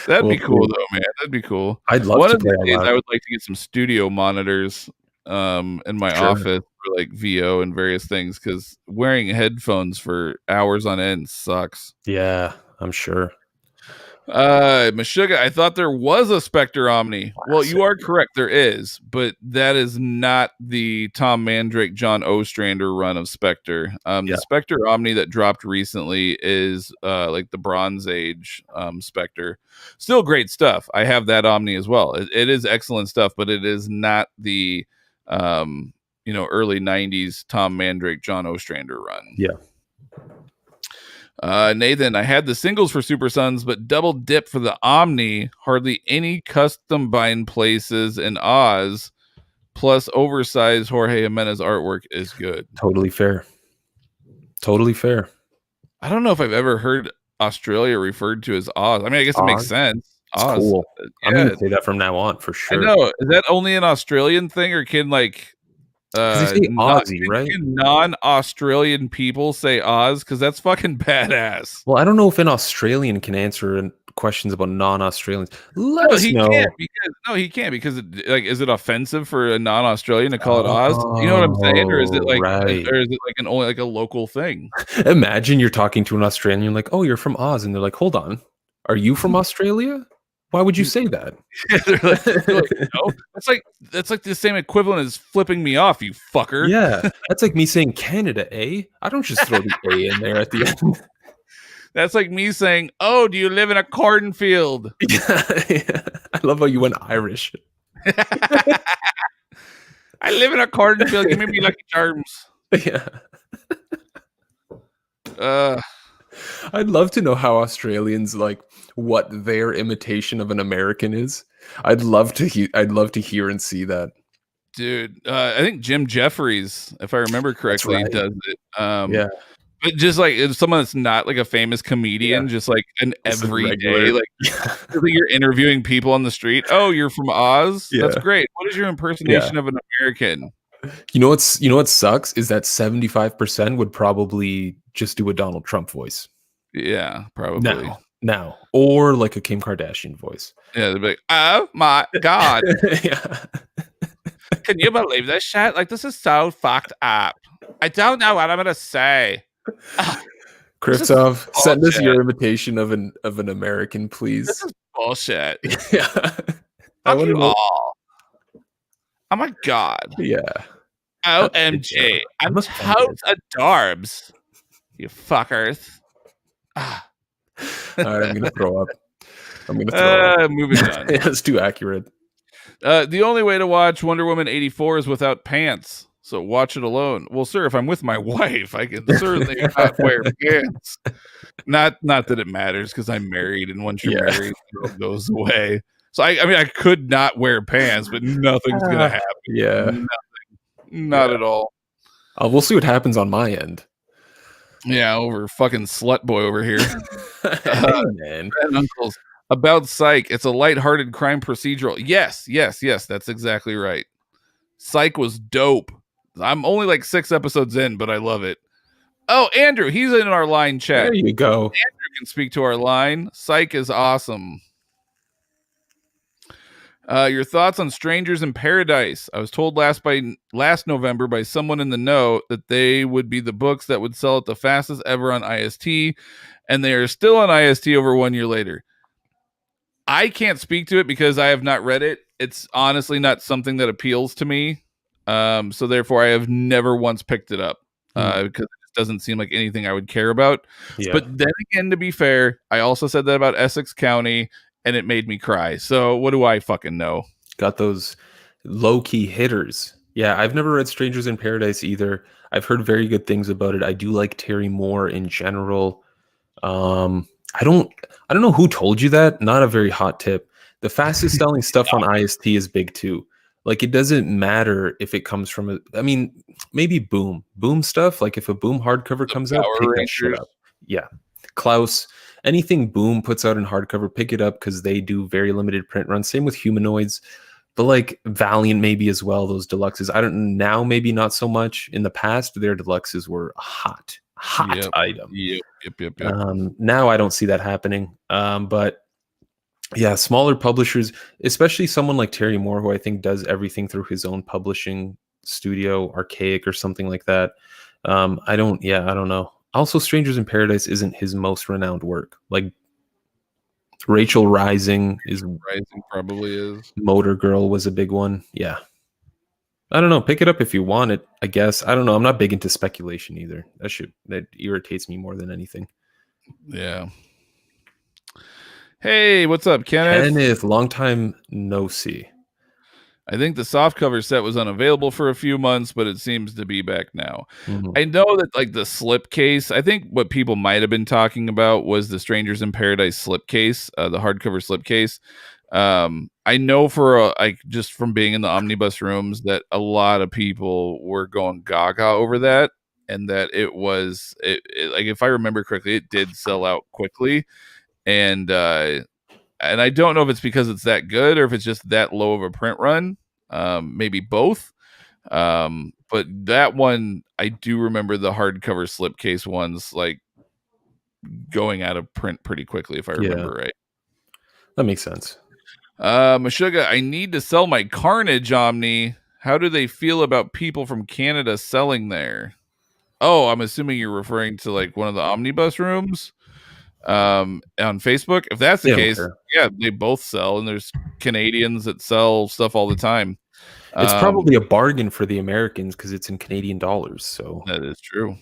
That'd be cool, though, man. That'd be cool. I'd love to play One of these days, I would like to get some studio monitors in my office for like VO and various things, because wearing headphones for hours on end sucks. Yeah, I'm sure. Meshuggah, I thought there was a Spectre Omni. Well, you are correct, there is, but that is not the Tom Mandrake, John Ostrander run of Spectre. The Spectre Omni that dropped recently is like the Bronze Age Spectre. Still great stuff. I have that Omni as well. It is excellent stuff, but it is not the early 90s Tom Mandrake, John Ostrander run. Yeah. Nathan, I had the singles for Super Sons, but double dip for the Omni. Hardly any custom bind places in Oz. Plus, oversized Jorge Jimenez artwork is good. Totally fair. I don't know if I've ever heard Australia referred to as Oz. I mean, I guess it makes sense. Oz. Cool. Yeah. I'm going to say that from now on for sure. I know. Is that only an Australian thing, or can like Aussie, right? Non-Australian people say Oz, because that's fucking badass. Well, I don't know if an Australian can answer questions about non-Australians. Let us know. He can't because is it offensive for a non-Australian to call it Oz? You know what I'm saying? Or is it like, only like a local thing? Imagine you're talking to an Australian, you're like, "Oh, you're from Oz," and they're like, "Hold on, are you from Australia?" Why would you say that? they're like, no, that's like the same equivalent as flipping me off, you fucker. Yeah, that's like me saying Canada, eh? I don't just throw the A in there at the end. That's like me saying, "Oh, do you live in a cornfield?" Yeah. I love how you went Irish. I live in a cornfield. Give me Lucky Charms. Yeah. Uh, I'd love to know how Australians like what their imitation of an American is. I'd love to hear and see that. dude, I think Jim Jeffries, if I remember correctly, right. does it. Yeah. But just like if someone that's not like a famous comedian, Yeah. just like an Just, like, everyday, regular. like you're interviewing people on the street. Oh, you're from Oz? That's Yeah. great. What is your impersonation of an American? You know what sucks is that 75% would probably just do a Donald Trump voice. Yeah, probably. Now. Or like a Kim Kardashian voice. Yeah, they'd be like, "Oh my god, Yeah. can you believe this shit? Like, this is so fucked up. I don't know what I'm gonna say." Krivtsov, send us bullshit. your imitation of an American, This please. is bullshit. Yeah. I Fuck wanna you know. all. Oh my god. Yeah. OMG. I'm totes adorbs. You fuckers. Ah. All right, I'm gonna throw up. Moving on. It's too accurate. The only way to watch Wonder Woman 84 is without pants. So watch it alone. Well, sir, if I'm with my wife, I can certainly not wear pants. Not that it matters because I'm married, and once you're married, it all goes away. So I mean, I could not wear pants, but nothing's gonna happen. Yeah. Not at all. We'll see what happens on my end. Yeah, over fucking slut boy over here. Hey, man. Uncles. About Psych. It's a lighthearted crime procedural. Yes. That's exactly right. Psych was dope. I'm only like 6 episodes in, but I love it. Oh, Andrew, he's in our line chat. There you go. Andrew can speak to our line. Psych is awesome. Your thoughts on Strangers in Paradise? I was told last November by someone in the know that they would be the books that would sell it the fastest ever on IST, and they are still on IST over 1 year later. I can't speak to it because I have not read it. It's honestly not something that appeals to me. So therefore, I have never once picked it up because it doesn't seem like anything I would care about. Yeah. But then again, to be fair, I also said that about Essex County, and it made me cry. So what do I fucking know? Got those low-key hitters. Yeah, I've never read Strangers in Paradise either. I've heard very good things about it. I do like Terry Moore in general. I don't know who told you that. Not a very hot tip. The fastest selling stuff on IST is big too. Like, it doesn't matter if it comes from maybe Boom stuff. Like, if a Boom hardcover comes out, pick that shit up. Yeah, Klaus, anything Boom puts out in hardcover, pick it up because they do very limited print runs. Same with Humanoids, but like Valiant maybe as well. Those deluxes, I don't now, maybe not so much. In the past, their deluxes were a hot item. Yep. Now I don't see that happening. But yeah, smaller publishers, especially someone like Terry Moore, who I think does everything through his own publishing studio, Archaic or something like that. I don't know. Also, Strangers in Paradise isn't his most renowned work. Like, Rachel Rising probably is. Motor Girl was a big one. Yeah. I don't know. Pick it up if you want it, I guess. I don't know. I'm not big into speculation either. That irritates me more than anything. Yeah. Hey, what's up, Kenneth? Long time no see. I think the softcover set was unavailable for a few months, but it seems to be back now. Mm-hmm. I know that like the slipcase, I think what people might have been talking about was the Strangers in Paradise slipcase, the hardcover slipcase. I know just from being in the omnibus rooms that a lot of people were going gaga over that, and that it was like, if I remember correctly, it did sell out quickly, and I don't know if it's because it's that good or if it's just that low of a print run. Maybe both. But that one, I do remember the hardcover slipcase ones like going out of print pretty quickly, if I remember right. That makes sense. Meshuggah, I need to sell my Carnage Omni. How do they feel about people from Canada selling there? Oh, I'm assuming you're referring to like one of the omnibus rooms. on Facebook. If that's the They don't case, care. yeah, they both sell, and there's Canadians that sell stuff all the time. It's probably a bargain for the Americans because it's in Canadian dollars. So That is true.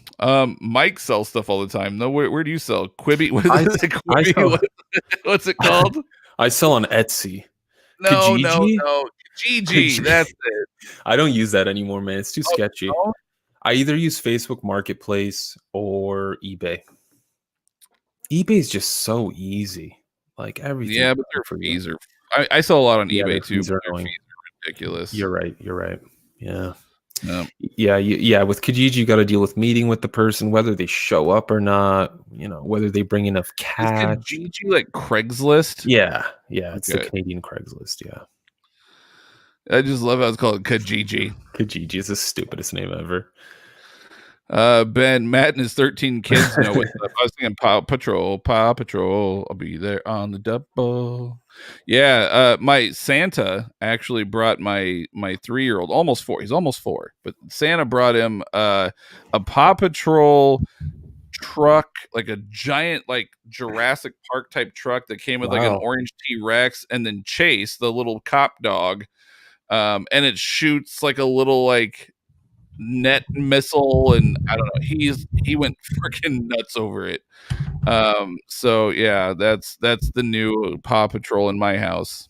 Mike sells stuff all the time. No, where do you sell? Quibi? What I is it? I Quibi? sell What's it called? I sell on Etsy. No, no, Kijiji? no. GG. Kijiji. That's it. I don't use that anymore, man. It's too Oh, sketchy. no? I either use Facebook Marketplace or eBay. eBay is just so easy. Like everything Yeah, but their for you. fees are. I sell a lot on Yeah, their eBay too, fees but are their annoying. fees are ridiculous. You're right. You're right. Yeah. No. Yeah. With Kijiji, you got to deal with meeting with the person, whether they show up or not. Whether they bring enough Is cash. Kijiji like Craigslist? Yeah. It's the Okay. Canadian Craigslist. Yeah. I just love how it's called Kijiji. Kijiji is the stupidest name ever. Ben, Matt and his 13 kids know what's up. I was thinking Paw Patrol. I'll be there on the double. Yeah, my Santa actually brought my 3-year-old, almost 4. He's almost 4, but Santa brought him a Paw Patrol truck, like a giant, like Jurassic Park type truck that came with like an orange T-Rex, and then Chase, the little cop dog, and it shoots like a little like net missile, and I don't know, he went freaking nuts over it. So yeah, that's the new Paw Patrol in my house.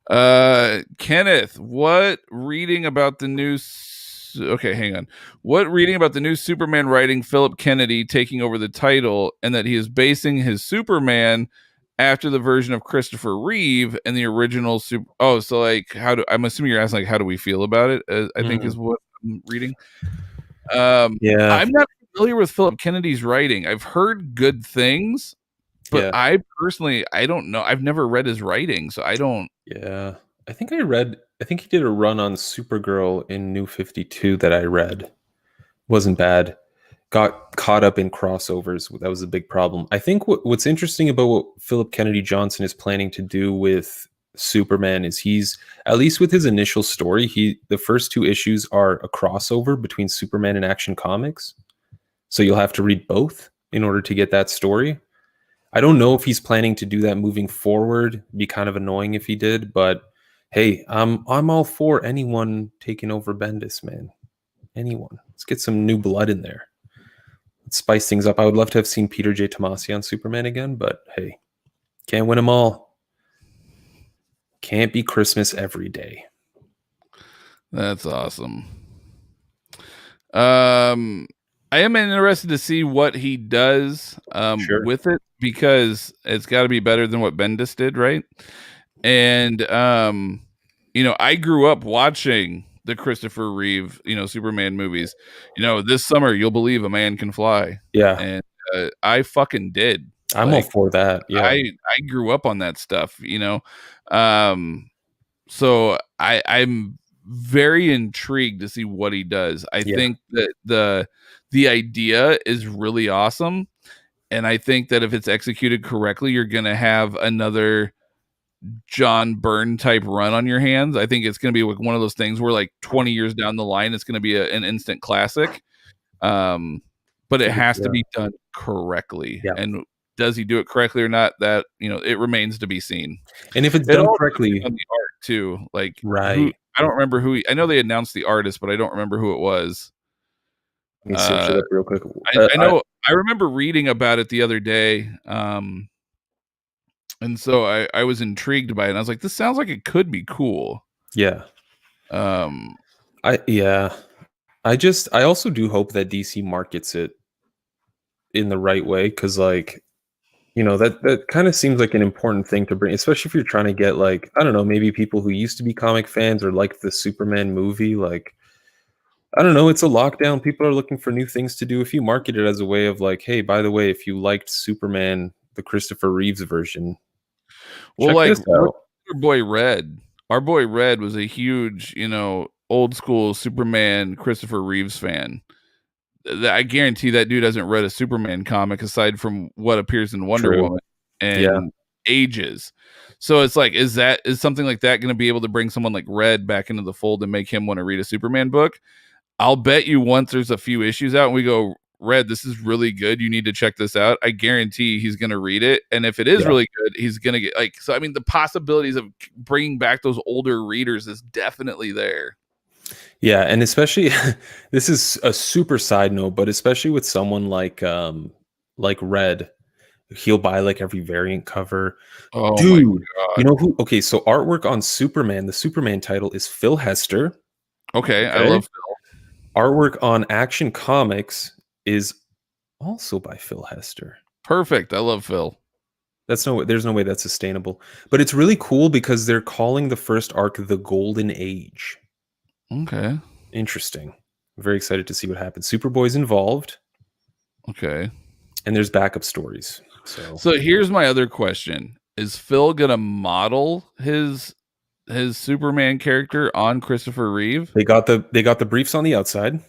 Kenneth, what reading about the new what reading about the new Superman writing Philip Kennedy taking over the title, and that he is basing his Superman after the version of Christopher Reeve and the original so like I'm assuming you're asking like how do we feel about it, I think is what I'm reading. Yeah. I'm not familiar with Philip Kennedy's writing. I've heard good things, but I personally I don't know. I've never read his writing, so I don't. Yeah. I think he did a run on Supergirl in New 52 that I read. Wasn't bad. Got caught up in crossovers. That was a big problem. I think what's interesting about what Philip Kennedy Johnson is planning to do with Superman is he's, at least with his initial story, the first 2 issues are a crossover between Superman and Action Comics. So you'll have to read both in order to get that story. I don't know if he's planning to do that moving forward. It'd be kind of annoying if he did, but hey, I'm all for anyone taking over Bendis, man. Anyone. Let's get some new blood in there. Let's spice things up. I would love to have seen Peter J. Tomasi on Superman again, but hey, can't win them all. Can't be Christmas every day. That's awesome. I am interested to see what he does with it, because it's got to be better than what Bendis did, right? And I grew up watching the Christopher Reeve, Superman movies. This summer you'll believe a man can fly. Yeah, and I fucking did. I'm all for that. Yeah, I grew up on that stuff. So I'm very intrigued to see what he does. I think that the idea is really awesome, and I think that if it's executed correctly, you're gonna have another John Byrne type run on your hands. I think it's gonna be like one of those things where like 20 years down the line, it's gonna be an instant classic. But it has to be done correctly. Yeah. And does he do it correctly or not? That it remains to be seen. And if it's done correctly, on the art too, like right. I don't remember who. I know they announced the artist, but I don't remember who it was. Let me search it up real quick. I know. I remember reading about it the other day, and so I was intrigued by it. And I was like, this sounds like it could be cool. Yeah. I also do hope that DC markets it in the right way, because that kind of seems like an important thing to bring, especially if you're trying to get like, I don't know, maybe people who used to be comic fans or like the Superman movie. Like, I don't know, it's a lockdown. People are looking for new things to do. If you market it as a way of like, hey, by the way, if you liked Superman, the Christopher Reeves version, well, like our boy Red was a huge, old school Superman Christopher Reeves fan. I guarantee that dude hasn't read a Superman comic aside from what appears in Wonder Woman and ages. So it's like, is something like that going to be able to bring someone like Red back into the fold and make him want to read a Superman book? I'll bet you once there's a few issues out and we go, Red, this is really good. You need to check this out. I guarantee he's going to read it. And if it is really good, he's going to get like, so I mean, the possibilities of bringing back those older readers is definitely there. Yeah. And especially, this is a super side note, but especially with someone like Red, he'll buy like every variant cover. Oh Dude, my God. you know who? Okay. So artwork on Superman, the Superman title is Phil Hester. Okay. I love Phil. Artwork on Action Comics is also by Phil Hester. Perfect. I love Phil. There's no way that's sustainable. But it's really cool because they're calling the first arc the Golden Age. Okay. Interesting. I'm very excited to see what happens. Superboy's involved. Okay. And there's backup stories. So here's my other question. Is Phil gonna model his Superman character on Christopher Reeve? They got the briefs on the outside.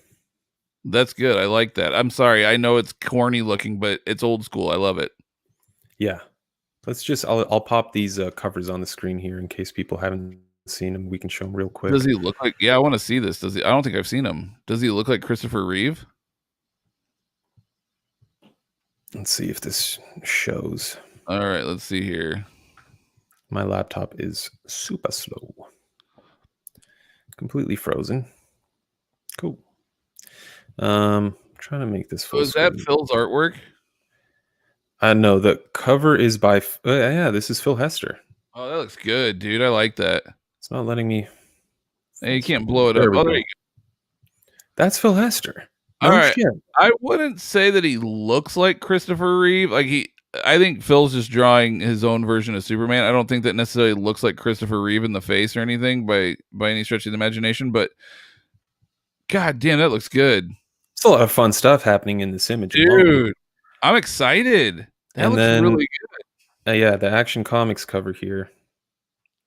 That's good. I like that. I'm sorry. I know it's corny looking, but it's old school. I love it. Yeah. I'll pop these covers on the screen here in case people haven't seen them. We can show them real quick. Does he look like? Yeah, I want to see this. Does he? I don't think I've seen him. Does he look like Christopher Reeve? Let's see if this shows. All right, let's see here. My laptop is super slow. Completely frozen. Cool. Trying to make this full Is that screen. Phil's artwork? No, the cover is by yeah, this is Phil Hester. Oh, that looks good, dude. I like that. It's not letting me. Hey, you can't blow it up. Oh, there you go. That's Phil Hester. All right. Shit. I wouldn't say that he looks like Christopher Reeve. I think Phil's just drawing his own version of Superman. I don't think that necessarily looks like Christopher Reeve in the face or anything by any stretch of the imagination. But God damn, that looks good. It's a lot of fun stuff happening in this image, dude. I'm excited. That looks really good. Yeah, the Action Comics cover here.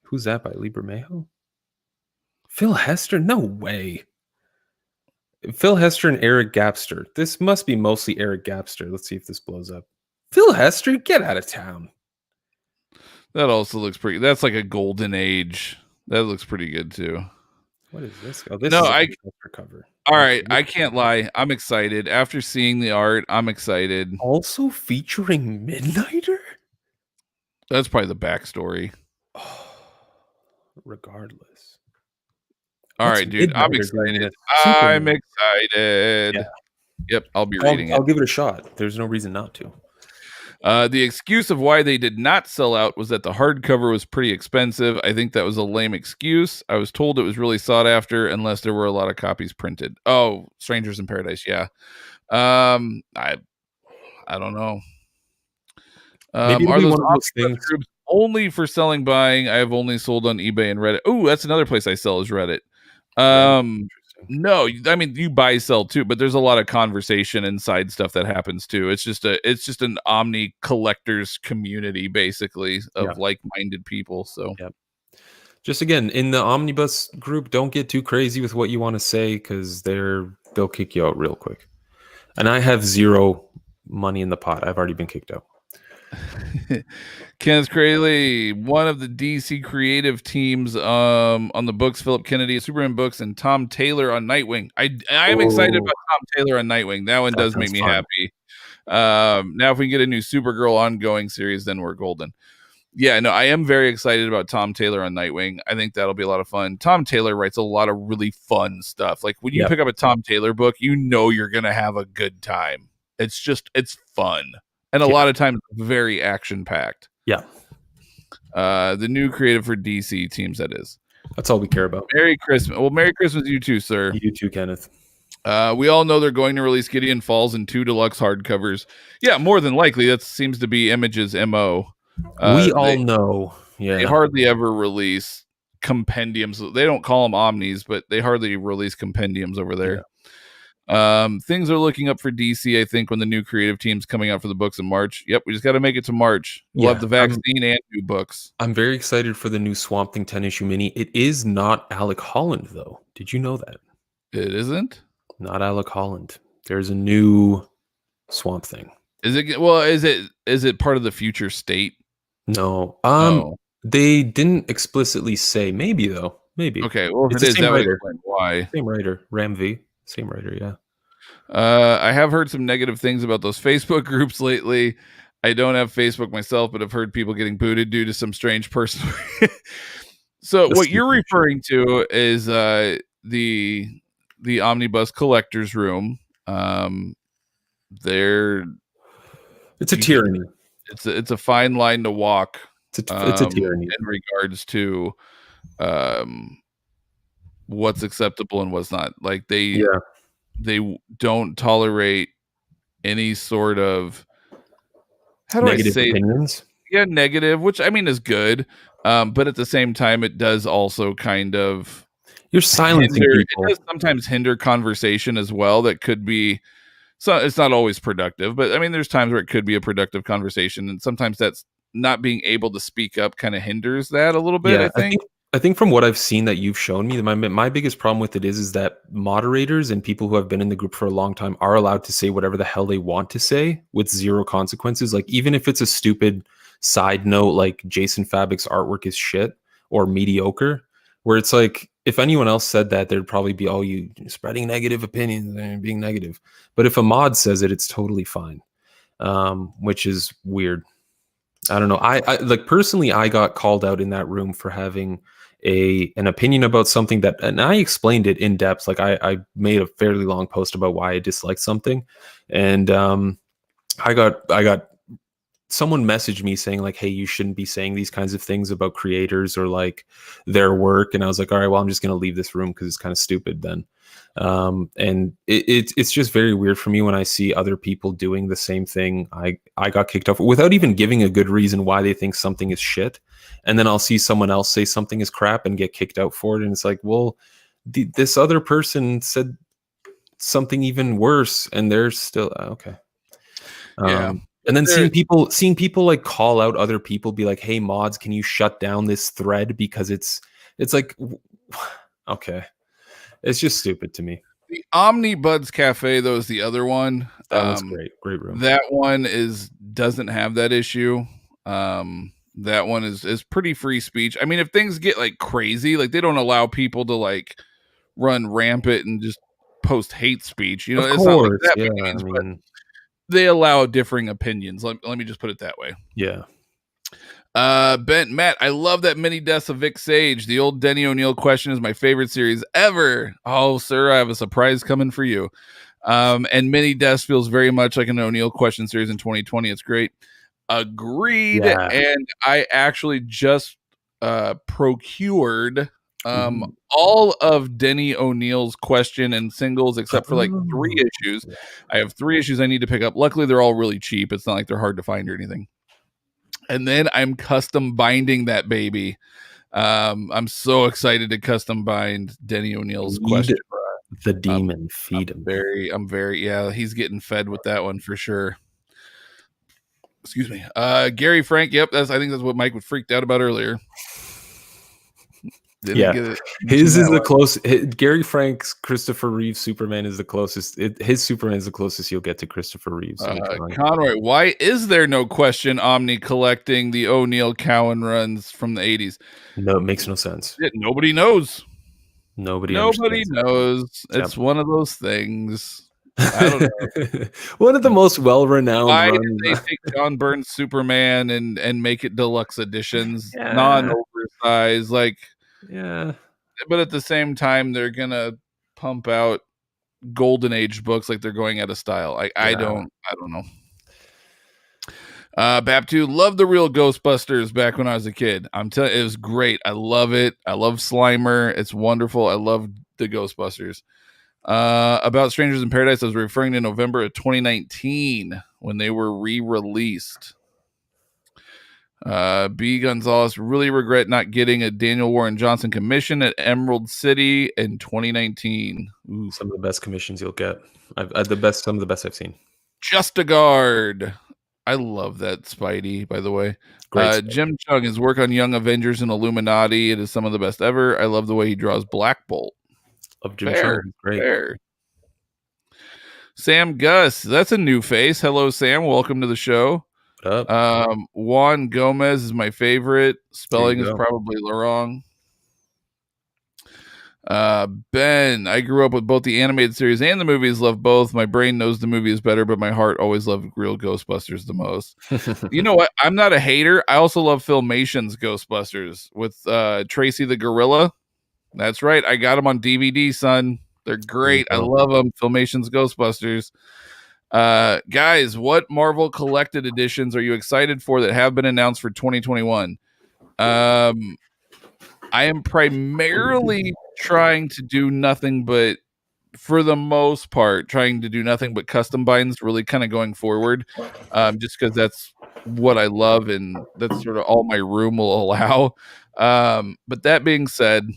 Who's that by? Libremajo? Phil Hester? No way. Phil Hester and Eric Gapster. This must be mostly Eric Gapster. Let's see if this blows up. Phil Hester, get out of town. That also looks pretty. That's like a golden age. That looks pretty good too. What is this? Oh, this is a cover. All right, I can't lie. I'm excited. After seeing the art, I'm excited. Also featuring Midnighter? That's probably the backstory. Oh, regardless. All right, dude. I'm excited. I'm excited. Yeah. Yep, I'll be reading it. I'll give it a shot. There's no reason not to. The excuse of why they did not sell out was that the hardcover was pretty expensive. I think that was a lame excuse. I was told it was really sought after unless there were a lot of copies printed. Oh, Strangers in Paradise, yeah. I don't know. Maybe are those one of those things groups only for selling, buying? I have only sold on eBay and Reddit. Oh, that's another place I sell is Reddit. No, I mean you buy sell too, but there's a lot of conversation and side stuff that happens too. It's just an omni collectors community basically of like-minded people. So just again in the omnibus group, don't get too crazy with what you want to say because they'll kick you out real quick. And I have zero money in the pot. I've already been kicked out. Kenneth Crayley, one of the DC creative teams on the books, Philip Kennedy, Superman books, and Tom Taylor on Nightwing. I am excited about Tom Taylor on Nightwing. That one does make me happy. Now if we can get a new Supergirl ongoing series, then we're golden. Yeah, no, I am very excited about Tom Taylor on Nightwing. I think that'll be a lot of fun. Tom Taylor writes a lot of really fun stuff. Like when you pick up a Tom Taylor book, you know you're gonna have a good time. It's fun. And a lot of times very action-packed. Yeah. The new creative for DC teams, that is. That's all we care about. Merry Christmas. Well, Merry Christmas to you too, sir. You too, Kenneth. We all know they're going to release Gideon Falls in 2 deluxe hardcovers. Yeah, more than likely. That seems to be Image's MO. We all know. Yeah. They hardly ever release compendiums. They don't call them omnis, but they hardly release compendiums over there. Yeah. Things are looking up for DC, I think, when the new creative team's coming out for the books in March. Yep, we just got to make it to March. We'll have the vaccine and new books. I'm very excited for the new Swamp Thing 10-issue mini. It is not Alec Holland, though. Did you know that? It isn't? Not Alec Holland. There's a new Swamp Thing. Is it? Well, is it part of the future state? No. They didn't explicitly say. Maybe, though. Maybe. Okay, well, if it is, that would explain why. Same writer. Ram V. Same writer, yeah. I have heard some negative things about those Facebook groups lately. I don't have Facebook myself, but I've heard people getting booted due to some strange person. So That's what you're stupid shit. referring to is the omnibus collectors room. There It's a you can tyranny. it's a fine line to walk It's a tyranny. in regards to um what's acceptable and what's not. Like Yeah. they don't tolerate any sort of, how do I Negative say, opinions. yeah, negative, which I mean is good. But at the same time, it does also kind of You're silencing hinder, it people. does sometimes hinder conversation as well. That could be, so it's not always productive, but I mean, there's times where it could be a productive conversation. And sometimes that's not being able to speak up kind of hinders that a little bit, I Yeah, think. I think from what I've seen that you've shown me, my biggest problem with it is that moderators and people who have been in the group for a long time are allowed to say whatever the hell they want to say with zero consequences. Like even if it's a stupid side note, like Jason Fabic's artwork is shit or mediocre, where it's like if anyone else said that, there'd probably be all you spreading negative opinions and being negative. But if a mod says it, it's totally fine, which is weird. I don't know. I like personally, I got called out in that room for having an opinion about something that, and I explained it in depth. Like I made a fairly long post about why I disliked something, and I got someone messaged me saying like, hey, you shouldn't be saying these kinds of things about creators or like their work. And I was like, all right, well, I'm just going to leave this room because it's kind of stupid then. And it's just very weird for me when I see other people doing the same thing. I got kicked off without even giving a good reason why they think something is shit. And then I'll see someone else say something is crap and get kicked out for it. And it's like, well, this other person said something even worse and they're still okay. Yeah. And then There, seeing people like call out other people, be like, "Hey mods, can you shut down this thread?" Because it's like, okay, it's just stupid to me. the Omni Buds Cafe, though, is the other one. That one's great room. That one doesn't have that issue. That one is pretty free speech. I mean, if things get like crazy, like they don't allow people to like run rampant and just post hate speech. You know, Of it's not like course, that yeah. means, I but mean, they allow differing opinions. Let me just put it that way. yeah. Matt, I love that mini deaths of Vic Sage. The old Denny O'Neil question is my favorite series ever. Oh, sir, I have a surprise coming for you. And mini deaths feels very much like an O'Neil question series in 2020. It's great. Agreed. Yeah. And I actually just procured Ooh. all of Denny O'Neil's question and singles except for like 3 Oh. issues. I have 3 issues I need to pick up. Luckily, they're all really cheap. It's not like they're hard to find or anything. And then I'm custom binding that baby. I'm so excited to custom bind Denny O'Neil's question. The demon, feed him. I'm very, yeah, he's getting fed with that one for sure. Excuse me. Gary Frank, yep, I think that's what Mike was freaked out about earlier. His is the closest. Gary Frank's Christopher Reeve Superman is the closest. His Superman is the closest you'll get to Christopher Reeves. Conroy, why is there no question Omni collecting the O'Neil Cowan runs from the 80s? No, it makes no sense. Nobody knows. Nobody knows. It's one of those things. I don't know. One of the most well-renowned. Why did they take John Byrne's Superman and make it deluxe editions, non-oversized? Like, yeah. But at the same time, they're gonna pump out Golden Age books like they're going out of style. I don't know. Baptu, love the real Ghostbusters back when I was a kid. I'm telling you, it was great. I love it. I love Slimer. It's wonderful. I love the Ghostbusters. About Strangers in Paradise, I was referring to November of 2019 when they were re-released. B. Gonzalez, really regret not getting a Daniel Warren Johnson commission at Emerald City in 2019. Ooh. Some of the best commissions you'll get. Some of the best I've seen. Just a Guard. I love that Spidey, by the way. Jim Chung, his work on Young Avengers and Illuminati, it is some of the best ever. I love the way he draws Black Bolt. Of Jim Chung. Great. Fair. Sam Gus, that's a new face. Hello, Sam. Welcome to the show. What up? Juan Gomez is my favorite. Spelling is probably wrong. Ben, I grew up with both the animated series and the movies. Love both. My brain knows the movie is better, but my heart always loved real Ghostbusters the most. You know what? I'm not a hater. I also love Filmation's Ghostbusters with Tracy the Gorilla. That's right. I got them on DVD, son. They're There you great. I go. love them. Filmation's Ghostbusters. Guys, what Marvel collected editions are you excited for that have been announced for 2021? I am primarily trying to do nothing but, for the most part, trying to do nothing but custom binds, really kind of going forward, just because that's what I love and that's sort of all my room will allow. But that being said,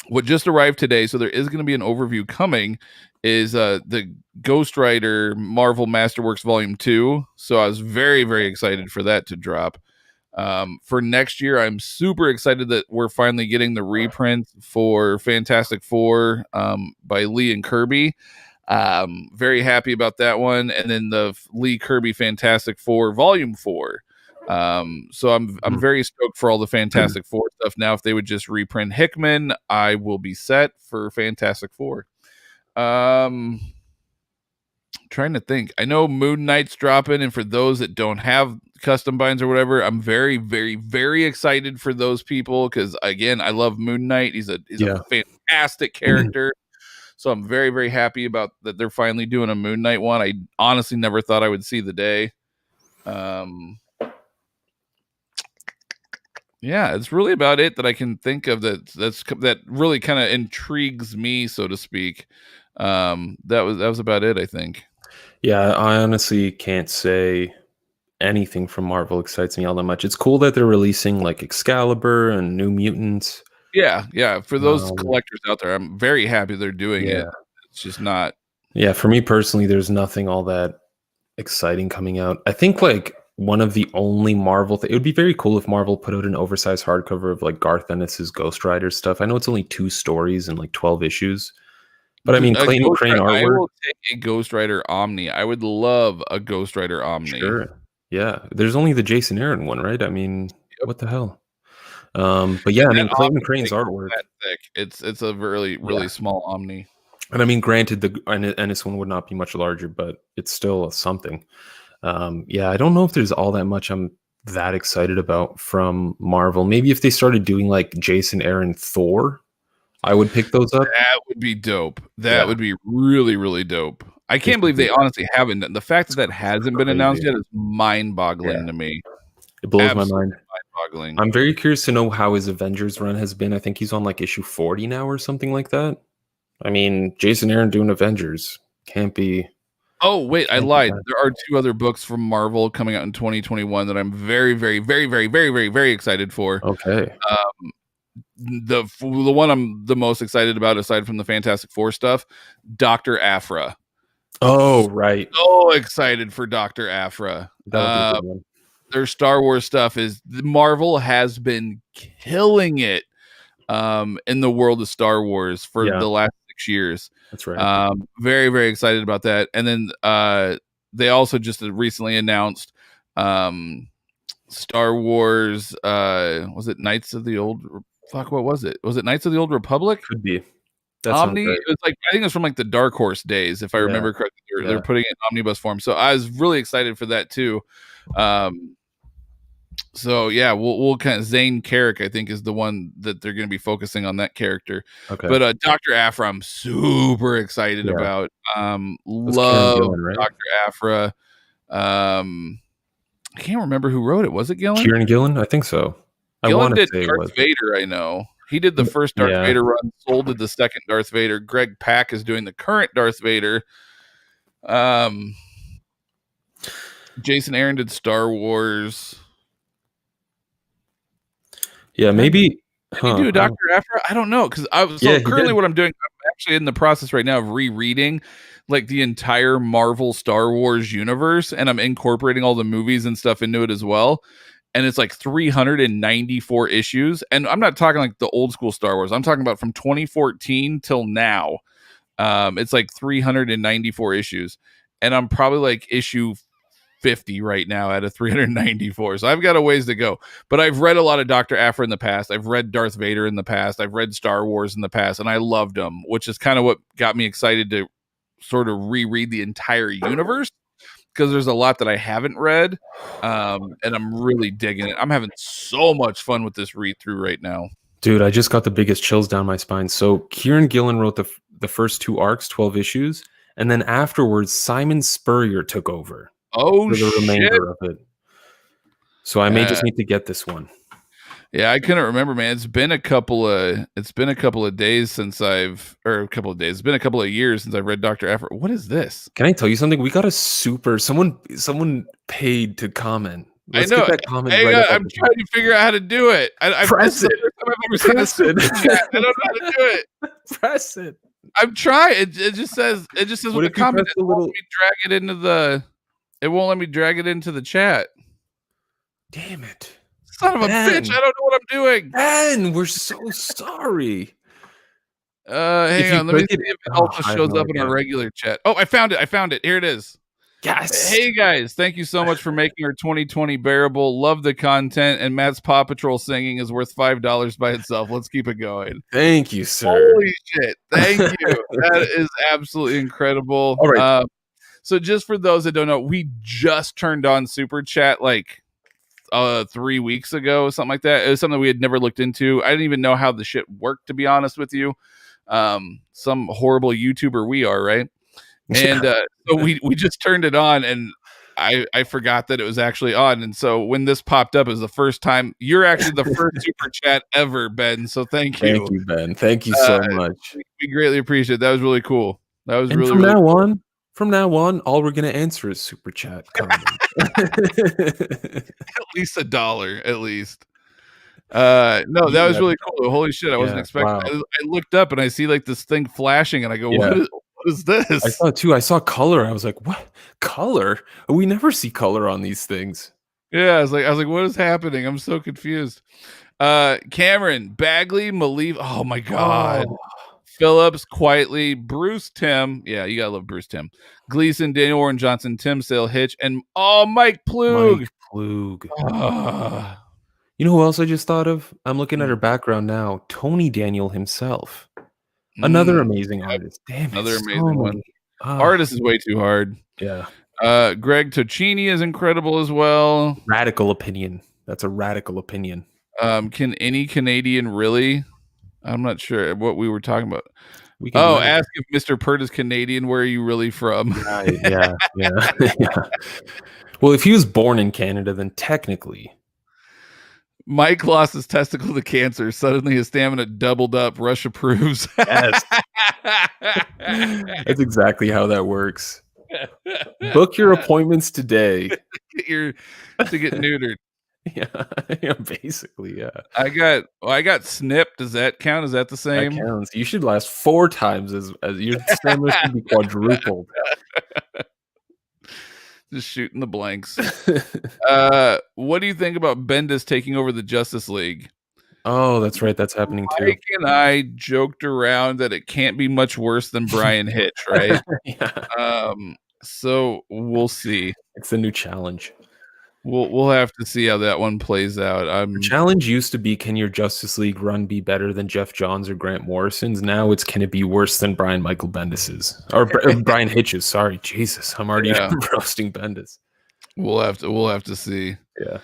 what just arrived today, so there is going to be an overview coming, is the Ghost Rider Marvel Masterworks Volume 2. So I was very, very excited for that to drop. For next year, I'm super excited that we're finally getting the reprint for Fantastic Four by Lee and Kirby. Very happy about that one. And then the Lee Kirby Fantastic Four Volume 4. So I'm very stoked for all the Fantastic Four stuff. Now, if they would just reprint Hickman, I will be set for Fantastic Four. Trying to think. I know Moon Knight's dropping, and for those that don't have custom binds or whatever, I'm very, very, very excited for those people because again, I love Moon Knight. He's a fantastic character. So I'm very, very happy about that they're finally doing a Moon Knight one. I honestly never thought I would see the day. Yeah, it's really about it that I can think of that really kind of intrigues me, so to speak. That was about it, I think. Yeah, I honestly can't say anything from Marvel excites me all that much. It's cool that they're releasing like Excalibur and New Mutants. Yeah. For those collectors out there, I'm very happy they're doing it. It's just not. Yeah, for me personally, there's nothing all that exciting coming out. I think like one of the only Marvel it would be very cool if Marvel put out an oversized hardcover of like Garth Ennis's Ghost Rider stuff. I know it's only 2 stories and like 12 issues. But I mean, Clayton Crane artwork. I will take a Ghost Rider Omni. I would love a Ghost Rider Omni. Sure. Yeah. There's only the Jason Aaron one, right? I mean, what the hell? But yeah, I mean, Clayton Crane's artwork. It's a really small Omni. And I mean, granted, the Ennis one would not be much larger, but it's still something. Yeah, I don't know if there's all that much I'm that excited about from Marvel. Maybe if they started doing like Jason Aaron Thor, I would pick those up. That would be dope. That would be really, really dope. I can't believe they honestly haven't. The fact that hasn't been announced yet is mind-boggling to me. It blows my mind. Mind-boggling. I'm very curious to know how his Avengers run has been. I think he's on like issue 40 now or something like that. I mean, Jason Aaron doing Avengers can't be. Oh, wait, I lied. There are 2 other books from Marvel coming out in 2021 that I'm very, very, very, very, very, very, very excited for. Okay. The one I'm the most excited about, aside from the Fantastic Four stuff, Dr. Aphra. Oh, right. So excited for Dr. Aphra. Their Star Wars stuff Marvel has been killing it in the world of Star Wars for the last 6 years. That's right. Very, very excited about that. And then they also just recently announced Star Wars. Was it Knights of the Old? What was it? Was it Knights of the Old Republic? Could be. Omni. It was like, I think it was from like the Dark Horse days, if I remember correctly. They're putting it in omnibus form, so I was really excited for that too. So yeah, we'll kind of Zane Carrick, I think, is the one that they're going to be focusing on that character. Okay. But Dr. Aphra, I'm super excited about. Love Gillen, Dr. Aphra. I can't remember who wrote it. Was it Gillen? Kieran Gillen, I think so. Gillen did Darth Vader. I know he did the first Darth Vader run. Soul did the second Darth Vader. Greg Pak is doing the current Darth Vader. Jason Aaron did Star Wars. Yeah, maybe. Did he do Dr. Aphra? I don't know, because currently what I'm doing, I'm actually in the process right now of rereading like the entire Marvel Star Wars universe, and I'm incorporating all the movies and stuff into it as well. And it's like 394 issues, and I'm not talking like the old school Star Wars. I'm talking about from 2014 till now. It's like 394 issues, and I'm probably like issue 350 right now out of 394. So I've got a ways to go. But I've read a lot of Dr. Aphra in the past. I've read Darth Vader in the past. I've read Star Wars in the past, and I loved them, which is kind of what got me excited to sort of reread the entire universe, because there's a lot that I haven't read, and I'm really digging it. I'm having so much fun with this read through right now. Dude, I just got the biggest chills down my spine. So Kieran Gillen wrote the first 2 arcs, 12 issues, and then afterwards Simon Spurrier took over for the remainder of it. So I may just need to get this one. Yeah, I couldn't remember, man. It's been a couple of days since It's been a couple of years since I've read Dr. Aphra. What is this? Can I tell you something? We got a someone paid to comment. Let's get that comment. I'm trying to figure out how to do it. Press it. I've ever seen a super chat. I don't know how to do it. Press it. I'm trying. It just says with the comment. It won't let me drag it into the. It won't let me drag it into the chat. Damn it! Son of a bitch! I don't know what I'm doing. Ben, we're so sorry. Hang on. Let me see if it also shows up in our regular chat. Oh, I found it. Here it is. Yes. Hey guys, thank you so much for making our 2020 bearable. Love the content, and Matt's Paw Patrol singing is worth $5 by itself. Let's keep it going. Thank you, sir. Holy shit! Thank you. That is absolutely incredible. All right. So just for those that don't know, we just turned on Super Chat like 3 weeks ago, something like that. It was something we had never looked into. I didn't even know how the shit worked, to be honest with you. Some horrible YouTuber we are, right? And so we just turned it on, and I forgot that it was actually on. And so when this popped up, it was the first time. You're actually the first super chat ever, Ben. So thank you. Thank you, Ben. Thank you so much. We greatly appreciate it. That was really cool. That was really from now on, all we're gonna answer is super chat comments. At least $1, at least. No, that was really cool. Holy shit, I wasn't expecting. Wow. I looked up and I see like this thing flashing, and I go, what is this? I saw it too. I saw color. I was like, what color? We never see color on these things. Yeah, I was like, what is happening? I'm so confused. Cameron, Bagley, Malieve. Oh my god. Oh. Phillips, Quietly, Bruce Tim. Yeah, you gotta love Bruce Tim. Gleason, Daniel Warren Johnson, Tim Sale, Hitch, and Mike Plug. You know who else I just thought of? I'm looking at her background now. Tony Daniel himself. Another amazing artist. Damn, another amazing one. Artist is way too hard. Yeah. Greg Tocchini is incredible as well. Radical opinion. That's a radical opinion. Can any Canadian really? I'm not sure what we were talking about. Ask if Mr. Pert is Canadian. Where are you really from? Yeah. Well, if he was born in Canada, then technically. Mike lost his testicle to cancer. Suddenly his stamina doubled up. Rush approves. Yes. That's exactly how that works. Book your appointments today. To get neutered. Yeah, basically, yeah. I got snipped. Does that count? Is that the same? That counts. You should last 4 times as your stamina should be quadrupled. Just shooting the blanks. What do you think about Bendis taking over the Justice League? Oh, that's right. That's happening too. Mike and I joked around that it can't be much worse than Brian Hitch, right? Yeah. So we'll see. It's the new challenge. We'll have to see how that one plays out. The challenge used to be, can your Justice League run be better than Jeff Johns or Grant Morrison's? Now it's, can it be worse than Brian Michael Bendis's or Brian Hitch's? Sorry, Jesus, I'm already roasting Bendis. We'll have to see. Yeah.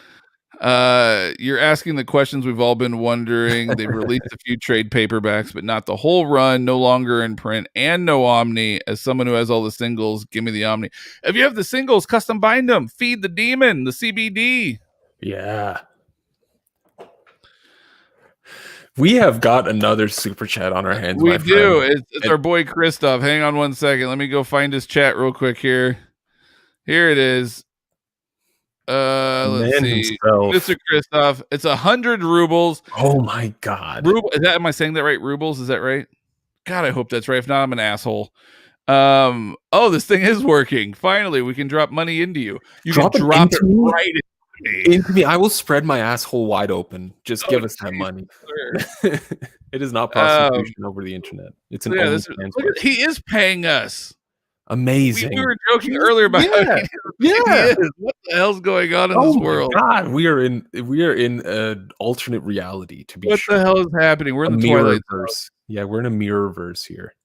You're asking the questions we've all been wondering. They've released a few trade paperbacks, but not the whole run. No longer in print, and no Omni. As someone who has all the singles, give me the Omni. If you have the singles, custom bind them. Feed the Demon, the CBD. Yeah. We have got another super chat on our hands. We do. It's our boy Christoph. Hang on one second. Let me go find his chat real quick here. Here it is. Let's see. Mr. Christoph. It's 100 rubles. Oh my god. Am I saying that right? Rubles? Is that right? God, I hope that's right. If not, I'm an asshole. This thing is working. Finally, we can drop money into you. You can drop it right into me. I will spread my asshole wide open. Just give us that money. It is not prostitution over the internet. It's an he is paying us. Amazing. We were joking earlier about how he He Yeah. is. What the hell's going on in Oh this my world? god, we are in an alternate reality, to be What sure. the hell is happening? We're A in the Twilight Zone. mirrorverse. Yeah, we're in a mirrorverse here.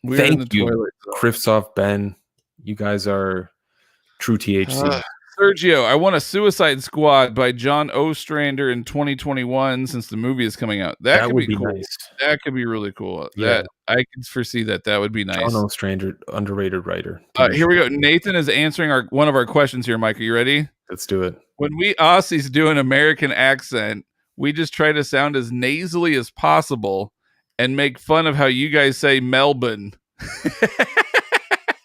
We're in Thank the you, Twilight Zone. Kristoff, Ben. You guys are true THC. Sergio, I want a Suicide Squad by John Ostrander in 2021 since the movie is coming out. That could would be be cool. nice. That could be really cool. Yeah. That I can foresee that. That would be nice. John Ostrander, underrated writer. Here we go. Nathan is answering one of our questions here, Mike. Are you ready? Let's do it. When we Aussies do an American accent, we just try to sound as nasally as possible and make fun of how you guys say Melbourne.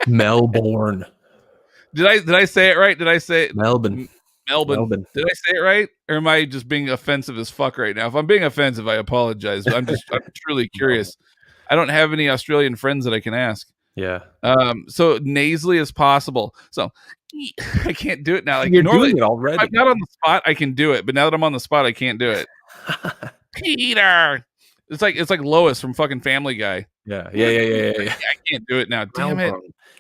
Melbourne. Did I say it right? Did I say it? Melbourne. Melbourne. Did I say it right? Or am I just being offensive as fuck right now? If I'm being offensive, I apologize. But I'm truly curious. I don't have any Australian friends that I can ask. Yeah. So nasally as possible. So I can't do it now. Like You're normally, doing it already. if I'm not on the spot, I can do it. But now that I'm on the spot, I can't do it. Peter. It's like Lois from fucking Family Guy. Yeah. I can't do it now. Damn it.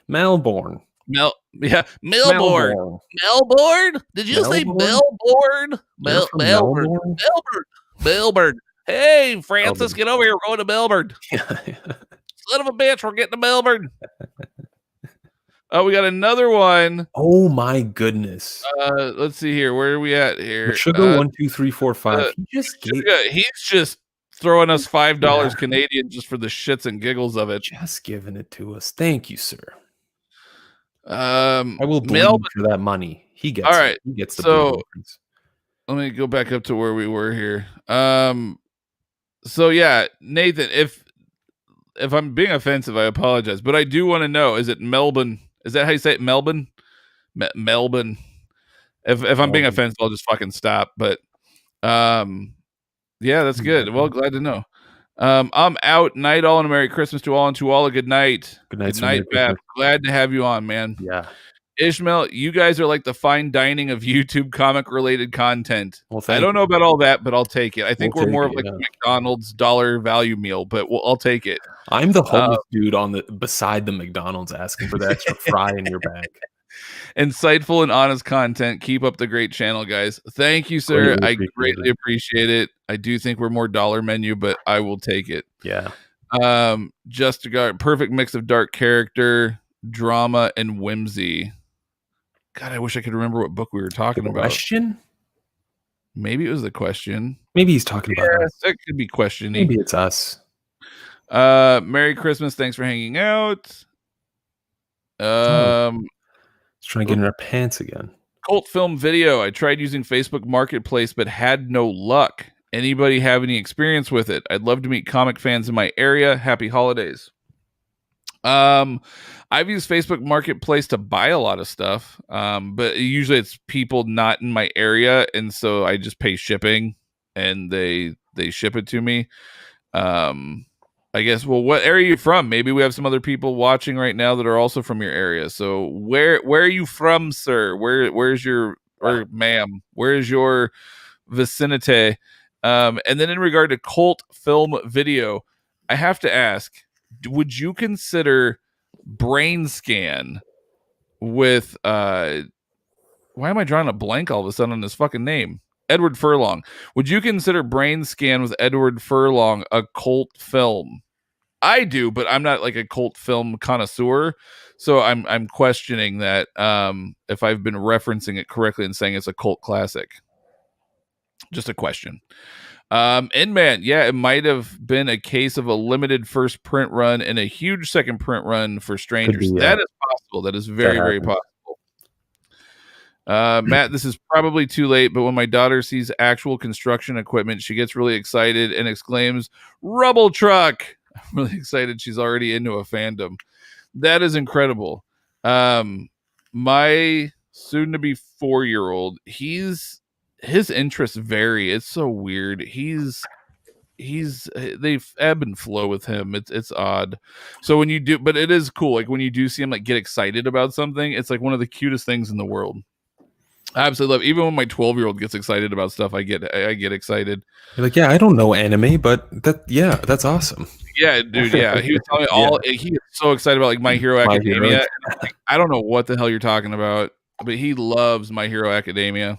Melbourne. Melbourne. Melbourne? Did you say Melbourne? Melbourne. Melbourne. Hey, Francis, get over here. We're going to Melbourne. Son of a bitch, we're getting to Melbourne. Oh, we got another one. Oh my goodness. Let's see here. Where are we at here? Sugar 1, 2, 3, 4, 5. He's just throwing us $5 Canadian just for the shits and giggles of it. Just giving it to us. Thank you, sir. I will bleed for that money. He gets all right. He gets the so let me go back up to where we were here. So yeah, Nathan, if I'm being offensive, I apologize, but I do want to know: is it Melbourne? Is that how you say it? Melbourne? Melbourne. If I'm being offensive, I'll just fucking stop. But yeah, that's good. Well, glad to know. I'm out. Night all and a Merry Christmas to all, and to all a good night. Good night, good night, Bab. Glad to have you on, man. Yeah. Ishmael, you guys are like the fine dining of YouTube comic related content. Well, I don't know about all that, but I'll take it. I think we're more of like a McDonald's dollar value meal, but I'll take it. I'm the homeless dude beside the McDonald's asking for the extra fry in your bag. Insightful and honest content. Keep up the great channel, guys. Thank you, sir. I greatly appreciate it. I do think we're more dollar menu, but I will take it. Yeah. Just a perfect mix of dark character, drama, and whimsy. God, I wish I could remember what book we were talking about. Question? Maybe it was the question. Maybe he's talking about us. That could be questioning. Maybe it's us. Merry Christmas. Thanks for hanging out. Trying to get in our pants again. Cult film video. I tried using Facebook Marketplace, but had no luck. Anybody have any experience with it? I'd love to meet comic fans in my area. Happy holidays. I've used Facebook Marketplace to buy a lot of stuff, but usually it's people not in my area, and so I just pay shipping, and they ship it to me. I guess. Well, what area are you from? Maybe we have some other people watching right now that are also from your area. So where are you from, sir? Where's your or ma'am? Where's your vicinity? And then in regard to cult film video, I have to ask: would you consider Brain Scan with why am I drawing a blank all of a sudden on his fucking name? Edward Furlong. Would you consider Brain Scan with Edward Furlong a cult film? I do, but I'm not like a cult film connoisseur, so I'm questioning that if I've been referencing it correctly and saying it's a cult classic. Just a question. Inman, yeah, it might have been a case of a limited first print run and a huge second print run for Strangers. Be, that is possible. That is very possible. Matt, this is probably too late, but when my daughter sees actual construction equipment, she gets really excited and exclaims, "Rubble truck!" I'm really excited. She's already into a fandom. That is incredible. My soon-to-be 4-year-old, his interests vary. It's so weird. They ebb and flow with him. It's odd. So when you do, but it is cool. Like when you do see him like get excited about something, it's like one of the cutest things in the world. I absolutely love it. Even when my 12-year-old gets excited about stuff, I get excited. You're like, yeah, I don't know anime, but that's awesome. Yeah, dude. Yeah, he was telling me he is so excited about like My Hero Academia. And I'm like, I don't know what the hell you're talking about. but he loves My Hero Academia.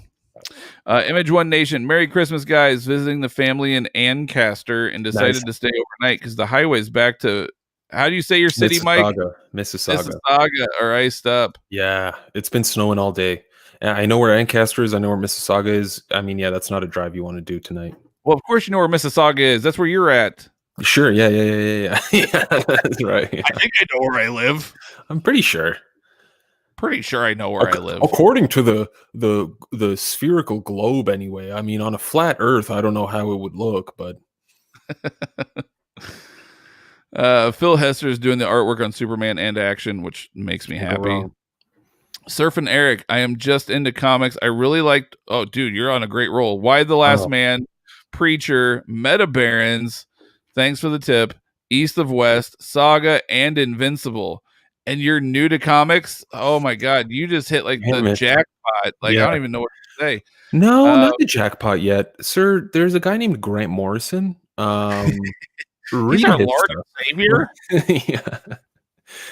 Image One Nation, Merry Christmas, guys. Visiting the family in Ancaster and decided to stay overnight because the highway's back to, how do you say your city, Mike? Mississauga. Mississauga are iced up. Yeah, it's been snowing all day. And I know where Ancaster is. I know where Mississauga is. I mean, yeah, that's not a drive you want to do tonight. Well, of course you know where Mississauga is. That's where you're at. Sure. Yeah. Yeah, that's right. Yeah. I think I know where I live. I'm pretty sure. Pretty sure I know where I live. According to the spherical globe, anyway. I mean, on a flat Earth, I don't know how it would look, but Phil Hester is doing the artwork on Superman and Action, which makes me happy. Surf and Eric, I am just into comics. I really liked. Oh, dude, you're on a great roll. Why the Last Man, Preacher, Meta Barons. Thanks for the tip. East of West, Saga, and Invincible. And you're new to comics? Oh my god, you just hit like the jackpot. Like, yeah. I don't even know what to say. No, not the jackpot yet, sir. There's a guy named Grant Morrison. He's our Lord and Savior. Yeah.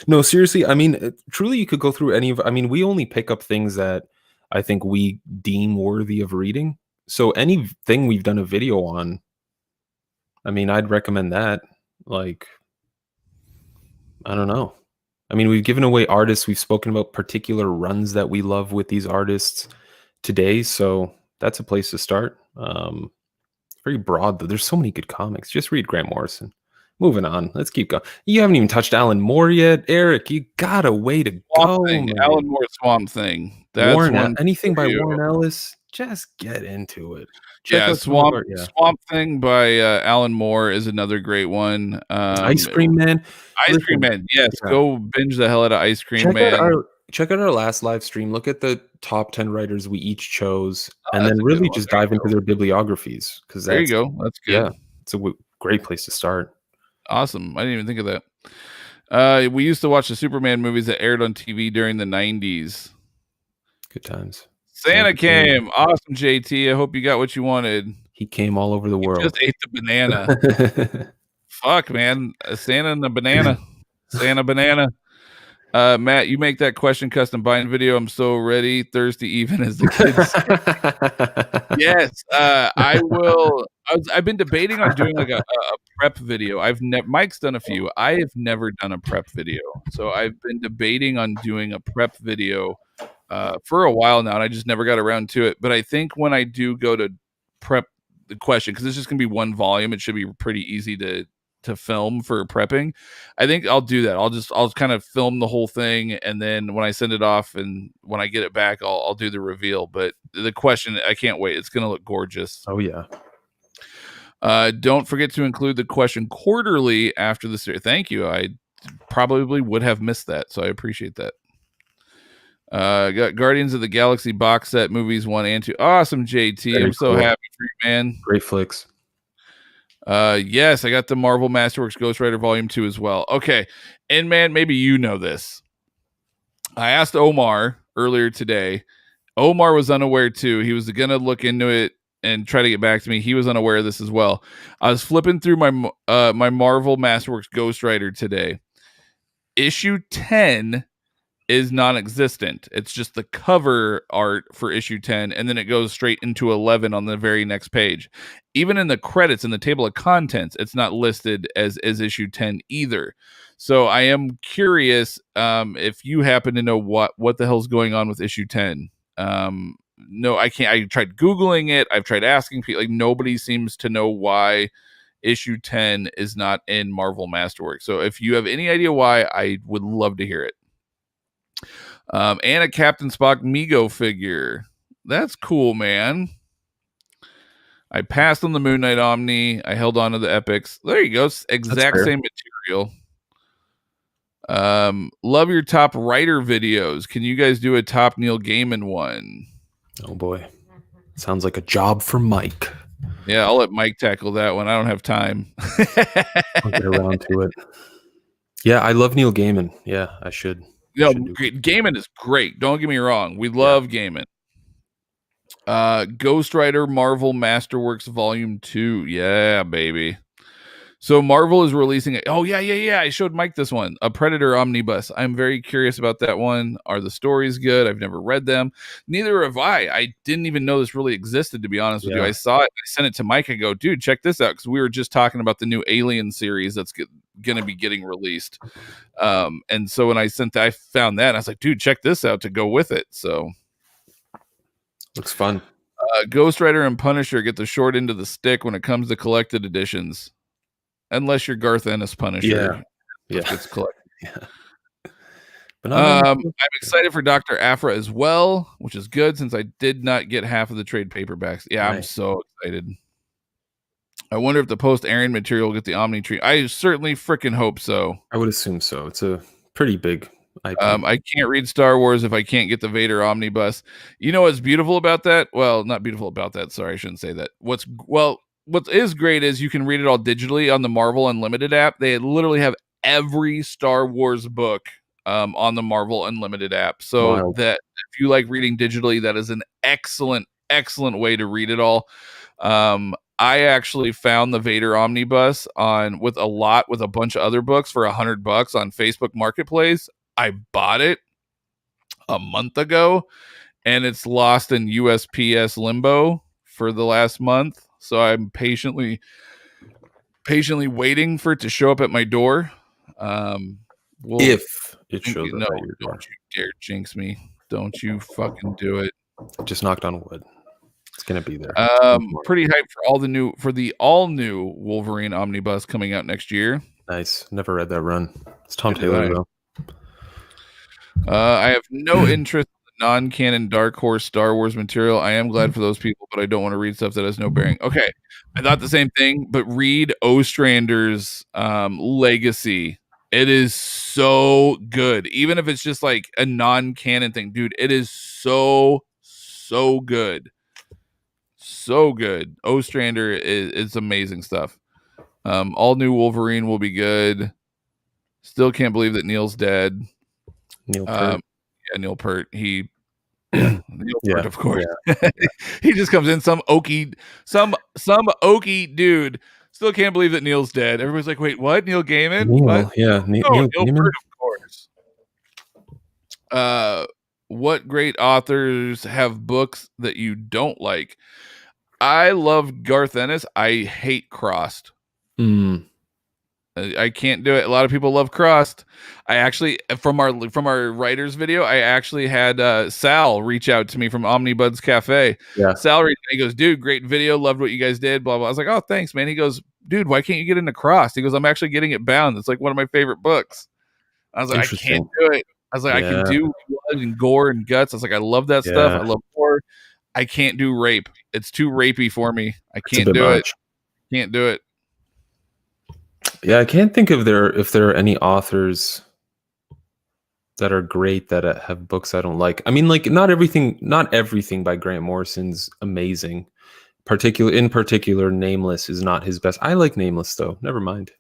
No, seriously. I mean, truly, you could go through any of. I mean, we only pick up things that I think we deem worthy of reading. So anything we've done a video on, I mean, I'd recommend that. Like, I don't know. I mean, we've given away artists. We've spoken about particular runs that we love with these artists today. So that's a place to start. Very broad, though. There's so many good comics. Just read Grant Morrison. Moving on. Let's keep going. You haven't even touched Alan Moore yet. Eric, you got a way to go. Alan Moore Swamp Thing. That's anything by Warren Ellis, just get into it. Swamp Thing by Alan Moore is another great one. Ice Cream Man. Ice Cream Man. Yes, go binge the hell out of Ice Cream Man. Check out our last live stream. Look at the top 10 writers we each chose, and then really just dive into their bibliographies. Because there you go. That's good. Yeah, it's a great place to start. Awesome. I didn't even think of that. We used to watch the Superman movies that aired on TV during the 90s. Good times. Santa came. Awesome, JT. I hope you got what you wanted. He came all over the world. Just ate the banana. Fuck, man. Santa and the banana. Santa banana. Matt, you make that question custom bind video. I'm so ready. Thursday even, as the kids. Yes, I will. I've been debating on doing like a prep video. Mike's done a few. I have never done a prep video, so I've been debating on doing a prep video for a while now, and I just never got around to it. But I think when I do go to prep the question, because it's just gonna be one volume, it should be pretty easy to film for prepping. I think I'll do that. I'll kind of film the whole thing, and then when I send it off and when I get it back, I'll do the reveal. But the question, I can't wait. It's gonna look gorgeous. Oh yeah. Don't forget to include the question quarterly after the series. Thank you. I probably would have missed that, so I appreciate that. Got Guardians of the Galaxy box set movies 1 and 2. Awesome, JT. Very I'm so happy for you, man. Great flicks. Yes, I got the Marvel Masterworks Ghost Rider Volume 2 as well. Okay. And man, maybe you know this. I asked Omar earlier today. Omar was unaware too. He was going to look into it and try to get back to me. He was unaware of this as well. I was flipping through my Marvel Masterworks Ghost Rider today. Issue 10 is non-existent. It's just the cover art for issue 10, and then it goes straight into 11 on the very next page. Even in the credits in the table of contents, it's not listed as issue 10 either. So I am curious if you happen to know what the hell's going on with issue 10. No, I can't. I tried Googling it. I've tried asking people. Like, nobody seems to know why issue 10 is not in Marvel Masterworks. So if you have any idea why, I would love to hear it. And a Captain Spock Mego figure. That's cool, man. I passed on the Moon Knight Omni. I held on to the Epics. There you go. Exact same material. Love your top writer videos. Can you guys do a top Neil Gaiman one? Oh boy. Sounds like a job for Mike. Yeah, I'll let Mike tackle that one. I don't have time. I'll get around to it. Yeah, I love Neil Gaiman. Yeah, I should. No, Gaiman is great. Don't get me wrong. We love Gaiman. Ghost Rider Marvel Masterworks Volume 2. Yeah, baby. So Marvel is releasing it. Oh yeah. I showed Mike this one, a Predator omnibus. I'm very curious about that one. Are the stories good? I've never read them. Neither have I. I didn't even know this really existed, to be honest with you. I saw it. I sent it to Mike. I go, dude, check this out, because we were just talking about the new Alien series that's going to be getting released. And so when I found that, and I was like, dude, check this out to go with it. So looks fun. Ghost Rider and Punisher get the short end of the stick when it comes to collected editions. Unless you're Garth Ennis Punisher. Yeah. Gets collected. Yeah. But I'm excited for Dr. Aphra as well, which is good since I did not get half of the trade paperbacks. Yeah, nice. I'm so excited. I wonder if the post-airing material will get the Omni Tree. I certainly freaking hope so. I would assume so. It's a pretty big IP. I can't read Star Wars if I can't get the Vader omnibus. You know what's beautiful about that? Well, not beautiful about that. Sorry, I shouldn't say that. What is great is you can read it all digitally on the Marvel Unlimited app. They literally have every Star Wars book on the Marvel Unlimited app. So that if you like reading digitally, that is an excellent way to read it all. I actually found the Vader omnibus with a bunch of other books for $100 on Facebook Marketplace. I bought it a month ago, and it's lost in USPS limbo for the last month. So I'm patiently waiting for it to show up at my door. If it shows up at your door. Don't you dare jinx me. Don't you fucking do it. Just knocked on wood. It's gonna be there. Pretty hyped for the all new Wolverine omnibus coming out next year. Nice. Never read that run. It's Tom Taylor though. I have no interest in non-canon Dark Horse Star Wars material. I am glad for those people, but I don't want to read stuff that has no bearing. Okay, I thought the same thing, but read Ostrander's Legacy. It is so good, even if it's just like a non-canon thing, dude. It is so good. So good. Ostrander is amazing stuff. All new Wolverine will be good. Still can't believe that Neil's dead. Neil Peart. Neil Peart. Neil Peart, of course. Yeah. He just comes in, some oaky dude. Still can't believe that Neil's dead. Everybody's like, wait, what? Neil Gaiman? What? Yeah, Neil Peart, of course. What great authors have books that you don't like? I love Garth Ennis. I hate Crossed. I can't do it. A lot of people love Crossed. I actually, from our writers video, I actually had Sal reach out to me from Omnibuds Cafe. Yeah. Sal reached out, he goes, dude, great video. Loved what you guys did. Blah, blah. I was like, oh, thanks, man. He goes, dude, why can't you get into Crossed? He goes, I'm actually getting it bound. It's like one of my favorite books. I was like, I can't do it. I was like, I can do blood and gore and guts. I was like, I love that stuff. I love gore. I can't do rape. It's too rapey for me. I can't do it. Can't do it. Yeah, I can't think if there are any authors that are great that have books I don't like. I mean, like not everything by Grant Morrison's amazing. In particular, Nameless is not his best. I like Nameless though. Never mind.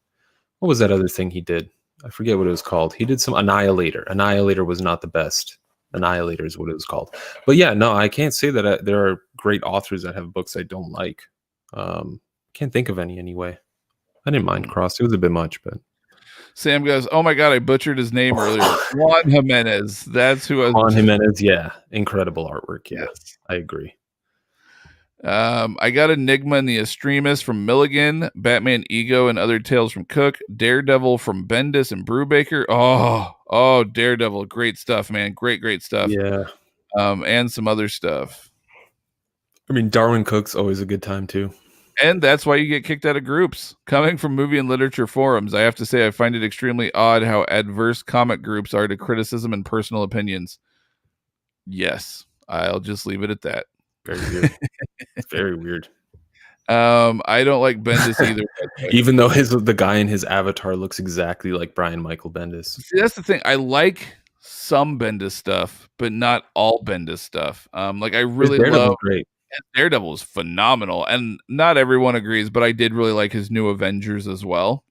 What was that other thing he did? I forget what it was called. He did some Annihilator. Annihilator was not the best. Annihilator is what it was called. But yeah, no, I can't say that there are great authors that have books I don't like. Can't think of any anyway. I didn't mind Cross. It was a bit much, but Sam goes, oh my God, I butchered his name earlier. Juan Jimenez. That's who I was. Juan Jimenez, yeah. Incredible artwork. Yeah, yes. I agree. I got Enigma and the Extremist from Milligan, Batman Ego and Other Tales from Cook, Daredevil from Bendis and Brubaker. Oh, Daredevil. Great stuff, man. Great stuff. Yeah. And some other stuff. I mean, Darwin Cook's always a good time too. And that's why you get kicked out of groups. Coming from movie and literature forums, I have to say I find it extremely odd how adverse comic groups are to criticism and personal opinions. Yes, I'll just leave it at that. Very weird. It's very weird. I don't like Bendis either. Even though the guy in his avatar looks exactly like Brian Michael Bendis. See, that's the thing. I like some Bendis stuff, but not all Bendis stuff. Like I really love. Great. Daredevil is phenomenal, and not everyone agrees, but I did really like his new Avengers as well.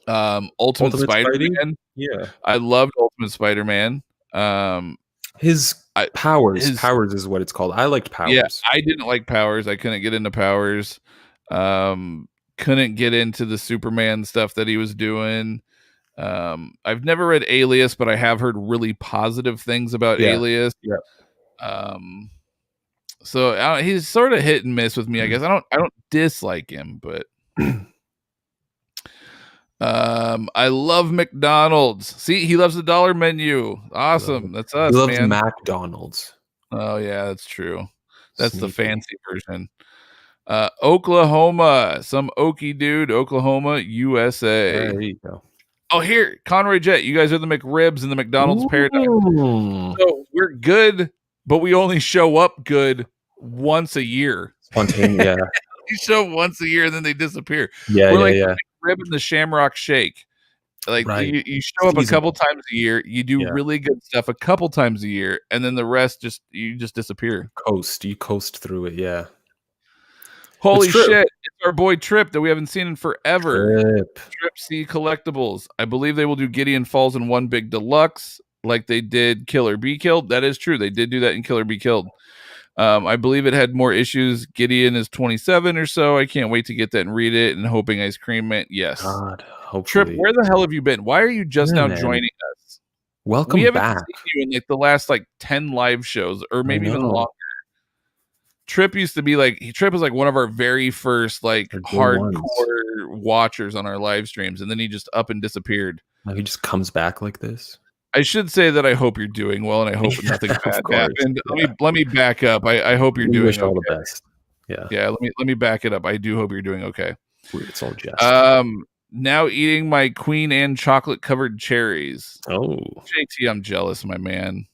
Ultimate Spider-Man. Yeah, I loved Ultimate Spider-Man. His Powers is what it's called. I liked Powers. Yeah, I didn't like Powers. I couldn't get into Powers. couldn't get into the Superman stuff that he was doing. I've never read Alias, but I have heard really positive things about Alias. Yeah. So he's sort of hit and miss with me, I guess. I don't dislike him, but I love McDonald's. See, he loves the dollar menu. Awesome. That's us, He loves man. McDonald's. Oh yeah, that's true. That's Sneaky. the fancy version. Oklahoma, some Okie dude, Oklahoma, USA. There you go. Oh, here, Conroy Jet. You guys are the McRibs in the McDonald's paradigm. So we're good, but we only show up good once a year. Spontaneous, yeah. You show up once a year and then they disappear. Yeah, we're like yeah. McRib and the Shamrock Shake. Like right. you show up a couple times a year, you do really good stuff a couple times a year, and then the rest you just disappear. You coast through it, yeah. Holy shit, it's our boy Trip that we haven't seen in forever. Trip C Collectibles. I believe they will do Gideon Falls in one big deluxe like they did Kill or Be Killed. That is true. They did do that in Kill or Be Killed. I believe it had more issues. Gideon is 27 or so. I can't wait to get that and read it, and hoping Ice Cream it. Yes. God, hopefully. Trip, where the hell have you been? Why are you just now joining us? Welcome we haven't back. seen you in like the last 10 live shows, or maybe even longer. Trip used to be Trip was like one of our very first hardcore watchers on our live streams, and then he just up and disappeared. He just comes back like this. I should say that I hope you're doing well, and I hope nothing bad happened. Let me back up. I hope you're doing okay. All the best. Yeah. Let me back it up. I do hope you're doing okay. It's all jest. Now eating my Queen Anne chocolate covered cherries. Oh, JT, I'm jealous, my man.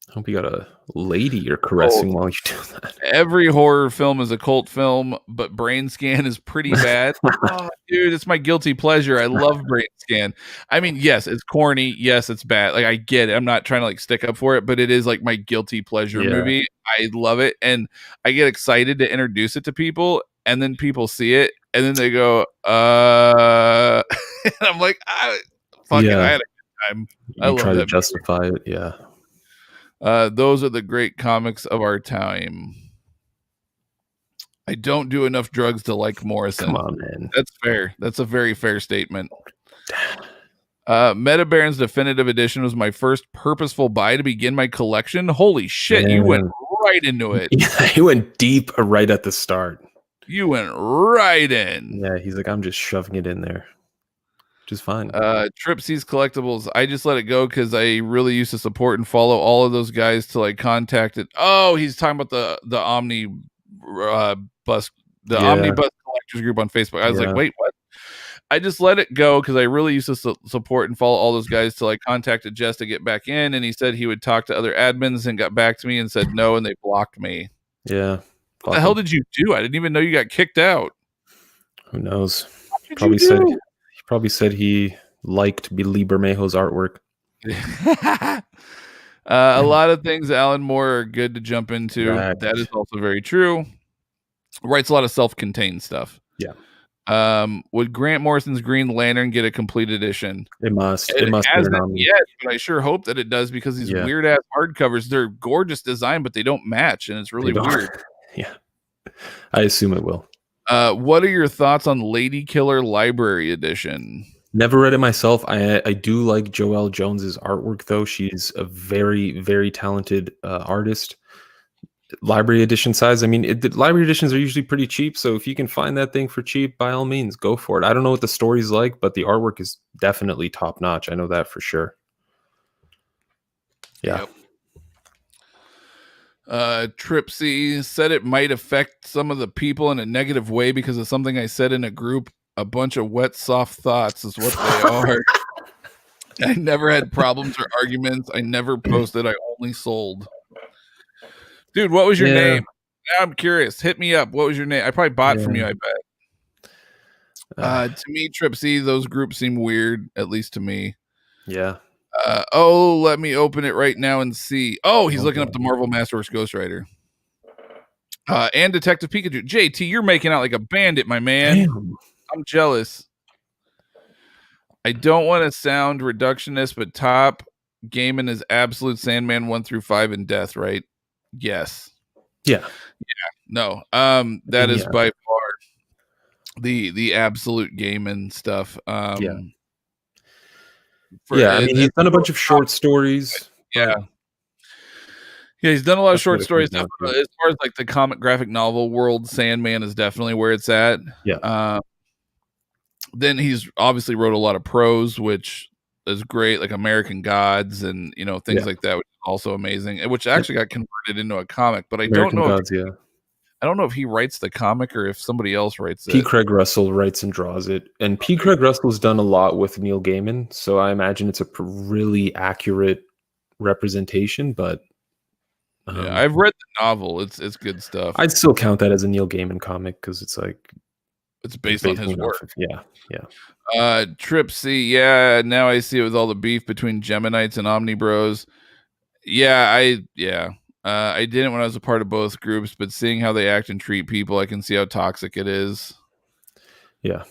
I hope you got a lady you're caressing while you do that. Every horror film is a cult film, but Brain Scan is pretty bad. Oh, dude, it's my guilty pleasure. I love Brain Scan. I mean, yes, it's corny. Yes, it's bad. I get it. I'm not trying to stick up for it, but it is my guilty pleasure movie. I love it, and I get excited to introduce it to people, and then people see it, and then they go, and I'm like, fuck it, I had a good time. You try to justify it, yeah. Those are the great comics of our time. I don't do enough drugs to like Morrison. Come on, man. That's fair. That's a very fair statement. Meta Baron's Definitive Edition was my first purposeful buy to begin my collection. Holy shit, you went right into it. Yeah, he went deep right at the start. You went right in. Yeah, he's like, I'm just shoving it in there. Which is fine. Trip C's Collectibles. I just let it go because I really used to support and follow all of those guys till I contacted. Oh, he's talking about the Omnibus collectors group on Facebook. I was like, wait, what? I just let it go because I really used to support and follow all those guys till I contacted Jess to get back in, and he said he would talk to other admins and got back to me and said no, and they blocked me. Yeah. What the hell did you do? I didn't even know you got kicked out. Who knows? Probably said he liked Billy Bermejo's artwork. A lot of things Alan Moore are good to jump into. Right. That is also very true. Writes a lot of self-contained stuff. Yeah. Would Grant Morrison's Green Lantern get a complete edition? It must. It hasn't yet, but I sure hope that it does because these weird ass hardcovers, they're gorgeous design, but they don't match, and it's really weird. Yeah. I assume it will. What are your thoughts on Lady Killer Library Edition? Never read it myself. I do like Joelle Jones's artwork, though. She's a very, very talented artist. Library edition size. I mean, the library editions are usually pretty cheap. So if you can find that thing for cheap, by all means, go for it. I don't know what the story's like, but the artwork is definitely top notch. I know that for sure. Yeah. Yep. Tripsy said it might affect some of the people in a negative way because of something I said in a group. A bunch of wet, soft thoughts is what they are. I never had problems or arguments. I never posted. I only sold. Dude, what was your name? Now I'm curious. Hit me up. What was your name? I probably bought from you, I bet. To me, Tripsy, those groups seem weird, at least to me. Yeah. Let me open it right now and see. Oh, he's looking up the Marvel Masterworks Ghost Rider. And Detective Pikachu. JT, you're making out like a bandit, my man. Damn. I'm jealous. I don't want to sound reductionist, but top gaming is absolute Sandman 1 through 5 in death, right? Yes. Yeah. No. That is by the absolute gaming stuff. Yeah. For Yeah, I mean, he's and done a bunch of short stories, but yeah. Yeah, he's done a lot of that's what short it comes story down stuff. to. As far as like the comic graphic novel world, Sandman is definitely where it's at. Yeah. Then he's obviously wrote a lot of prose, which is great, like American Gods and things Yeah. like that, which is also amazing. Which Yep. actually got converted into a comic, but American Gods, yeah. I don't know if he writes the comic or if somebody else writes P. it. Craig Russell writes and draws it. And P. Craig Russell's done a lot with Neil Gaiman, so I imagine it's a really accurate representation, but Yeah, I've read the novel. It's good stuff. I'd still count that as a Neil Gaiman comic because it's like It's based on his work. Yeah. Trip C, yeah, now I see it with all the beef between Geminites and Omnibros. Yeah, I didn't when I was a part of both groups, but seeing how they act and treat people, I can see how toxic it is. Yeah.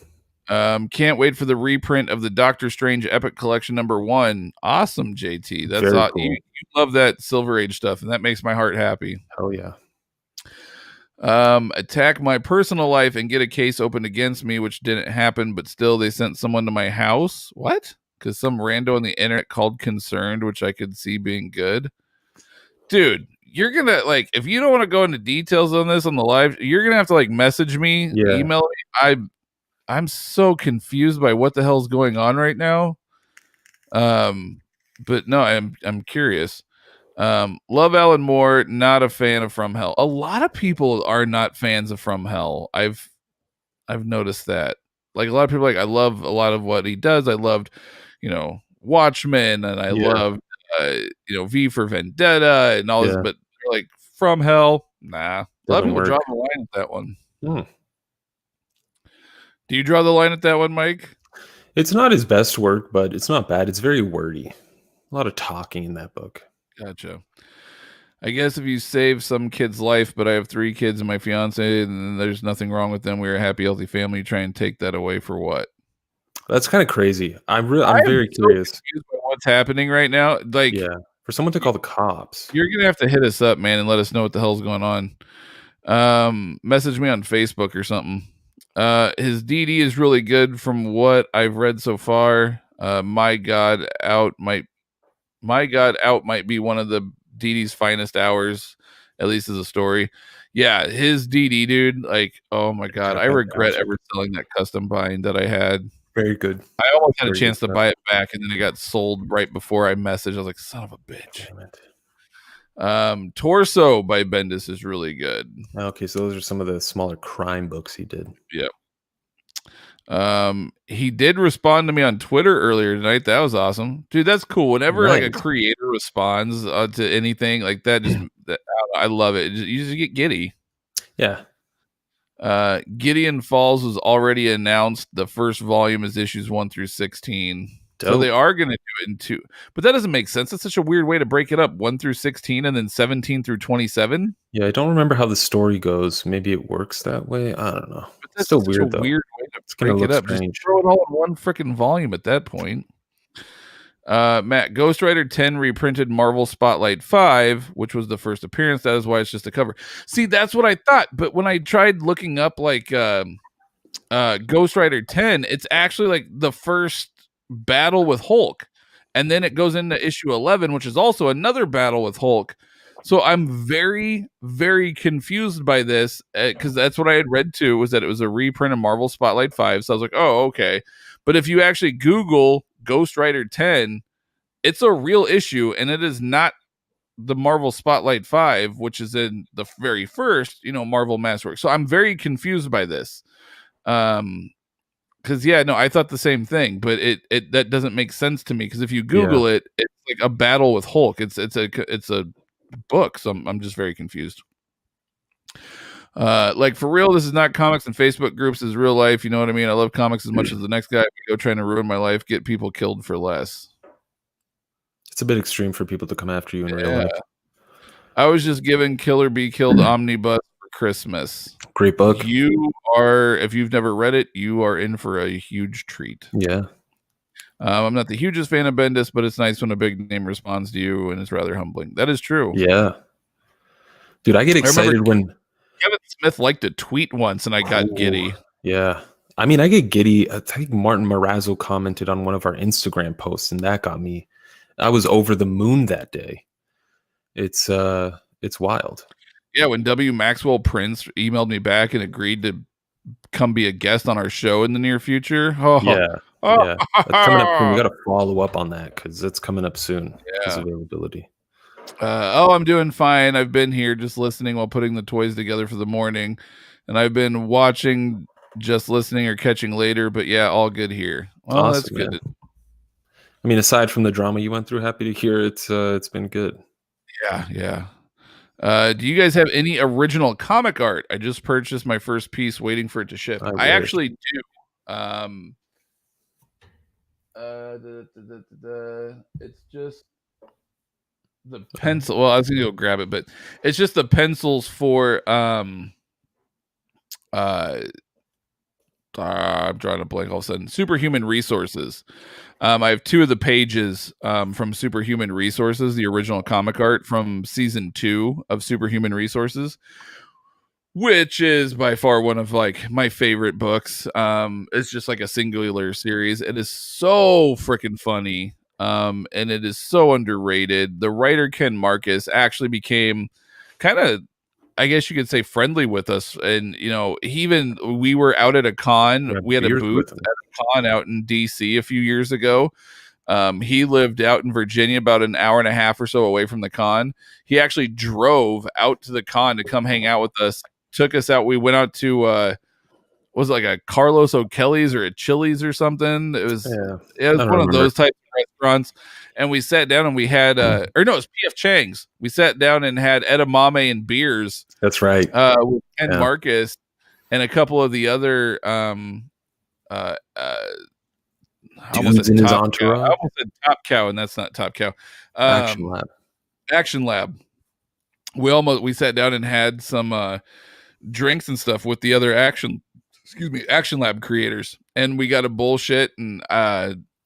Can't wait for the reprint of the Doctor Strange Epic Collection #1. Awesome, JT. That's Very awesome. cool. You love that Silver Age stuff, and that makes my heart happy. Hell yeah. Attack my personal life and get a case opened against me, which didn't happen, but still they sent someone to my house. What? Because some rando on the internet called concerned, which I could see being good. Dude, you're gonna like if you don't want to go into details on this on the live, you're gonna have to like message me, email me. I'm so confused by what the hell's going on right now. But no, I'm curious. Love Alan Moore, not a fan of From Hell. A lot of people are not fans of From Hell. I've noticed that. Like a lot of people I love a lot of what he does. I loved, Watchmen, and I loved V for Vendetta and all this, but like From Hell, nah. A lot of people draw the line at that one. Do you draw the line at that one, Mike? It's not his best work, but it's not bad. It's very wordy. A lot of talking in that book. Gotcha. I guess if you save some kid's life, but I have 3 kids and my fiance, and there's nothing wrong with them. We're a happy, healthy family. You try and take that away for what? That's kind of crazy. I'm very curious. Confused by what's happening right now. Like, for someone to call the cops, you're gonna have to hit us up, man, and let us know what the hell's going on. Message me on Facebook or something. His DD is really good from what I've read so far. My God Out might be one of the DD's finest hours, at least as a story. Yeah, his DD, dude. Like, oh my God, I regret ever selling that custom bind that I had. Very good. I almost had a chance to buy it back, and then it got sold right before I messaged. I was like, son of a bitch. Damn it. Torso by Bendis is really good. Okay, so those are some of the smaller crime books he did. Yep. He did respond to me on Twitter earlier tonight. That was awesome, dude. That's cool. Whenever like a creator responds to anything like that, I love it. You just get giddy. Yeah. Gideon Falls was already announced. The first volume is issues 1 through 16. Dope. So they are going to do it in 2, but that doesn't make sense. That's such a weird way to break it up. 1 through 16 and then 17 through 27. Yeah, I don't remember how the story goes. Maybe it works that way. I don't know. But that's still weird though. Weird way to break it up. Strange. Just throw it all in one freaking volume at that point. Matt, Ghost Rider 10 reprinted Marvel Spotlight 5, which was the first appearance. That is why it's just a cover. See, that's what I thought. But when I tried looking up like Ghost Rider 10, it's actually like the first battle with Hulk. And then it goes into issue 11, which is also another battle with Hulk. So I'm very, very confused by this because that's what I had read too, was that it was a reprint of Marvel Spotlight 5. So I was like, oh, okay. But if you actually Google Ghost Rider 10, it's a real issue, and it is not the Marvel Spotlight 5, which is in the very first, Marvel Masterwork. So I'm very confused by this. Because I thought the same thing, but it that doesn't make sense to me. Because if you Google it, it's like a battle with Hulk. It's a book, so I'm just very confused. Like for real, this is not comics and Facebook groups, this is real life. You know what I mean? I love comics as much as the next guy. Go trying to ruin my life, get people killed for less. It's a bit extreme for people to come after you in real life. I was just given Killer Be Killed Omnibus for Christmas. Great book. If you've never read it, you are in for a huge treat. Yeah. I'm not the hugest fan of Bendis, but it's nice when a big name responds to you, and it's rather humbling. That is true. Yeah. Dude, I get excited when Kevin Smith liked a tweet once, and I got giddy. Yeah. I mean, I get giddy. I think Martin Marazzo commented on one of our Instagram posts, and that got me. I was over the moon that day. It's wild. Yeah, when W. Maxwell Prince emailed me back and agreed to come be a guest on our show in the near future. Oh, Yeah, yeah. That's coming up soon. We got to follow up on that because that's coming up soon. His yeah. availability. I'm doing fine. I've been here just listening while putting the toys together for the morning, and I've been watching, just listening or catching later. But yeah, all good here. Well, that's Awesome, good. man. I mean, aside from the drama you went through, happy to hear it's been good. Yeah, yeah. Do you guys have any original comic art? I just purchased my first piece, waiting for it to ship. I I wish. actually do. It's just the pencil. Well, I was gonna go grab it, but it's just the pencils for I'm drawing a blank all of a sudden. Superhuman Resources. I have two of the pages from Superhuman Resources, the original comic art from season 2 of Superhuman Resources, which is by far one of like my favorite books. It's just like a singular series. It is so freaking funny. And it is so underrated. The writer Ken Marcus actually became kind of, I guess you could say, friendly with us. And we were out at a con. Grab We had a beers booth with him. at a con out in DC a few years ago. He lived out in Virginia, about an hour and a half or so away from the con. He actually drove out to the con to come hang out with us. Took us out. We went out to was it like a Carlos O'Kelly's or a Chili's or something. It was I don't one remember. of those type of restaurants. And we sat down and we had it was PF Chang's. We sat down and had edamame and beers. That's right. With Ken Marcus and a couple of the other Dudes in his entourage. I almost said Top Cow, and that's not Top Cow. Action Lab. Action Lab. We sat down and had some drinks and stuff with the other Action Lab creators, and we got to bullshit and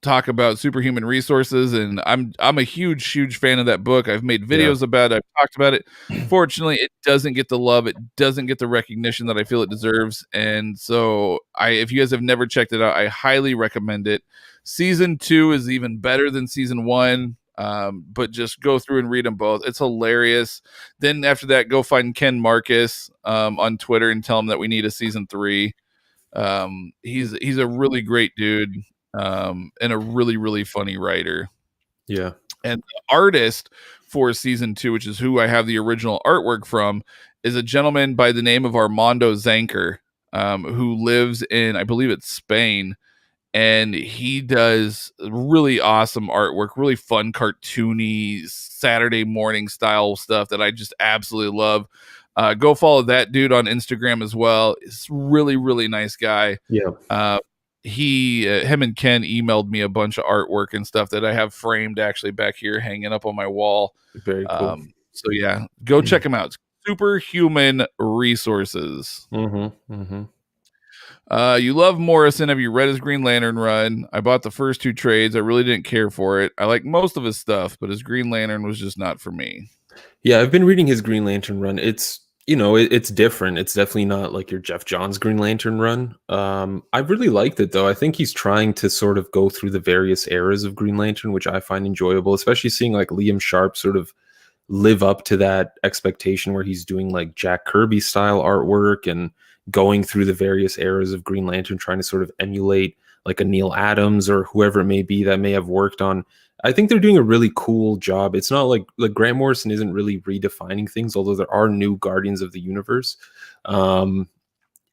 talk about Superhuman Resources. And I'm a huge fan of that book. I've made videos about it. I've talked about it. Fortunately, it doesn't get the love, it doesn't get the recognition that I feel it deserves. And so if you guys have never checked it out, I highly recommend it. Season 2 is even better than season 1. But just go through and read them both. It's hilarious. Then after that, go find Ken Marcus on Twitter and tell him that we need a season 3. He's a really great dude, and a really funny writer. Yeah. And the artist for season 2, which is who I have the original artwork from, is a gentleman by the name of Armando Zanker, who lives in, I believe it's Spain. And he does really awesome artwork, really fun, cartoony, Saturday morning style stuff that I just absolutely love. Go follow that dude on Instagram as well. He's really nice guy. Yeah. Him and Ken emailed me a bunch of artwork and stuff that I have framed actually back here, hanging up on my wall. Very cool. So yeah, go check him out. Superhuman Resources. You love Morrison. Have you read his Green Lantern run? I bought the first 2 trades. I really didn't care for it. I like most of his stuff, but his Green Lantern was just not for me. Yeah, I've been reading his Green Lantern run. It's it's different. It's definitely not like your Jeff Johns Green Lantern run. I really liked it though. I think he's trying to sort of go through the various eras of Green Lantern, which I find enjoyable, especially seeing like Liam Sharp sort of live up to that expectation where he's doing like Jack Kirby style artwork and going through the various eras of Green Lantern, trying to sort of emulate like a Neil Adams or whoever it may be that may have worked on. I think they're doing a really cool job. It's not like Grant Morrison isn't really redefining things, although there are new Guardians of the Universe.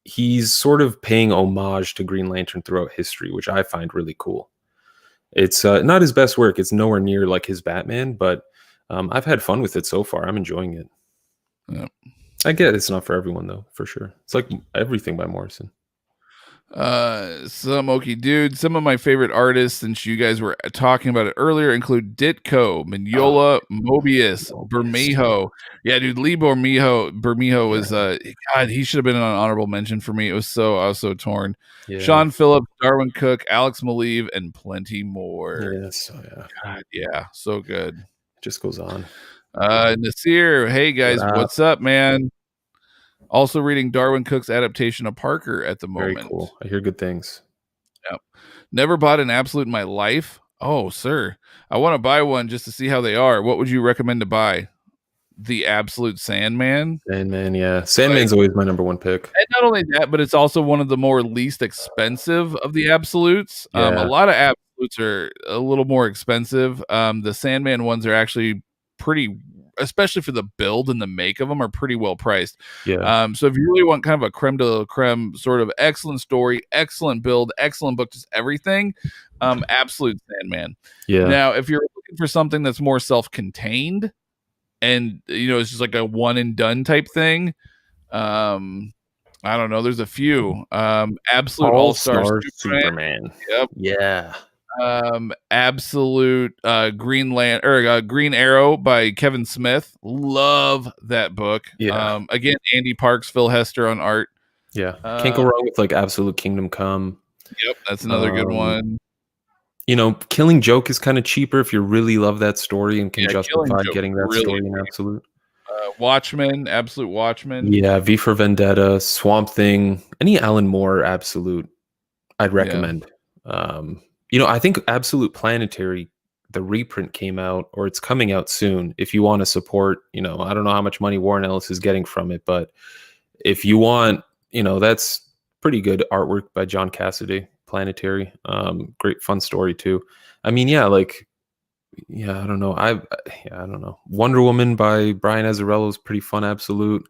He's sort of paying homage to Green Lantern throughout history, which I find really cool. It's not his best work. It's nowhere near like his Batman, but I've had fun with it so far. I'm enjoying it. Yeah. I get it's not for everyone though, for sure. It's like everything by Morrison. Some dude. Some of my favorite artists, since you guys were talking about it earlier, include Ditko, Mignola, Mobius, Bermejo. Yeah, dude, Lee Bermejo was God, he should have been an honorable mention for me. I was so torn. Yeah. Sean Phillips, Darwin Cook, Alex Maleev, and plenty more. Yes, God, yeah, so good. It just goes on. Nasir, hey guys, what's up, man? Also reading Darwin Cook's adaptation of Parker at the Very moment. cool. I hear good things. Yep. Never bought an Absolute in my life. Oh, sir. I want to buy one just to see how they are. What would you recommend to buy? The Absolute Sandman. Sandman, yeah. Sandman's always my number one pick. And not only that, but it's also one of the more least expensive of the Absolutes. A Yeah. lot of Absolutes are a little more expensive. The Sandman ones are actually pretty, especially for the build and the make of them, are pretty well priced. Yeah. So if you really want kind of a creme de la creme sort of excellent story, excellent build, excellent book, just everything, Absolute Sandman. Yeah. Now, if you're looking for something that's more self-contained and it's just like a one and done type thing, I don't know. There's a few. Absolute All-Star Superman. Yep. Yeah. Absolute Green Arrow by Kevin Smith. Love that book. Yeah. Again, Andy Parks, Phil Hester on art. Yeah. Can't go wrong with like Absolute Kingdom Come. Yep, that's another good one. Killing Joke is kind of cheaper if you really love that story and can Yeah, justify Killing getting Joke, that really story in Absolute. Watchmen, Absolute Watchmen. Yeah, V for Vendetta, Swamp Thing, any Alan Moore Absolute, I'd recommend. I think Absolute Planetary, the reprint came out, or it's coming out soon. If you want to support, I don't know how much money Warren Ellis is getting from it, but if you want, that's pretty good artwork by John Cassidy. Planetary, great fun story too. I mean, I don't know. I don't know. Wonder Woman by Brian Azzarello is pretty fun. Absolute.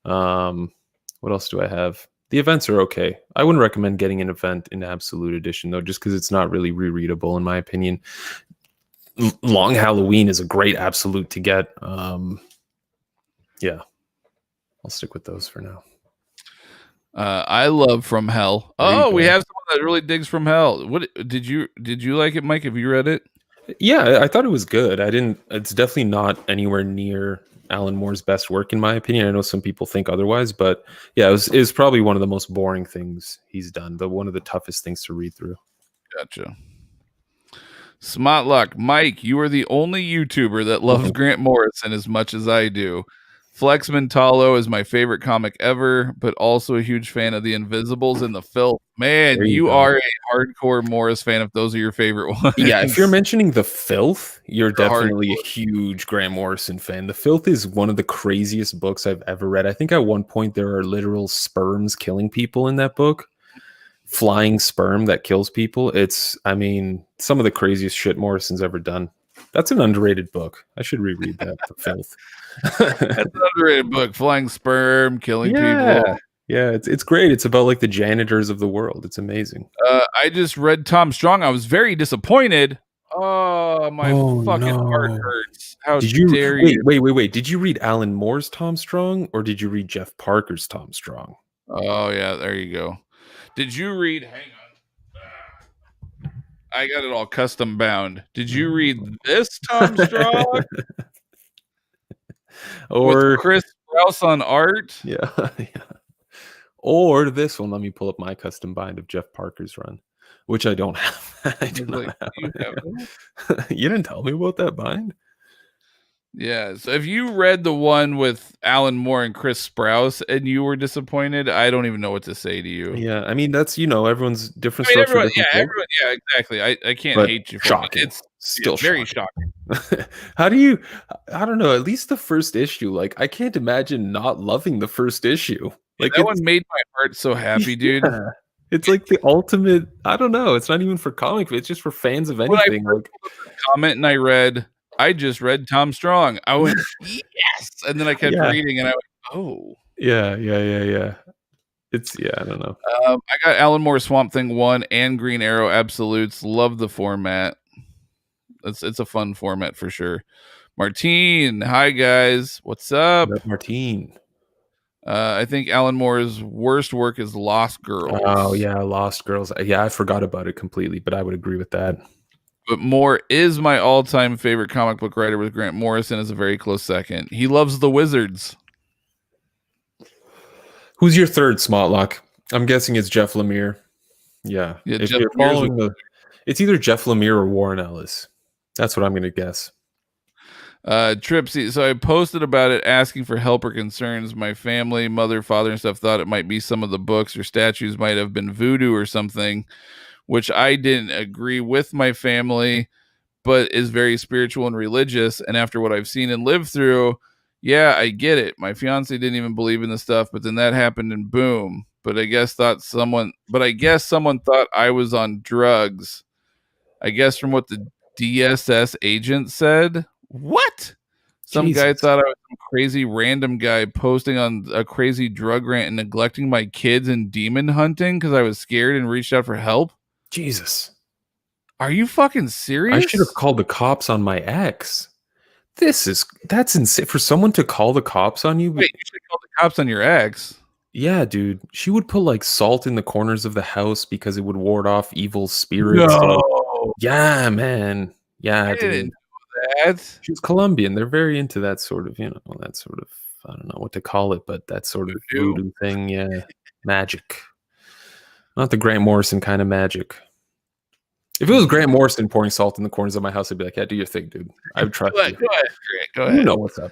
What else do I have? The events are okay. I wouldn't recommend getting an event in Absolute Edition though, just because it's not really rereadable in my opinion. Long Halloween is a great Absolute to get. Yeah, I'll stick with those for now. I love From Hell. We have someone that really digs From Hell. What did you like it, Mike? Have you read it? Yeah, I thought it was good. It's definitely not anywhere near Alan Moore's best work in my opinion. I know some people think otherwise, but yeah, it was probably one of the most boring things he's done. One of the toughest things to read through. Gotcha. Smotluck, Mike, you are the only YouTuber that loves Grant Morrison as much as I do. Flex Mentalo is my favorite comic ever, but also a huge fan of The Invisibles and The Filth. Man, you are a hardcore Morris fan if those are your favorite ones. Yeah, if you're mentioning The Filth, you're definitely a huge Grant Morrison fan. The Filth is one of the craziest books I've ever read. I think at one point there are literal sperms killing people in that book. Flying sperm that kills people. Some of the craziest shit Morrison's ever done. That's an underrated book. I should reread that. The Filth. That's an underrated book. Flying sperm, killing people. Yeah, it's great. It's about like the janitors of the world. It's amazing. I just read Tom Strong. I was very disappointed. Oh, my fucking heart hurts. How dare you? Wait. Did you read Alan Moore's Tom Strong or did you read Jeff Parker's Tom Strong? Oh, yeah, there you go. Did you read? Hang on. I got it all custom bound. Did you read this Tom Strong? Or with Chris Sprouse on art? Yeah. Or this one. Let me pull up my custom bind of Jeff Parker's run, which I don't have. I do not have. You didn't tell me about that bind? Yeah, so if you read the one with Alan Moore and Chris Sprouse and you were disappointed, I don't even know what to say to you. Yeah, I mean, that's, everyone's different. Everyone, exactly. I can't hate you for shocking. It's still very shocking. How do you, I don't know, at least the first issue, like, I can't imagine not loving the first issue. Like, that one made my heart so happy, dude. Yeah. It's like the ultimate, I don't know, it's not even for comic, it's just for fans of anything. When I comment and I just read Tom Strong. I went, yes. And then I kept reading and I went, oh. Yeah. It's, I don't know. I got Alan Moore Swamp Thing 1 and Green Arrow Absolutes. Love the format. It's a fun format for sure. Martine, hi guys. What's up? Martine. I think Alan Moore's worst work is Lost Girls. Oh, yeah, Lost Girls. Yeah, I forgot about it completely, but I would agree with that. But Moore is my all-time favorite comic book writer, with Grant Morrison as a very close second. He loves the Wizards. Who's your third, Smotlock? I'm guessing it's Jeff Lemire. Yeah. If Jeff you're following it's either Jeff Lemire or Warren Ellis. That's what I'm going to guess. Tripsy. So I posted about it asking for help or concerns. My family, mother, father, and stuff thought it might be some of the books or statues might have been voodoo or something, which I didn't agree with my family, but is very spiritual and religious. And after what I've seen and lived through, yeah, I get it. My fiance didn't even believe in the stuff, but then that happened and boom. But I guess someone thought I was on drugs. I guess from what the DSS agent said. What? Some guy Jesus. thought I was some crazy random guy posting on a crazy drug rant and neglecting my kids and demon hunting because I was scared and reached out for help. Jesus. Are you fucking I serious? should have called the cops on my ex. That's insane. For someone to call the cops on you. Wait, you should call the cops on your ex. Yeah, dude. She would put like salt in the corners of the house because it would ward off evil spirits. No. Yeah, man. Yeah, I dude. didn't know that. She's Colombian. They're very into that sort of, I don't know what to call it, but that sort of voodoo thing. Yeah. Magic. Not the Grant Morrison kind of magic. If it was Grant Morrison pouring salt in the corners of my house, I'd be like, yeah, do your thing, dude. I would trust you. Go ahead, Grant. Go ahead. You know what's up.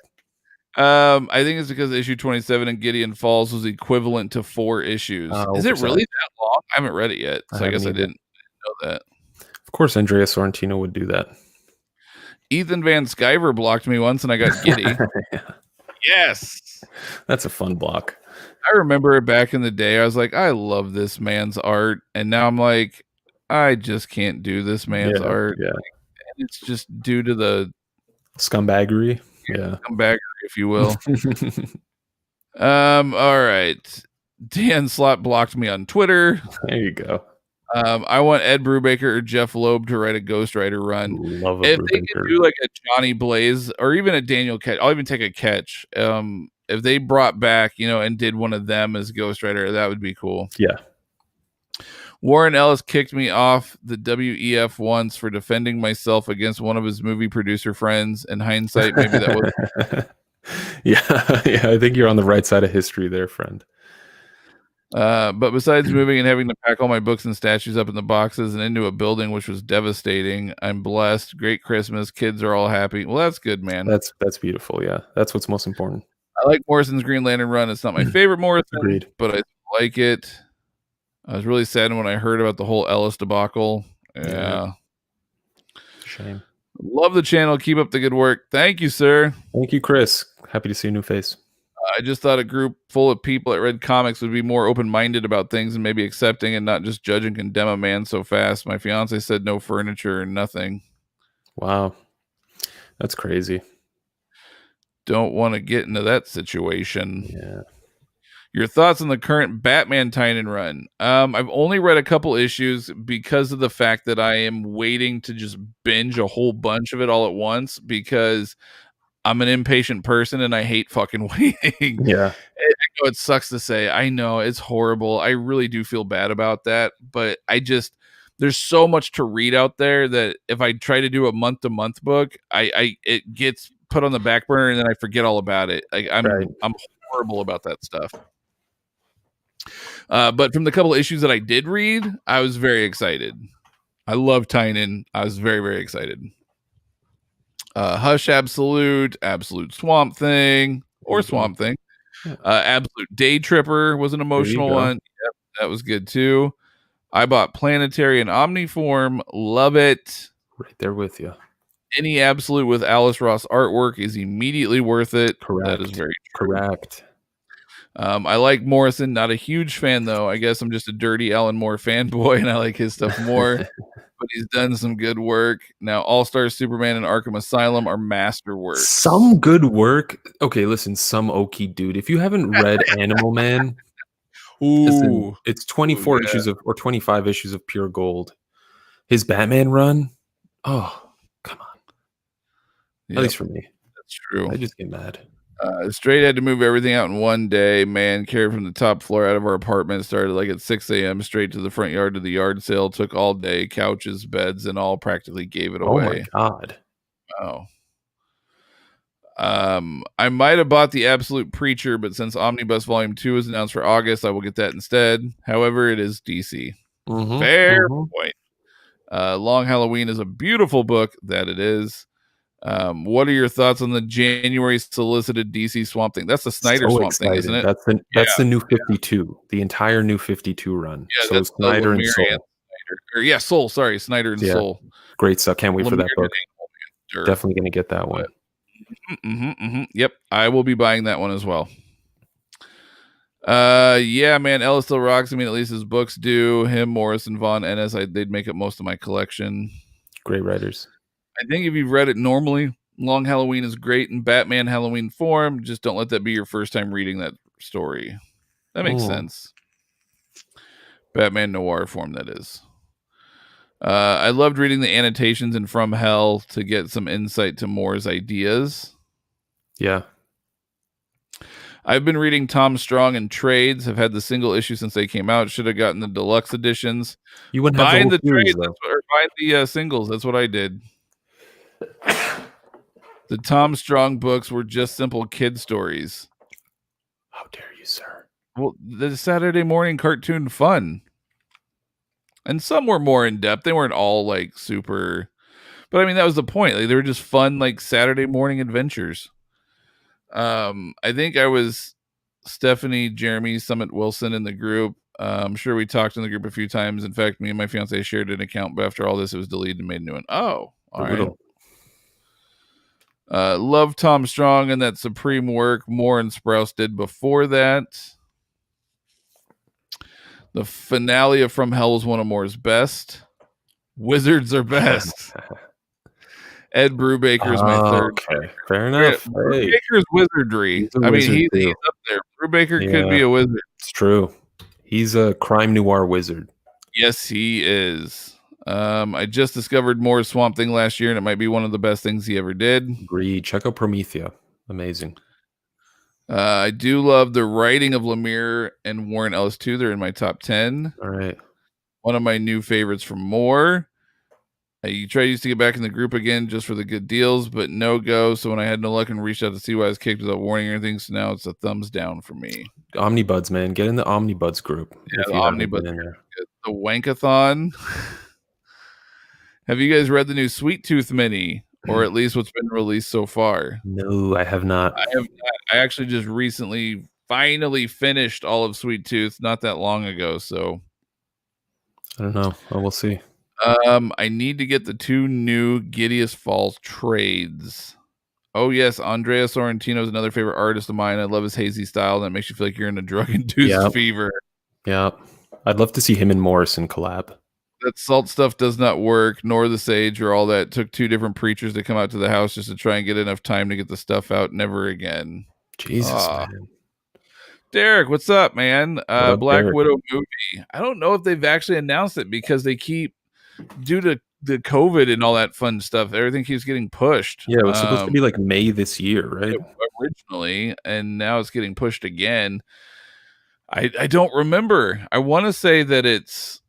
I think it's because issue 27 in Gideon Falls was equivalent to 4 issues. Is it really that long? I haven't read it yet, so I guess I didn't know that. Of course, Andrea Sorrentino would do that. Ethan Van Sciver blocked me once, and I got giddy. Yeah. Yes, that's a fun block. I remember back in the day, I was like, I love this man's art, and now I'm like, I just can't do this man's art. Yeah, and it's just due to the scumbaggery. Yeah, scumbaggery, if you will. All right. Dan Slott blocked me on Twitter. There you go. I want Ed Brubaker or Jeff Loeb to write a Ghost Rider run. Love if they could do like a Johnny Blaze or even a Daniel Ketch, I'll even take a Ketch. If they brought back, and did one of them as Ghost Rider, that would be cool. Yeah. Warren Ellis kicked me off the WEF once for defending myself against one of his movie producer friends. In hindsight, maybe that was. yeah, I think you're on the right side of history there, friend. But besides moving and having to pack all my books and statues up in the boxes and into a building, which was devastating, I'm blessed. Great Christmas. Kids are all happy. Well, that's good, man. That's beautiful. Yeah, that's what's most important. I like Morrison's Green Lantern run. It's not my favorite Morrison, Agreed. But I like it. I was really sad when I heard about the whole Ellis debacle. Yeah. Shame. Love the channel. Keep up the good work. Thank you, sir. Thank you, Chris. Happy to see a new face. I just thought a group full of people that read comics would be more open-minded about things and maybe accepting and not just judge and condemn a man so fast. My fiance said no furniture and nothing. Wow. That's crazy. Don't want to get into that situation. Yeah. Your thoughts on the current Batman tie-in run? I've only read a couple issues because of the fact that I am waiting to just binge a whole bunch of it all at once because I'm an impatient person and I hate fucking waiting. Yeah. I know it sucks to say. I know it's horrible. I really do feel bad about that, but there's so much to read out there that if I try to do a month-to-month book, it gets put on the back burner and then I forget all about it. I'm horrible about that stuff. But from the couple of issues that I did read, I was very excited. I love Tynan. I was very, very excited. Hush Absolute Swamp Thing, or Swamp Thing. Absolute Day Tripper was an emotional one. Yep, that was good too. I bought Planetary and Omniform. Love it. Right there with you. Any Absolute with Alice Ross artwork is immediately worth it. Correct. That is very true. Correct. I like Morrison. Not a huge fan, though. I guess I'm just a dirty Alan Moore fanboy, and I like his stuff more. But he's done some good work. Now, All-Star Superman and Arkham Asylum are masterworks. Some good work. Okay, listen, some okie dude. If you haven't read Animal Man, listen, it's 24 issues or 25 issues of pure gold. His Batman run, oh, come on. At least for me. That's true. I just get mad. Straight had to move everything out in one day. Man carried from the top floor out of our apartment. Started like at 6 a.m. straight to the front yard to the yard sale. Took all day. Couches, beds, and all. Practically gave it away. Oh my god! Wow. I might have bought the Absolute Preacher, but since Omnibus Volume 2 is announced for August, I will get that instead. However, it is DC. Fair point. Long Halloween is a beautiful book. That it is. What are your thoughts on the January solicited DC Swamp Thing? That's the Snyder So Swamp Thing, isn't excited. it? That's the new 52, the entire new 52 run. Yeah, So that's the Snyder and Lemire and Soul. Snyder. Or yeah, Soul. Sorry, Snyder and Yeah, Soul. great stuff. Can't wait for Lemire that book. did Animal Man. Definitely gonna get that one. Yep, I will be buying that one as well. Yeah, man, Ellis still rocks. I mean, at least his books do. Him, Morrison, Vaughn, Ennis, they'd make up most of my collection. Great writers. I think if you've read it normally, Long Halloween is great in Batman Halloween form. Just don't let that be your first time reading that story. That makes sense. Batman noir form, that is. I loved reading the annotations in From Hell to get some insight to Moore's ideas. Yeah. I've been reading Tom Strong in trades. Have had the single issue since they came out. Should have gotten the deluxe editions. You wouldn't Buy have the series, trades or buy the singles. That's what I did. The Tom Strong books were just simple kid stories. How dare you, sir? Well, the Saturday morning cartoon fun. And some were more in depth. They weren't all like super, but I mean that was the point. Like they were just fun, like Saturday morning adventures. I think I was Stephanie, Jeremy, Summit Wilson in the group. I'm sure we talked in the group a few times. In fact, me and my fiance shared an account, but after all this, it was deleted and made a new one. Oh, all right. Love Tom Strong and that supreme work Moore and Sprouse did before that. The finale of From Hell was one of Moore's best. Wizards are best. Ed Brubaker is my third. Okay, fair enough. Brubaker's wizardry. I mean, he's up there. Brubaker could be a wizard. It's true. He's a crime noir wizard. Yes, he is. I just discovered Moore's Swamp Thing last year, and it might be one of the best things he ever did. Agreed. Check out Promethea. Amazing. I do love the writing of Lemire and Warren Ellis too. They're in my top 10. All right. One of my new favorites from Moore. You used to get back in the group again just for the good deals, but no go. So when I had no luck and reached out to see why I was kicked without warning or anything, so now it's a thumbs down for me. Omnibuds, man. Get in the Omnibuds group. Yeah, the Omnibuds. The Wankathon. Have you guys read the new Sweet Tooth mini, or at least what's been released so far? No, I have not. I have not. I actually just recently finally finished all of Sweet Tooth not that long ago, so I don't know. Oh, we'll see. I need to get the 2 new Gideous Falls trades. Oh yes, Andrea Sorrentino is another favorite artist of mine. I love his hazy style that makes you feel like you're in a drug-induced fever. Yeah, I'd love to see him and Morrison collab. That salt stuff does not work, nor the sage or all that. It took 2 different preachers to come out to the house just to try and get enough time to get the stuff out. Never again. Jesus, man. Derek, what's up, man? Black Derek? Widow movie. I don't know if they've actually announced it because they keep, due to the COVID and all that fun stuff, everything keeps getting pushed. Yeah, it was supposed to be like May this year, right? Originally, and now it's getting pushed again. I don't remember. I want to say that it's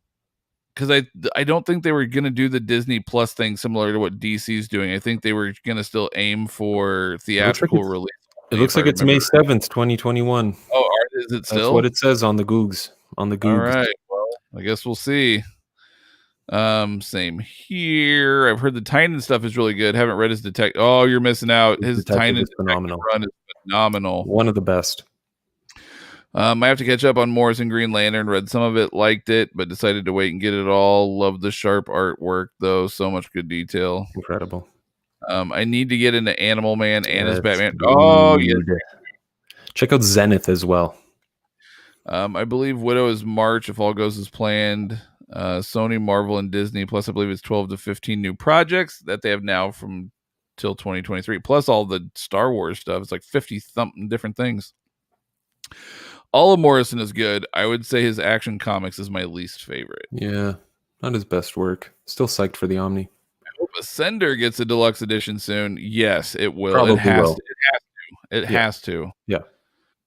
because I don't think they were going to do the Disney Plus thing similar to what DC's doing. I think they were going to still aim for theatrical release. It looks like it's May 7th, 2021. Oh, is it still? That's what it says on the Googs. All right. Well, I guess we'll see. Same here. I've heard the Tynan stuff is really good. Haven't read his detective. Oh, you're missing out. His Tynan phenomenal run is phenomenal. One of the best. I have to catch up on Morrison Green Lantern. Read some of it, liked it, but decided to wait and get it all. Love the sharp artwork, though. So much good detail. Incredible. I need to get into Animal Man and his Batman. Oh, yeah. Check out Zenith as well. I believe Widow is March if all goes as planned. Sony, Marvel, and Disney. Plus, I believe it's 12 to 15 new projects that they have now from till 2023. Plus all the Star Wars stuff. It's like 50 something different things. All of Morrison is good. I would say his Action Comics is my least favorite. Yeah, not his best work. Still psyched for the Omni. I hope Ascender gets a deluxe edition soon. Yes, it will. Probably it has will. to. It has to. Yeah.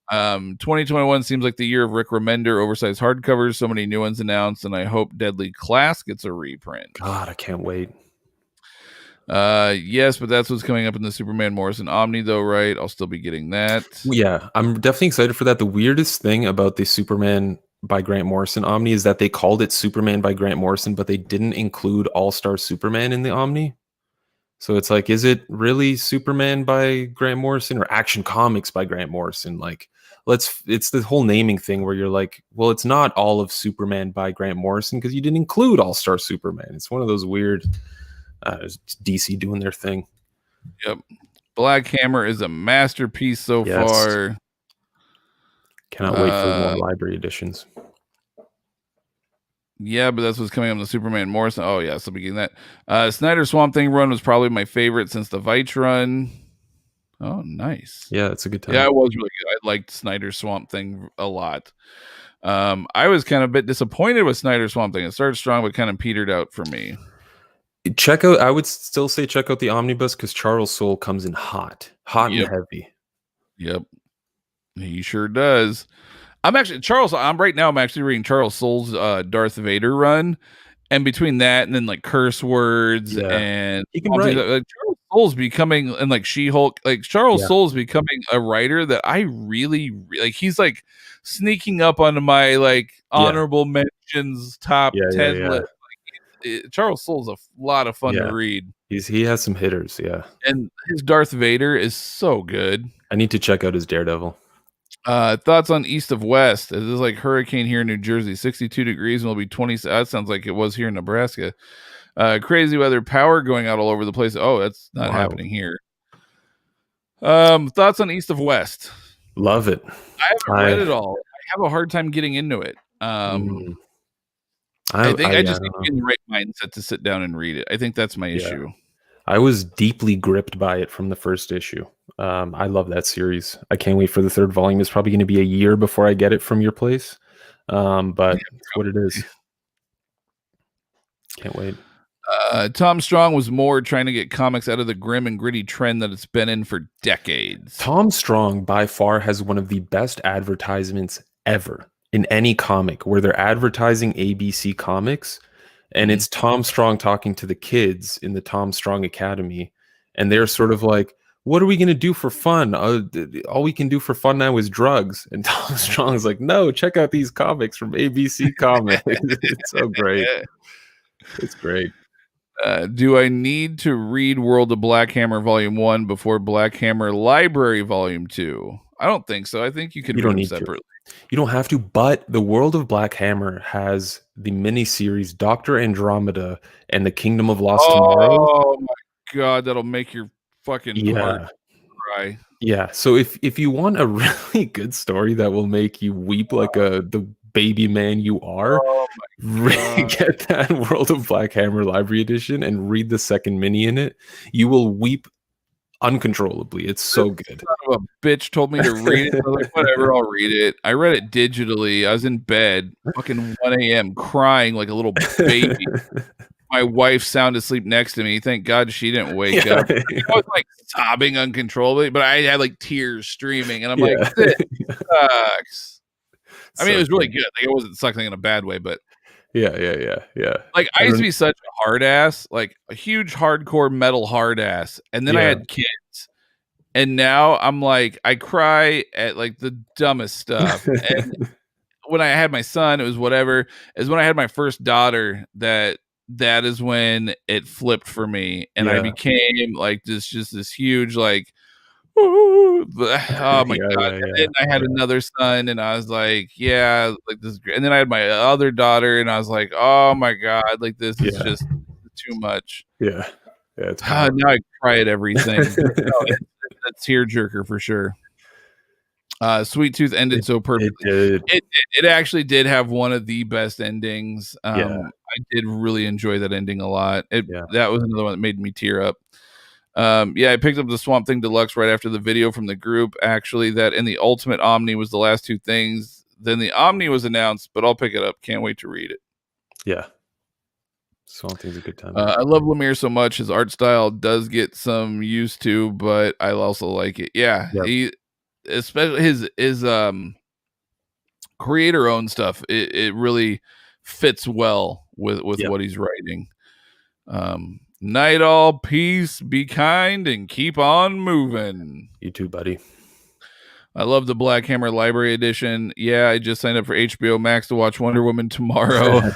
2021 seems like the year of Rick Remender oversized hardcovers. So many new ones announced, and I hope Deadly Class gets a reprint. God, I can't wait. Yes, but that's what's coming up in the Superman Morrison Omni, though, right? I'll still be getting that. Yeah, I'm definitely excited for that. The weirdest thing about the Superman by Grant Morrison Omni is that they called it Superman by Grant Morrison, but they didn't include All-Star Superman in the Omni. So it's like, is it really Superman by Grant Morrison or Action Comics by Grant Morrison? Like, it's the whole naming thing where you're like, well, it's not all of Superman by Grant Morrison because you didn't include All Star Superman. It's one of those weird DC doing their thing. Yep. Black Hammer is a masterpiece so Yes. far. Cannot wait for more library editions. Yeah, but that's what's coming up in the Superman Morrison. Oh, yeah, so beginning that. Snyder Swamp Thing run was probably my favorite since the Veitch run. Oh, nice. Yeah, it's a good time. Yeah, it was really good. I liked Snyder Swamp Thing a lot. I was kind of a bit disappointed with Snyder Swamp Thing. It started strong, but kind of petered out for me. I would still say check out the Omnibus because Charles Soule comes in hot and heavy. Yep. He sure does. I'm actually reading Charles Soule's Darth Vader run, and between that and then like curse words and he can write. Like, Charles Soule's becoming, and like She-Hulk, like Charles Soule's becoming a writer that I really like. He's like sneaking up onto my like honorable mentions top 10 list. Like, Charles Soule's a lot of fun to read. He has some hitters, and his Darth Vader is so good. I need to check out his Daredevil. Thoughts on East of West? It is like hurricane here in New Jersey, 62 degrees and will be 20. That sounds like it was here in Nebraska. Crazy weather, power going out all over the place. Oh, that's not happening here. Thoughts on East of West? Love it. I haven't read it all. I have a hard time getting into it. I think I just need to be in the right mindset to sit down and read it. I think that's my issue. I was deeply gripped by it from the first issue. I love that series. I can't wait for the third volume. It's probably going to be a year before I get it from your place. But it's what it is. Can't wait. Tom Strong was more trying to get comics out of the grim and gritty trend that it's been in for decades. Tom Strong by far has one of the best advertisements ever in any comic where they're advertising ABC Comics. And it's Tom Strong talking to the kids in the Tom Strong Academy. And they're sort of like, what are we going to do for fun? All we can do for fun now is drugs. And Tom Strong's like, no, check out these comics from ABC Comics. It's so great. It's great. Do I need to read World of Black Hammer Volume 1 before Black Hammer Library Volume 2? I don't think so. I think you can read them separately. You don't have to, but the World of Black Hammer has the miniseries Dr. Andromeda and the Kingdom of Lost Tomorrow. Oh my god, that'll make your fucking heart cry. Yeah, so if you want a really good story that will make you weep like the baby man you are, get that World of Black Hammer Library Edition and read the second mini in it. You will weep uncontrollably. It's so good. Son of a bitch told me to read it. I was like, whatever, I'll read it. I read it digitally. I was in bed, fucking 1 a.m., crying like a little baby. My wife sound asleep next to me. Thank God she didn't wake up. I was like sobbing uncontrollably, but I had like tears streaming, and I'm like, this sucks. I mean, it was really good. Like, it wasn't sucking in a bad way, but yeah. Like, I used to be such a hard ass, like a huge hardcore metal hard ass, and then I had kids, and now I'm like, I cry at like the dumbest stuff. And when I had my son, it was whatever. As when I had my first daughter, that is when it flipped for me, and I became like just this huge like, oh my god. And then I had another son, and I was like, like this is great. And then I had my other daughter, and I was like, oh my god, like this is just too much. It's now I cry at everything. It's a tearjerker for sure. Sweet Tooth ended so perfectly. It actually did have one of the best endings. I did really enjoy that ending a lot. That was another one that made me tear up. I picked up the Swamp Thing Deluxe right after the video from the group. Actually, that and the Ultimate Omni was the last two things. Then the Omni was announced, but I'll pick it up. Can't wait to read it. Yeah. Swamp Thing's a good time. I love Lemire so much. His art style does get some used to, but I also like it. He, especially his creator owned stuff. It really fits well with what he's writing. Night all, peace, be kind, and keep on moving. You too, buddy. I love the Black Hammer Library Edition. I just signed up for HBO Max to watch Wonder Woman tomorrow.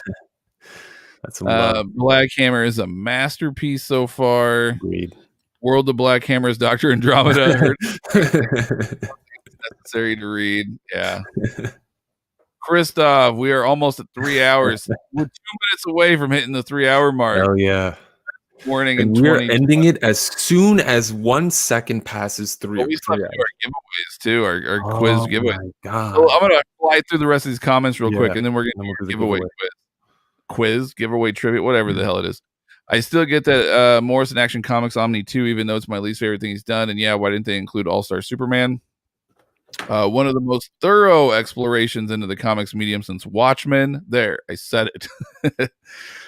That's some love. Black Hammer is a masterpiece so far. Agreed. World of Black Hammer is Dr. Andromeda. I heard necessary to read. Yeah. Christoph, we are almost at 3 hours. We're 2 minutes away from hitting the 3-hour mark. Hell yeah. Morning in And we're 20. ending it as soon as 1 second passes through. We still have to do our giveaways too, our quiz giveaway. My God. So I'm gonna fly through the rest of these comments real quick, and then we're gonna do the giveaway quiz, giveaway trivia, whatever the hell it is. I still get that Morrison Action Comics Omni 2, even though it's my least favorite thing he's done. And yeah, why didn't they include All-Star Superman? One of the most thorough explorations into the comics medium since Watchmen. There, I said it.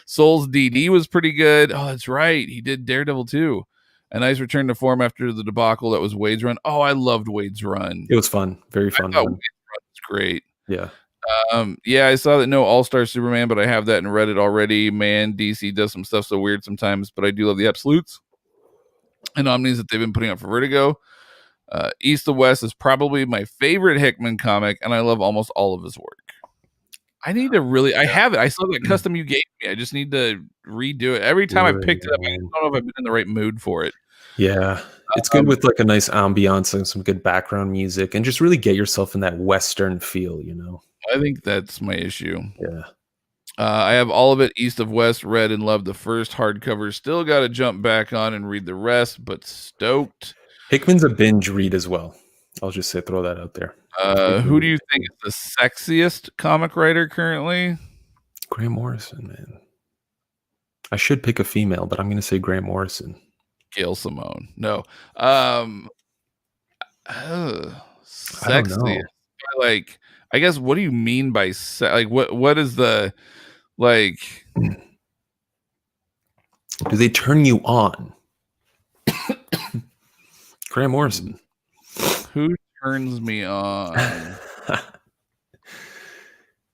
Souls DD was pretty good. Oh, that's right. He did Daredevil too. A nice return to form after the debacle that was Wade's run. Oh, I loved Wade's run. It was fun. Very fun. Wade's run was great. Yeah. Yeah, I saw that no All-Star Superman, but I have that and read it already. Man, DC does some stuff so weird sometimes, but I do love the Absolutes and Omnis that they've been putting out for Vertigo. East to West is probably my favorite Hickman comic, and I love almost all of his work. I need to really, I have it. I saw that custom you gave me. I just need to redo it. Every time I picked it up, I don't know if I've been in the right mood for it. Yeah. It's good with like a nice ambiance and some good background music and just really get yourself in that Western feel, you know? I think that's my issue. Yeah. I have all of it, East of West, read and loved the first hardcover. Still got to jump back on and read the rest, but stoked. Hickman's a binge read as well. I'll just say, throw that out there. Who do you think is the sexiest comic writer currently? Grant Morrison, man. I should pick a female, but I'm going to say Grant Morrison. Gail Simone. No. Sexiest. Like, I guess, what do you mean by like? What is the like? Do they turn you on? Grant Morrison. Who turns me on?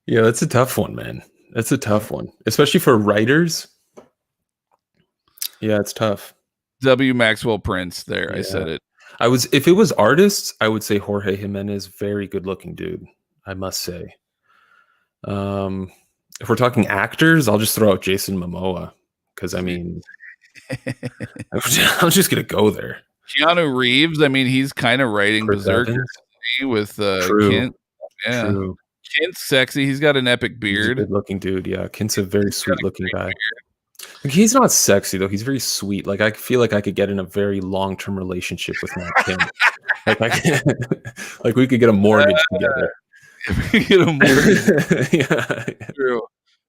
Yeah, that's a tough one, man. That's a tough one, especially for writers. Yeah, it's tough. W. Maxwell Prince. There, yeah. I said it. If it was artists, I would say Jorge Jimenez. Very good looking dude, I must say. If we're talking actors, I'll just throw out Jason Momoa because I mean, I'm just gonna go there. Keanu Reeves. I mean, he's kind of writing Berserker with Kent. Yeah, True. Kent's sexy. He's got an epic beard. Good looking dude. Yeah, Kent's a very sweet looking guy. Like, he's not sexy though. He's very sweet. Like I feel like I could get in a very long term relationship with Matt Kent. Like we could get a mortgage together. We could get a mortgage. Yeah, true.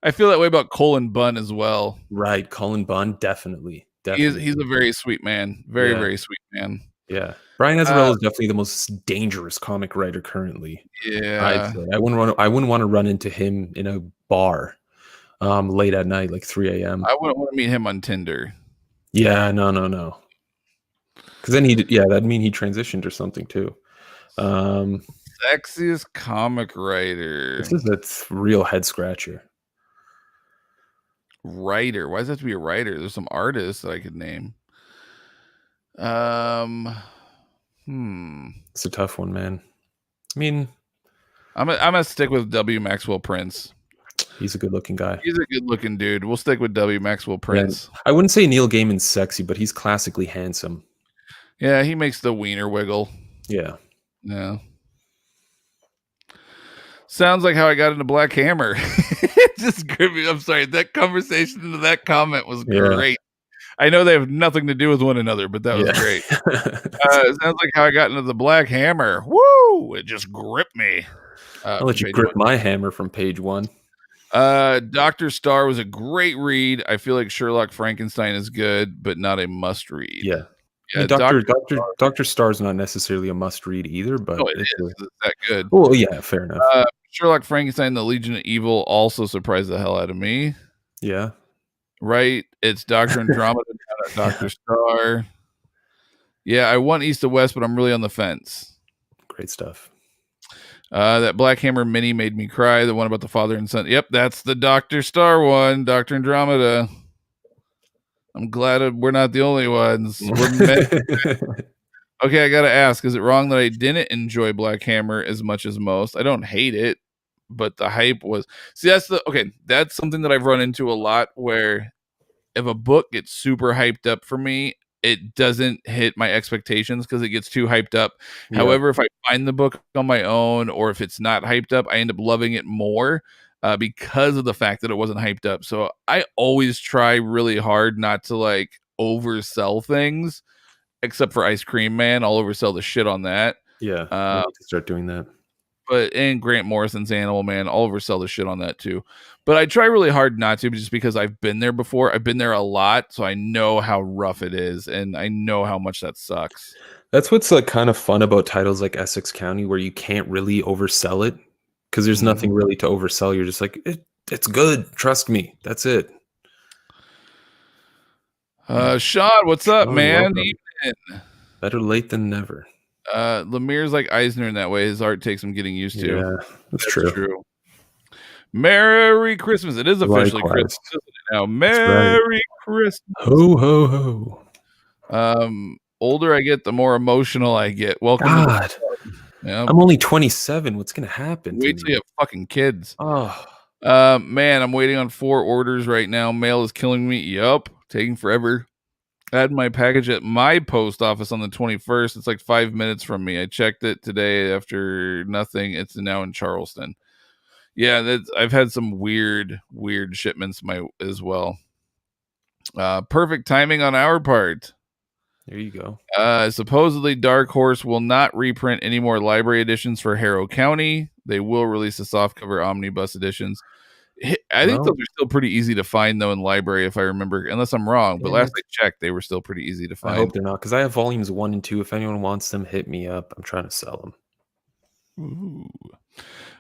I feel that way about Colin Bunn as well. Right, Colin Bunn, definitely. He's a very sweet man. Very sweet man. Yeah. Brian Azzarello is definitely the most dangerous comic writer currently. Yeah. I wouldn't want to run into him in a bar late at night, like 3 a.m. I wouldn't want to meet him on Tinder. Yeah, no. Because then that'd mean he transitioned or something too. Sexiest comic writer. This is a real head scratcher. Writer. Why does it have to be a writer? There's some artists that I could name. It's a tough one, man. I mean, I'm gonna stick with W. Maxwell Prince. He's a good looking guy. He's a good looking dude. We'll stick with W. Maxwell Prince. Yeah, I wouldn't say Neil Gaiman's sexy, but he's classically handsome. Yeah, he makes the wiener wiggle. Yeah. Sounds like how I got into Black Hammer. Just gripping. I'm sorry. That conversation into that comment was great. I know they have nothing to do with one another, but that was great. It sounds like how I got into the Black Hammer. Woo! It just gripped me. I'll let you grip my hammer from page 1. Dr. Starr was a great read. I feel like Sherlock Frankenstein is good, but not a must read. Yeah. I mean, Dr. Starr's not necessarily a must read either, but it's that good. Well, yeah, fair enough. Sherlock Frankenstein, the Legion of Evil also surprised the hell out of me. Yeah. Right? It's Dr. Andromeda, Dr. Starr. Yeah, I want East to West, but I'm really on the fence. Great stuff. That Black Hammer mini made me cry. The one about the father and son. Yep, that's the Dr. Starr one, Dr. Andromeda. I'm glad we're not the only ones. Okay, I gotta ask, is it wrong that I didn't enjoy Black Hammer as much as most? I don't hate it, but the hype was that's something that I've run into a lot, where if a book gets super hyped up for me, it doesn't hit my expectations because it gets too hyped up. Yeah. However, if I find the book on my own, or if it's not hyped up, I end up loving it more because of the fact that it wasn't hyped up. So I always try really hard not to like oversell things, except for Ice Cream Man. I'll oversell the shit on that. Yeah. I need to start doing that. And Grant Morrison's Animal Man, I'll oversell the shit on that too. But I try really hard not to, just because I've been there before. I've been there a lot, so I know how rough it is, and I know how much that sucks. That's what's like kind of fun about titles like Essex County, where you can't really oversell it because there's nothing really to oversell. You're just like, it's good. Trust me. That's it. Sean, what's up, man? Better late than never. Lemir's like Eisner in that way. His art takes some getting used to. Yeah, that's true. Merry Christmas. It is officially Christmas, isn't it now? Merry Christmas. Ho, ho, ho. Older I get, the more emotional I get. Welcome God. To the yep. I'm only 27. What's going to happen? Wait till you have fucking kids. Oh. Man, I'm waiting on 4 orders right now. Mail is killing me. Yup. Taking forever. I had my package at my post office on the 21st. It's like 5 minutes from me. I checked it today after nothing. It's now in Charleston. Yeah, I've had some weird shipments as well. Perfect timing on our part. There you go. Supposedly Dark Horse will not reprint any more library editions for Harrow County. They will release the softcover omnibus editions. I think those are still pretty easy to find, though, in library, if I remember, unless I'm wrong. But last I checked, they were still pretty easy to find. I hope they're not, because I have volumes 1 and 2. If anyone wants them, hit me up. I'm trying to sell them. Ooh.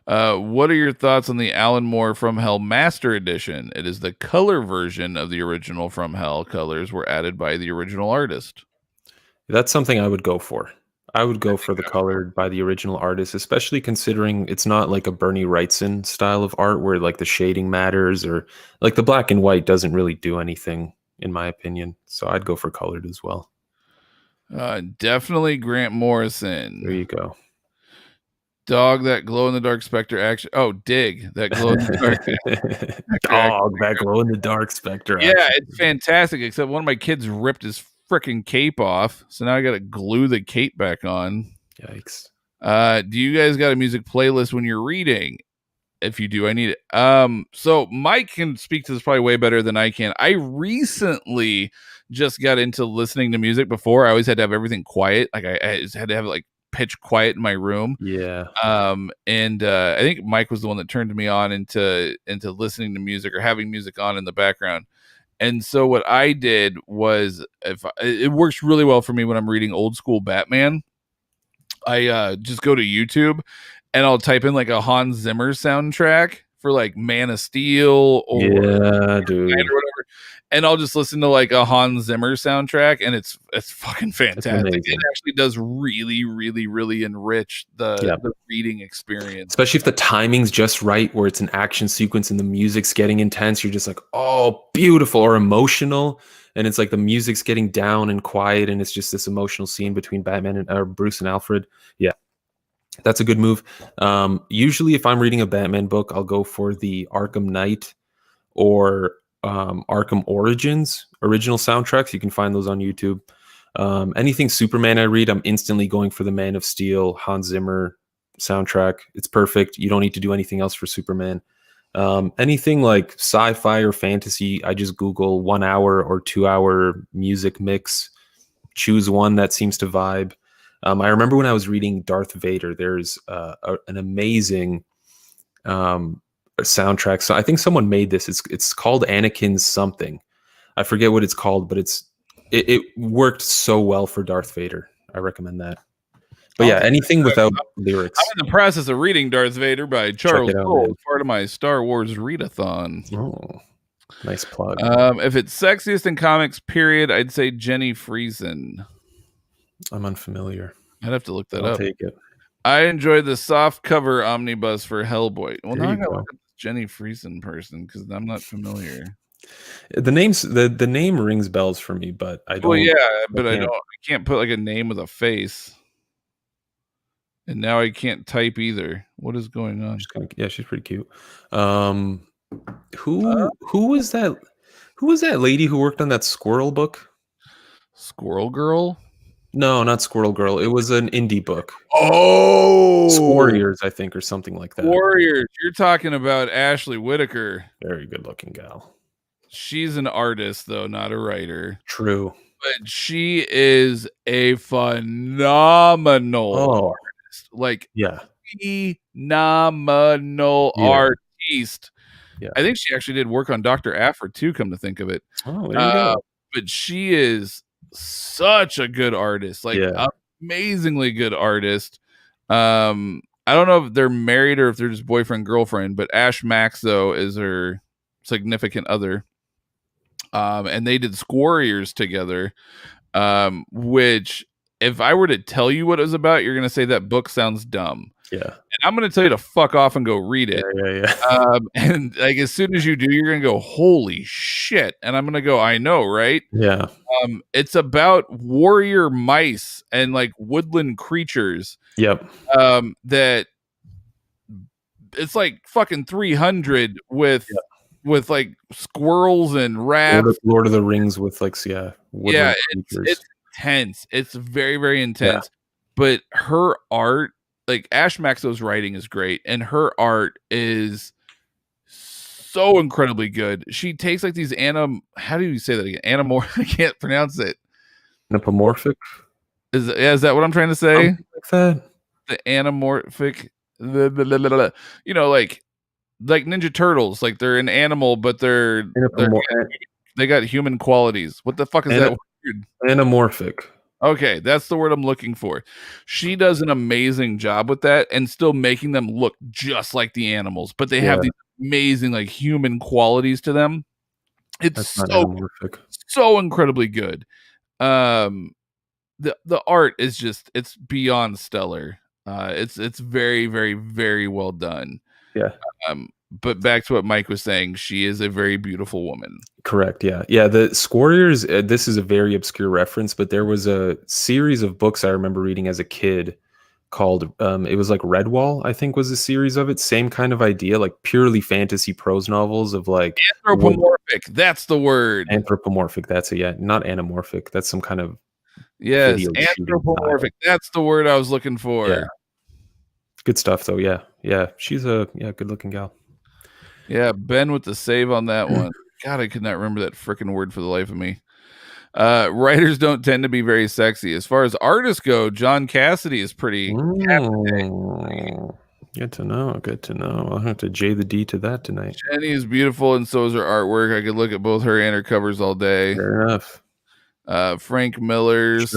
What are your thoughts on the Alan Moore From Hell Master Edition? It is the color version of the original From Hell. Colors were added by the original artist. That's something I would go for. I would go for the colored by the original artist, especially considering it's not like a Bernie Wrightson style of art where like the shading matters, or like the black and white doesn't really do anything, in my opinion. So I'd go for colored as well. Definitely Grant Morrison. There you go. Dog, that glow in the dark specter action. Oh, dig that glow in the dark. Dog, that glow in the dark specter. Yeah, it's fantastic. Except one of my kids ripped his freaking cape off, so now I got to glue the cape back on. Yikes. Do you guys got a music playlist when you're reading? If you do, I need it. So Mike can speak to this probably way better than I can. I recently just got into listening to music. Before, I always had to have everything quiet. Like I just had to have it like pitch quiet in my room. Yeah. And I think Mike was the one that turned me on into listening to music, or having music on in the background. And so what I did was, it works really well for me when I'm reading old school Batman. I just go to YouTube and I'll type in like a Hans Zimmer soundtrack for like Man of Steel or dude, or whatever, and I'll just listen to like a Hans Zimmer soundtrack, and it's fucking fantastic. It actually does really enrich the reading experience, especially if the timing's just right, where it's an action sequence and the music's getting intense. You're just like, oh, beautiful, or emotional, and it's like the music's getting down and quiet, and it's just this emotional scene between Batman and Bruce and Alfred. Yeah, that's a good move. Usually if I'm reading a Batman book, I'll go for the Arkham Knight or Arkham Origins original soundtracks. You can find those on YouTube. Anything Superman I read, I'm instantly going for the Man of Steel Hans Zimmer soundtrack. It's perfect. You don't need to do anything else for Superman. Anything like sci-fi or fantasy, I just Google 1 hour or 2 hour music mix, choose one that seems to vibe. I remember when I was reading Darth Vader, there's an amazing soundtrack. So I think someone made this. It's called Anakin's something. I forget what it's called, but it worked so well for Darth Vader. I recommend that. But yeah, anything without lyrics. I'm in the process of reading Darth Vader by Charles Cole, part of my Star Wars readathon. Oh, nice plug. If it's sexiest in comics, period, I'd say Jenny Friesen. I'm unfamiliar. I'd have to look that I'll up. Take it. I enjoyed the soft cover omnibus for Hellboy. Well, now I gotta look at this Jenny Friesen person because I'm not familiar. The names, the name rings bells for me, but I don't. Well, yeah, but I can't put like a name with a face. And now I can't type either. What is going on? Yeah, she's pretty cute. Who was that? Who was that lady who worked on that squirrel book? Squirrel Girl? No, not Squirrel Girl. It was an indie book. Oh, Warriors, I think, or something like that. Warriors. You're talking about Ashley Whitaker. Very good looking gal. She's an artist, though, not a writer. True. But she is a phenomenal artist. Like, yeah. phenomenal artist. Yeah. I think she actually did work on Dr. Aphra too, come to think of it. Oh, there you go. But she is such a good artist, like amazingly good artist. I don't know if they're married or if they're just boyfriend girlfriend, but Ash Max though is her significant other. And they did Squarriors together, which if I were to tell you what it was about, you're gonna say that book sounds dumb. Yeah. And I'm gonna tell you to fuck off and go read it. Yeah. And like as soon as you do, you're gonna go, holy shit. And I'm gonna go, I know, right? Yeah. It's about warrior mice and like woodland creatures. Yep. That it's like fucking 300 with like squirrels and rats. Lord of the Rings with like it's intense. It's very, very intense. But her art, like Ash Maxo's writing is great, and her art is so incredibly good. She takes like these how do you say that again? I can't pronounce it. Anamorphic? Is that what I'm trying to say? Something like that. The anamorphic, you know, like Ninja Turtles, like they're an animal, but they got human qualities. What the fuck is that word? Anamorphic. Okay, that's the word I'm looking for. She does an amazing job with that and still making them look just like the animals, but they have these amazing like human qualities to them. It's so incredibly good. The art is just, it's beyond stellar. It's very, very, very well done. Yeah. But back to what Mike was saying, she is a very beautiful woman. Correct. Yeah. Yeah. The Squarriors, this is a very obscure reference, but there was a series of books I remember reading as a kid called, it was like Redwall, I think was a series of it. Same kind of idea, like purely fantasy prose novels of like. Anthropomorphic. That's the word. Anthropomorphic. That's it. Yeah. Not anamorphic. That's some kind of. Yes. Anthropomorphic. That's the word I was looking for. Yeah. Good stuff though. Yeah. Yeah. She's a good looking gal. Yeah, Ben with the save on that one. God, I could not remember that freaking word for the life of me. Writers don't tend to be very sexy. As far as artists go, John Cassidy is pretty. Good to know. Good to know. I'll have to J the D to that tonight. Jenny is beautiful, and so is her artwork. I could look at both her and her covers all day. Fair enough. Frank Miller's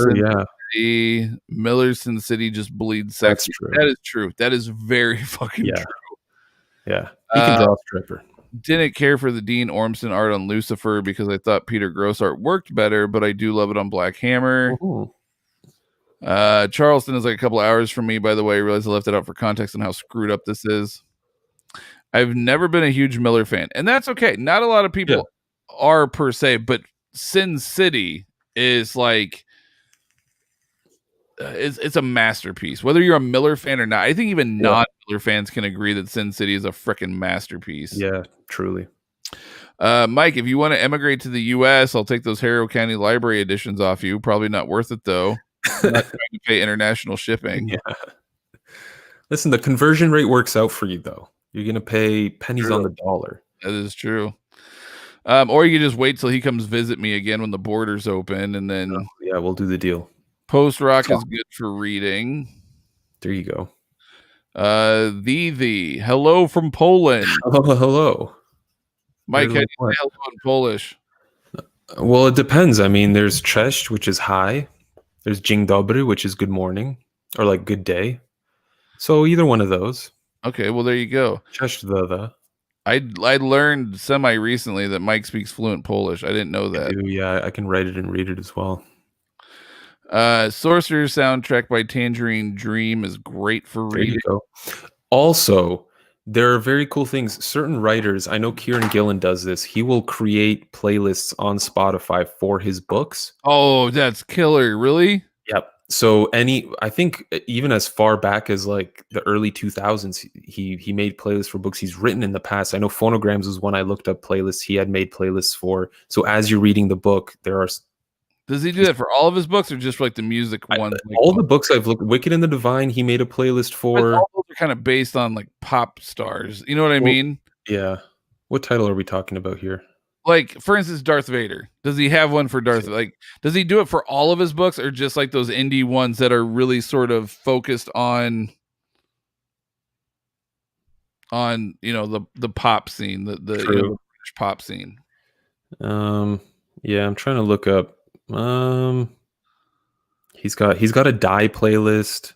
Miller's Sin City just bleeds sexy. That is true. That is very fucking true. Yeah. He can draw a stripper. Didn't care for the Dean Ormston art on Lucifer because I thought Peter Gross art worked better, but I do love it on Black Hammer. Charleston is like a couple hours from me, by the way. I realized I left it out for context on how screwed up this is. I've never been a huge Miller fan, and that's okay. Not a lot of people are per se, but Sin City is like it's a masterpiece. Whether you're a Miller fan or not, I think even non-Miller fans can agree that Sin City is a freaking masterpiece. Yeah, truly. Mike, if you want to emigrate to the U.S., I'll take those Harrow County Library editions off you. Probably not worth it though. I'm not trying to pay international shipping. Yeah. Listen, the conversion rate works out for you though. You're gonna pay pennies on the dollar. That is true. Or you can just wait till he comes visit me again when the borders open, and then we'll do the deal. Post rock is good for reading. There you go. Hello from Poland. Hello. Mike, how do you say hello in Polish? Well, it depends. I mean, there's cześć, which is hi. There's dzień dobry, which is good morning or like good day. So either one of those. Okay, well there you go. Cześć the. I learned semi recently that Mike speaks fluent Polish. I didn't know that. I do, yeah, I can write it and read it as well. Sorcerer soundtrack by Tangerine Dream is great for reading. There you go. Also, there are very cool things. Certain writers, I know Kieran Gillen does this. He will create playlists on Spotify for his books. Oh, that's killer. Really? Yep. So I think even as far back as like the early 2000s, he made playlists for books he's written in the past. I know Phonograms was one I looked up playlists he had made playlists for. So as you're reading the book, there are Does he do that for all of his books or just for like the music ones? Like, all the books I've looked. Wicked and the Divine, he made a playlist but for. all those are kind of based on like pop stars. You know what I Well, mean? yeah. What title are we talking about here? Like, for instance, Darth Vader. Does he have one for Darth? Like, does he do it for all of his books, or just like those indie ones that are really sort of focused on the pop scene, the British pop scene? Yeah, I'm trying to look up. He's got a Die playlist.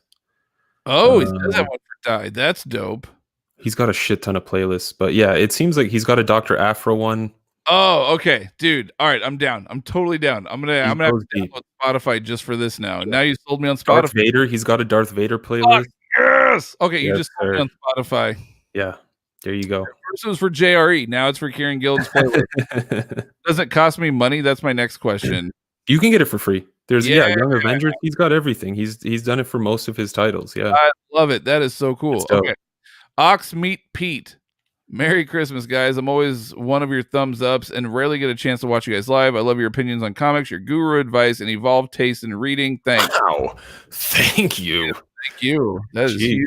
Oh, he does have one for Die. That's dope. He's got a shit ton of playlists, but yeah, it seems like he's got a Dr. Afro one. Oh, okay, dude. All right, I'm down. I'm totally down. I'm gonna have to download Spotify just for this now. Now you sold me on Spotify. Darth Vader. He's got a Darth Vader playlist. Yes. Okay, you Yes, just sold me on Spotify. Yeah, there you go. First it was for JRE. Now it's for Kieran Gilden's playlist. Does it cost me money? That's my next question. You can get it for free. There's Young Yeah. Avengers. He's got everything. He's done it for most of his titles. Yeah, I love it. That is so cool. Okay. Ox Meat Pete. Merry Christmas, guys. I'm always one of your thumbs ups and rarely get a chance to watch you guys live. I love your opinions on comics, your guru advice, and evolved taste in reading. Thanks. Wow. Thank you. Thank you. That is huge.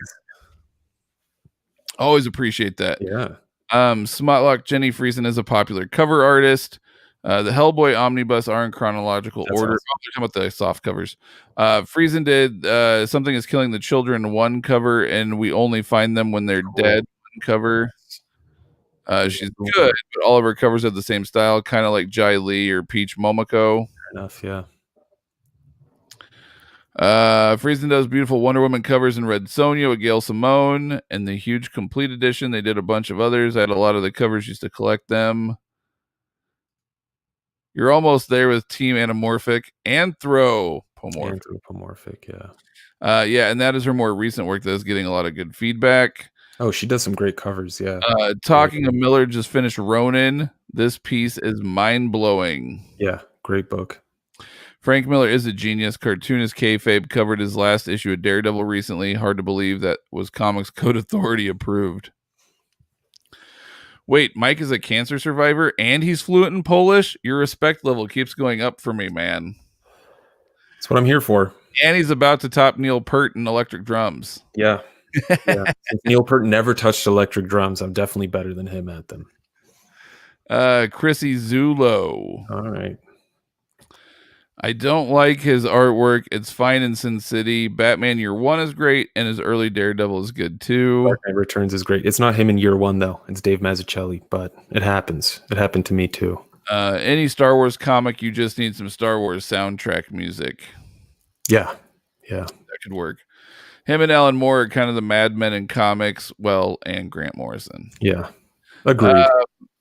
Always appreciate that. Yeah. Smotlock Jenny Friesen is a popular cover artist. The Hellboy Omnibus are in chronological order. Awesome. I'm talking about the soft covers. Friesen did Something is Killing the Children one cover, and We Only Find Them When They're Dead one cover. She's good, but all of her covers have the same style, kind of like Jai Lee or Peach Momoko. Fair enough, yeah. Friesen does beautiful Wonder Woman covers in Red Sonja with Gail Simone and the huge complete edition. They did a bunch of others. I had a lot of the covers, used to collect them. You're almost there with Team Anamorphic. Anthropomorphic, yeah. Yeah, and that is her more recent work that is getting a lot of good feedback. Oh, she does some great covers, yeah. Talking of Miller just finished Ronin. This piece is mind-blowing. Yeah, great book. Frank Miller is a genius. Cartoonist kayfabe covered his last issue of Daredevil recently. Hard to believe that was Comics Code Authority approved. Wait, Mike is a cancer survivor and he's fluent in Polish? Your respect level keeps going up for me, man. That's what I'm here for. And he's about to top Neil Peart in electric drums. Yeah. If Neil Peart never touched electric drums, I'm definitely better than him at them. Chrissy Zulo. All right. I don't like his artwork. It's fine in Sin City. Batman Year One is great, and his early Daredevil is good too. Dark Knight Returns is great. It's not him in Year One though. It's Dave Mazzucchelli, but it happens. It happened to me too. Any Star Wars comic, you just need some Star Wars soundtrack music. Yeah. That could work. Him and Alan Moore are kind of the madmen in comics. Well, and Grant Morrison. Yeah. Agreed.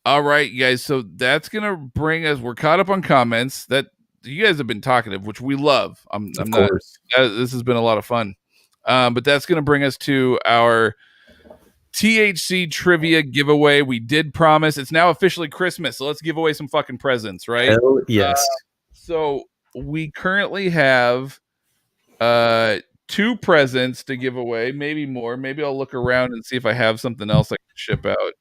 All right, guys. So that's going to bring us, we're caught up on comments that you guys have been talkative, which we love. Of course. This has been a lot of fun. But that's going to bring us to our THC trivia giveaway. We did promise. It's now officially Christmas, so let's give away some fucking presents, right? Hell yes. So we currently have 2 presents to give away, maybe more. Maybe I'll look around and see if I have something else I can ship out.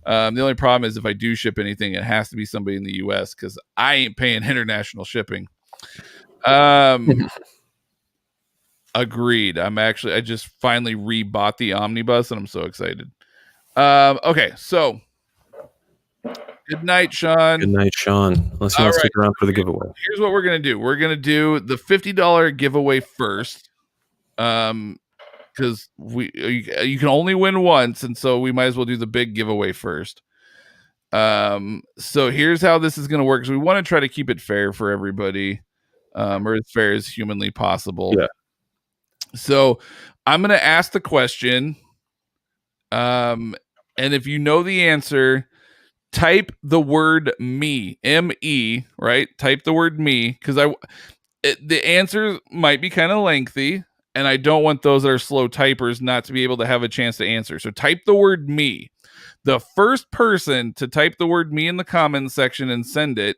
The only problem is if I do ship anything, it has to be somebody in the US because I ain't paying international shipping. Agreed. I just finally rebought the omnibus and I'm so excited. Okay, so good night, Sean. Good night, Sean. Unless you want to stick around for the giveaway. Here's what we're gonna do. We're gonna do the $50 giveaway first. Because you can only win once, and so we might as well do the big giveaway first. So here's how this is going to work. So we want to try to keep it fair for everybody, or as fair as humanly possible. Yeah. So I'm going to ask the question, and if you know the answer, type the word me, M-E, right? Type the word me, because the answer might be kind of lengthy. And I don't want those that are slow typers not to be able to have a chance to answer. So type the word me. The first person to type the word me in the comments section and send it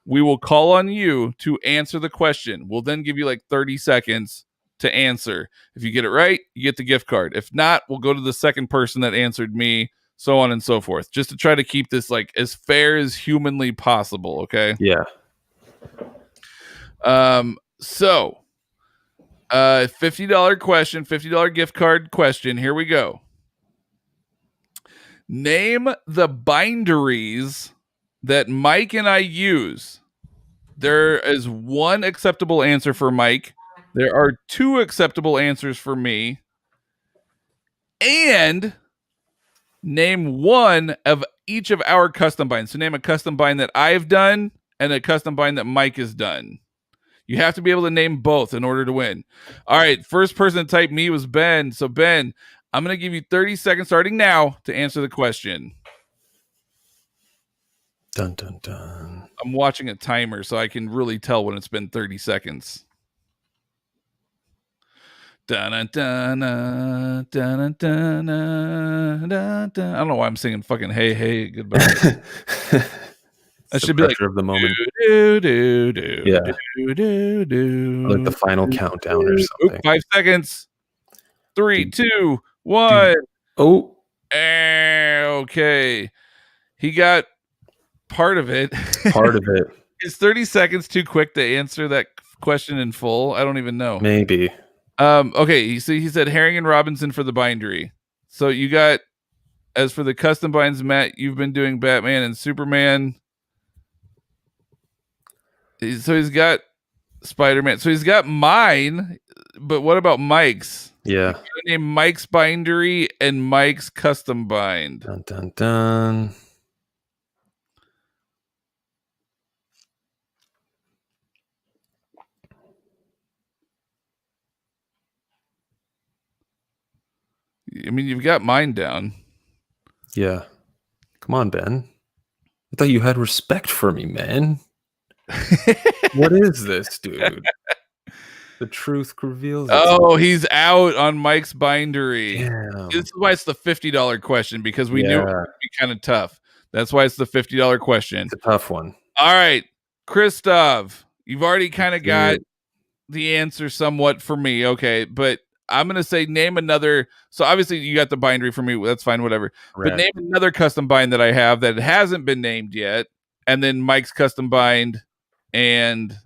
We will call on you to answer the question. We'll then give you like 30 seconds to answer. If you get it right, you get the gift card. If not, we'll go to the second person that answered me, so on and so forth, just to try to keep this like as fair as humanly possible. Okay. Yeah. So $50 question, $50 gift card question. Here we go. Name the binderies that Mike and I use. There is one acceptable answer for Mike. There are two acceptable answers for me. And name one of each of our custom binds. So name a custom bind that I've done and a custom bind that Mike has done. You have to be able to name both in order to win. All right. First person to type me was Ben. So Ben, I'm going to give you 30 seconds starting now to answer the question. Dun, dun, dun. I'm watching a timer so I can really tell when it's been 30 seconds. Dun, dun, dun, dun, dun, dun, dun, dun. I don't know why I'm singing fucking hey, hey, goodbye. I should be like of the moment. Yeah. Like the final countdown or something. 5 seconds. 3, 2, 1. Oh. Okay. He got part of it. Part of it. Is 30 seconds too quick to answer that question in full? I don't even know. Maybe. Okay, so he said Herring and Robinson for the bindery. So you got, as for the custom binds, Matt, you've been doing Batman and Superman. So he's got Spider-Man. So he's got mine, but what about Mike's? Yeah. Name Mike's bindery and Mike's custom bind. Dun, dun, dun. I mean, you've got mine down. Yeah. Come on, Ben. I thought you had respect for me, man. What is this, dude? The truth reveals itself. Oh, he's out on Mike's bindery. Damn. This is why it's the $50 question, because we knew it would be kind of tough. That's why it's the $50 question. It's a tough one. All right, Christoph, you've already kind of got the answer somewhat for me. Okay, but I'm going to say name another. So obviously you got the bindery for me. That's fine, whatever. Correct. But name another custom bind that I have that hasn't been named yet. And then Mike's custom bind and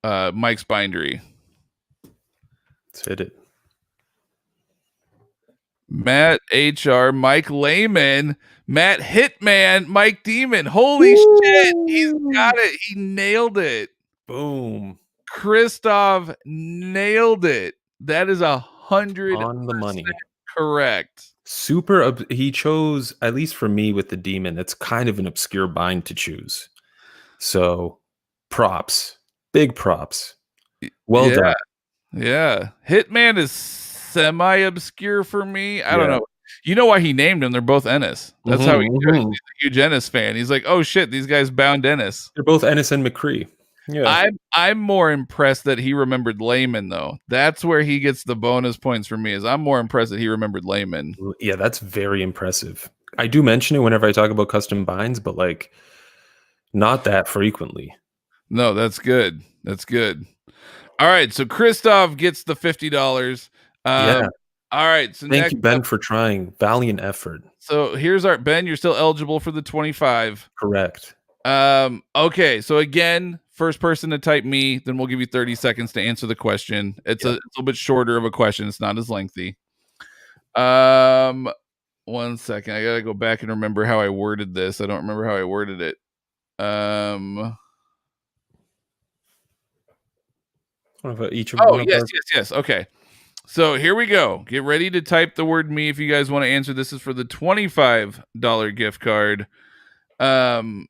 Mike's bindery. Let's hit it. Matt HR, Mike Layman, Matt Hitman, Mike Demon. Holy shit. He's got it. He nailed it. Boom. Christoph nailed it. That is 100% on the money. Correct. Super. He chose, at least for me with the Demon, it's kind of an obscure bind to choose. So props. Big props. Well done. Yeah. Hitman is semi-obscure for me. I don't know. You know why he named them? They're both Ennis. That's how he He's a huge Ennis fan. He's like, oh shit, these guys bound Ennis. They're both Ennis and McCree. Yeah. I'm more impressed that he remembered Layman though. That's where he gets the bonus points for me. Is I'm more impressed that he remembered Layman. Yeah, that's very impressive. I do mention it whenever I talk about custom binds, but like not that frequently. No, that's good. That's good. All right, so Christoph gets the $50. Yeah. All right. So thank you, Ben, for trying. Valiant effort. So here's our Ben. You're still eligible for the 25. Correct. Okay. So again, first person to type me, then we'll give you 30 seconds to answer the question. It's a little bit shorter of a question. It's not as lengthy. 1 second. I gotta go back and remember how I worded this. I don't remember how I worded it. Yes. Okay. So here we go. Get ready to type the word me if you guys want to answer. This is for the $25 gift card. Name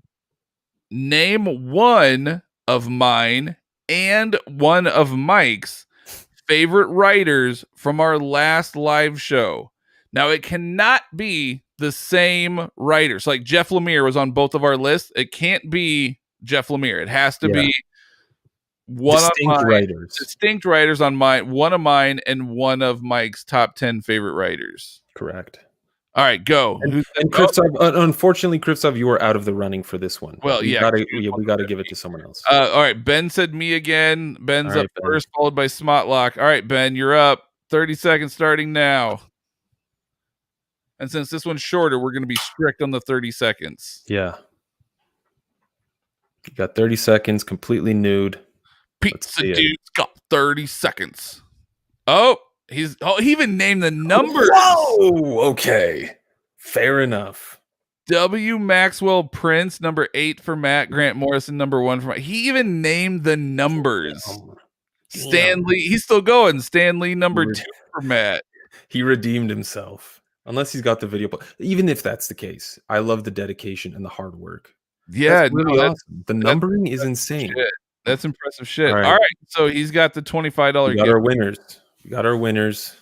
one of mine and one of Mike's favorite writers from our last live show. Now, it cannot be the same writer. So like Jeff Lemire was on both of our lists. It can't be Jeff Lemire. It has to be distinct writers on mine, one of mine and one of Mike's top 10 favorite writers. Correct. All right, go. And Krivtsov, unfortunately, Krivtsov, you are out of the running for this one. Well, we yeah, gotta give it to someone else. all right, Ben said me again. Ben's All up right, Ben. first, followed by Smotlock. All right, Ben, you're up. 30 seconds starting now. And since this one's shorter, we're going to be strict on the 30 seconds. Yeah. You got 30 seconds, completely nude. Pizza Dude's got 30 seconds. Oh, he even named the numbers. Whoa, okay. Fair enough. W. Maxwell Prince, number 8 for Matt. Grant Morrison, number 1 for Matt. He even named the numbers. Stanley, he's still going. Stanley, number 2 for Matt. He redeemed himself. Unless he's got the video. Even if that's the case, I love the dedication and the hard work. Yeah, that's really awesome. The numbering is insane. Shit. That's impressive shit. All right, so he's got the $25 gift. Our winners. We got our winners.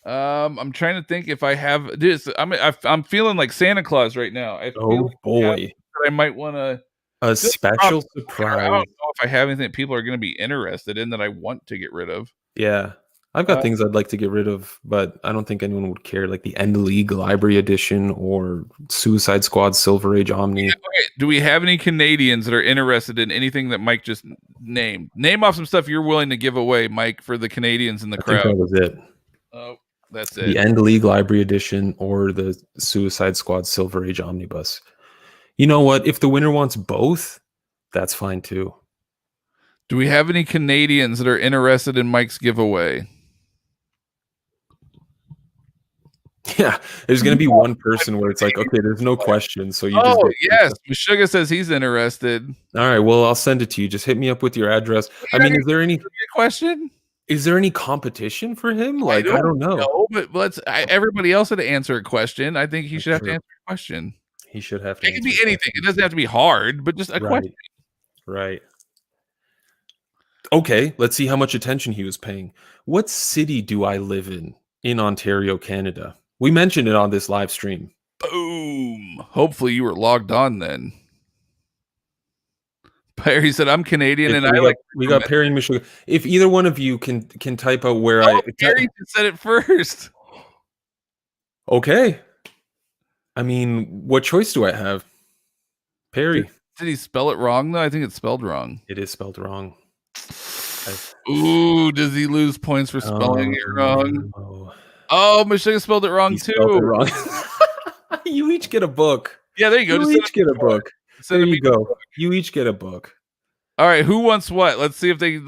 I'm trying to think if I have this. I'm feeling like Santa Claus right now. Boy, I might want to a special surprise. I don't know if I have anything that people are going to be interested in that I want to get rid of. Yeah. I've got things I'd like to get rid of, but I don't think anyone would care, like the End League Library Edition or Suicide Squad Silver Age Omni. Okay. Do we have any Canadians that are interested in anything that Mike just named? Name off some stuff you're willing to give away, Mike, for the Canadians in the crowd. I think that was it. Oh, that's it. The End League Library Edition or the Suicide Squad Silver Age Omnibus. You know what? If the winner wants both, that's fine too. Do we have any Canadians that are interested in Mike's giveaway? Yeah, there's going to be one person where it's like, okay, there's no question. So you just yes, Meshuggah says he's interested. All right, well, I'll send it to you. Just hit me up with your address. I mean, is there any question? Is there any competition for him? Like, I don't know. But everybody else had to answer a question. I think he should have to answer a question. He should have to. It can be anything. It doesn't have to be hard, but just a question. Right. Okay, let's see how much attention he was paying. What city do I live in Ontario, Canada? We mentioned it on this live stream. Boom. Hopefully you were logged on then. Perry said, I'm Canadian and we got Perry and Michigan. If either one of you can type out where Perry said it first. Okay. I mean, what choice do I have? Perry. Did he spell it wrong though? I think it's spelled wrong. It is spelled wrong. Ooh, does he lose points for spelling it wrong? No. Oh, Michigan spelled it wrong too. Spelled it wrong. You each get a book. Yeah, there you go. You each get a book. There you go. You each get a book. All right, who wants what? Let's see if they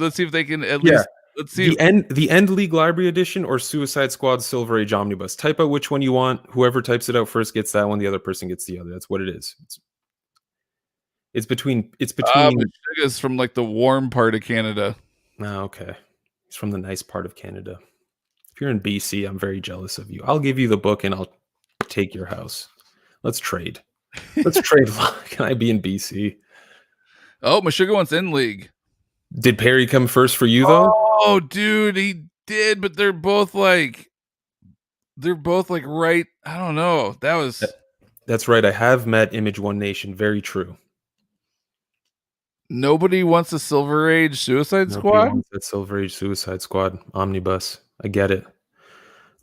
can at least. Let's see the End League Library Edition or Suicide Squad Silver Age Omnibus. Type out which one you want. Whoever types it out first gets that one. The other person gets the other. That's what it is. It's between. Meshuggah's from like the warm part of Canada. Oh, okay. He's from the nice part of Canada. If you're in BC, I'm very jealous of you. I'll give you the book and I'll take your house. Let's trade. Let's trade. Can I be in BC? Oh, Meshuggah wants in league. Did Perry come first for you though? Oh, dude, he did, but they're both like right. I don't know. That's right. I have met Image One Nation. Very true. Nobody wants a Silver Age Suicide Squad. Nobody wants that Silver Age Suicide Squad Omnibus. I get it.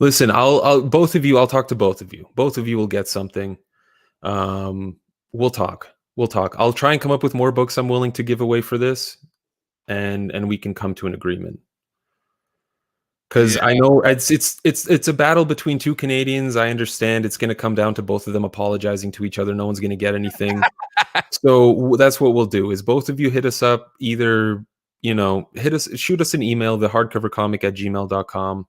Listen, I'll both of you. I'll talk to both of you. Both of you will get something. We'll talk. I'll try and come up with more books I'm willing to give away for this, and we can come to an agreement. Because I know it's a battle between two Canadians. I understand it's going to come down to both of them apologizing to each other. No one's going to get anything. So that's what we'll do. Is both of you hit us up. Either shoot us an email, thehardcovercomic@gmail.com.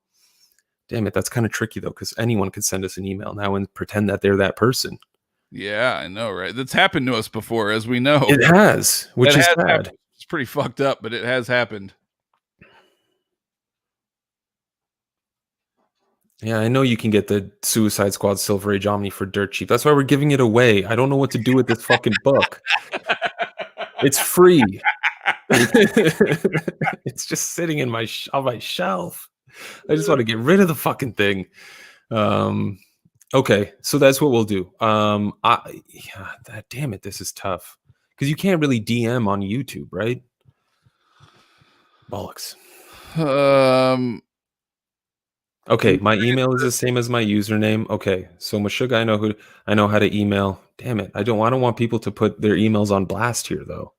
Damn it, that's kind of tricky though, because anyone could send us an email now and pretend that they're that person. Yeah, I know, right? That's happened to us before, as we know. It has, which is sad. Happened. It's pretty fucked up, but it has happened. Yeah, I know you can get the Suicide Squad Silver Age Omni for dirt cheap. That's why we're giving it away. I don't know what to do with this fucking book. It's free. It's just sitting in on my shelf. I just want to get rid of the fucking thing. Okay, so that's what we'll do. Damn it, this is tough because you can't really DM on YouTube, right? Bollocks. Okay, my email is the same as my username. Okay, so Meshuggah, I know how to email. Damn it, I don't want people to put their emails on blast here though.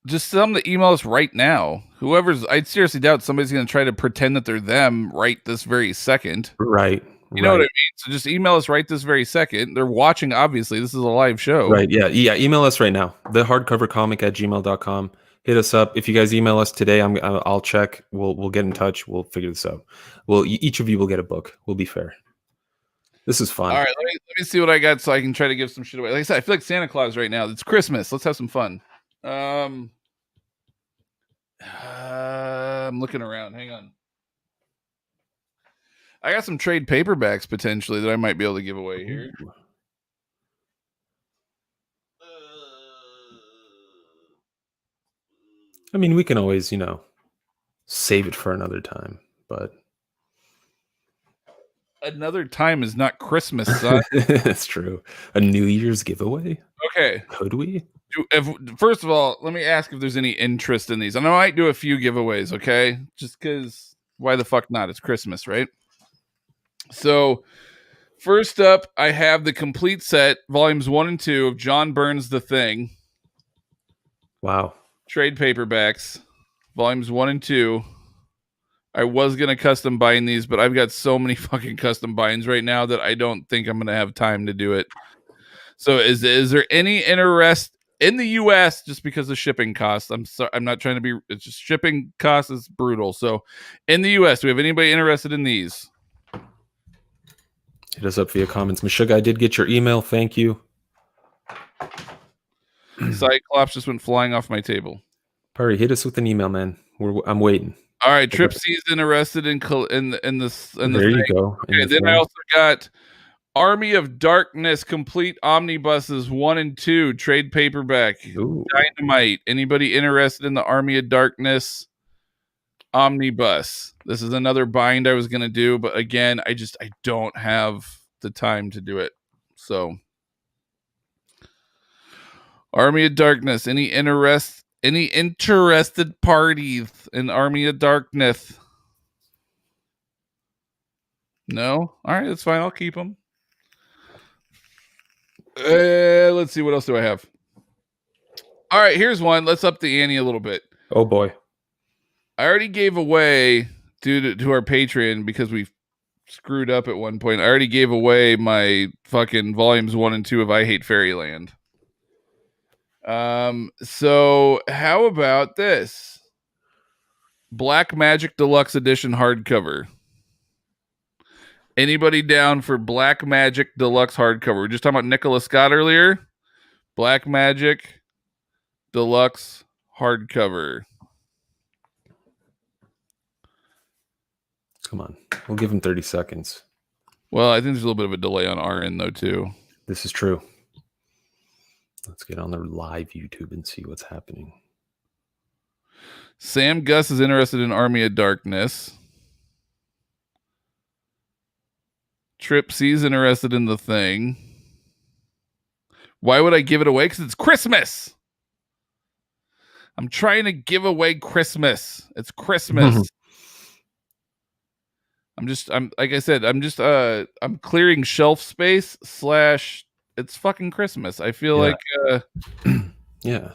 Just tell them to email us right now. I seriously doubt somebody's going to try to pretend that they're them right this very second. Right. You know what I mean? So just email us right this very second. They're watching, obviously. This is a live show. Right. Yeah. Yeah. Email us right now. thehardcovercomic@gmail.com. Hit us up. If you guys email us today, I'll check. We'll get in touch. We'll figure this out. Each of you will get a book. We'll be fair. This is fun. All right, let me see what I got so I can try to give some shit away. Like I said, I feel like Santa Claus right now. It's Christmas. Let's have some fun. I'm looking around. Hang on. I got some trade paperbacks potentially that I might be able to give away here. I mean, we can always, save it for another time, but another time is not Christmas, son. That's true. A New Year's giveaway? Okay. Could we? First of all, let me ask if there's any interest in these. I might do a few giveaways, okay? Just because, why the fuck not? It's Christmas, right? So, first up, I have the complete set, volumes 1 and 2 of John Burns' The Thing. Wow. Trade paperbacks, volumes 1 and 2. I was going to custom bind these, but I've got so many fucking custom binds right now that I don't think I'm going to have time to do it. So is there any interest in the US just because of shipping costs? I'm not trying to be, it's just shipping costs is brutal. So in the US, do we have anybody interested in these? Hit us up via comments. Meshuggah, I did get your email. Thank you. Cyclops just went flying off my table. Perry, hit us with an email, man. I'm waiting. All right, Trip C's interested in this. There you go. Okay, then I also got Army of Darkness complete omnibuses 1 and 2 trade paperback. Ooh. Dynamite. Anybody interested in the Army of Darkness omnibus? This is another bind I was gonna do, but again, I don't have the time to do it. So, Army of Darkness. Any interested parties in Army of Darkness? No? All right, that's fine. I'll keep them. Let's see. What else do I have? All right, here's one. Let's up the ante a little bit. Oh, boy. I already gave away, due to our Patreon, because we screwed up at one point, I already gave away my fucking volumes 1 and 2 of I Hate Fairyland. So how about this? Black Magic Deluxe Edition hardcover. Anybody down for Black Magic Deluxe hardcover? We were just talking about Nicholas Scott earlier. Black Magic Deluxe hardcover. Come on. We'll give him 30 seconds. Well, I think there's a little bit of a delay on our end, though, too. This is true. Let's get on the live YouTube and see what's happening. Sam Gus is interested in Army of Darkness. Trip C's interested in The Thing. Why would I give it away? Because it's Christmas. I'm trying to give away Christmas. It's Christmas. I'm clearing shelf space / it's fucking Christmas. I feel like yeah.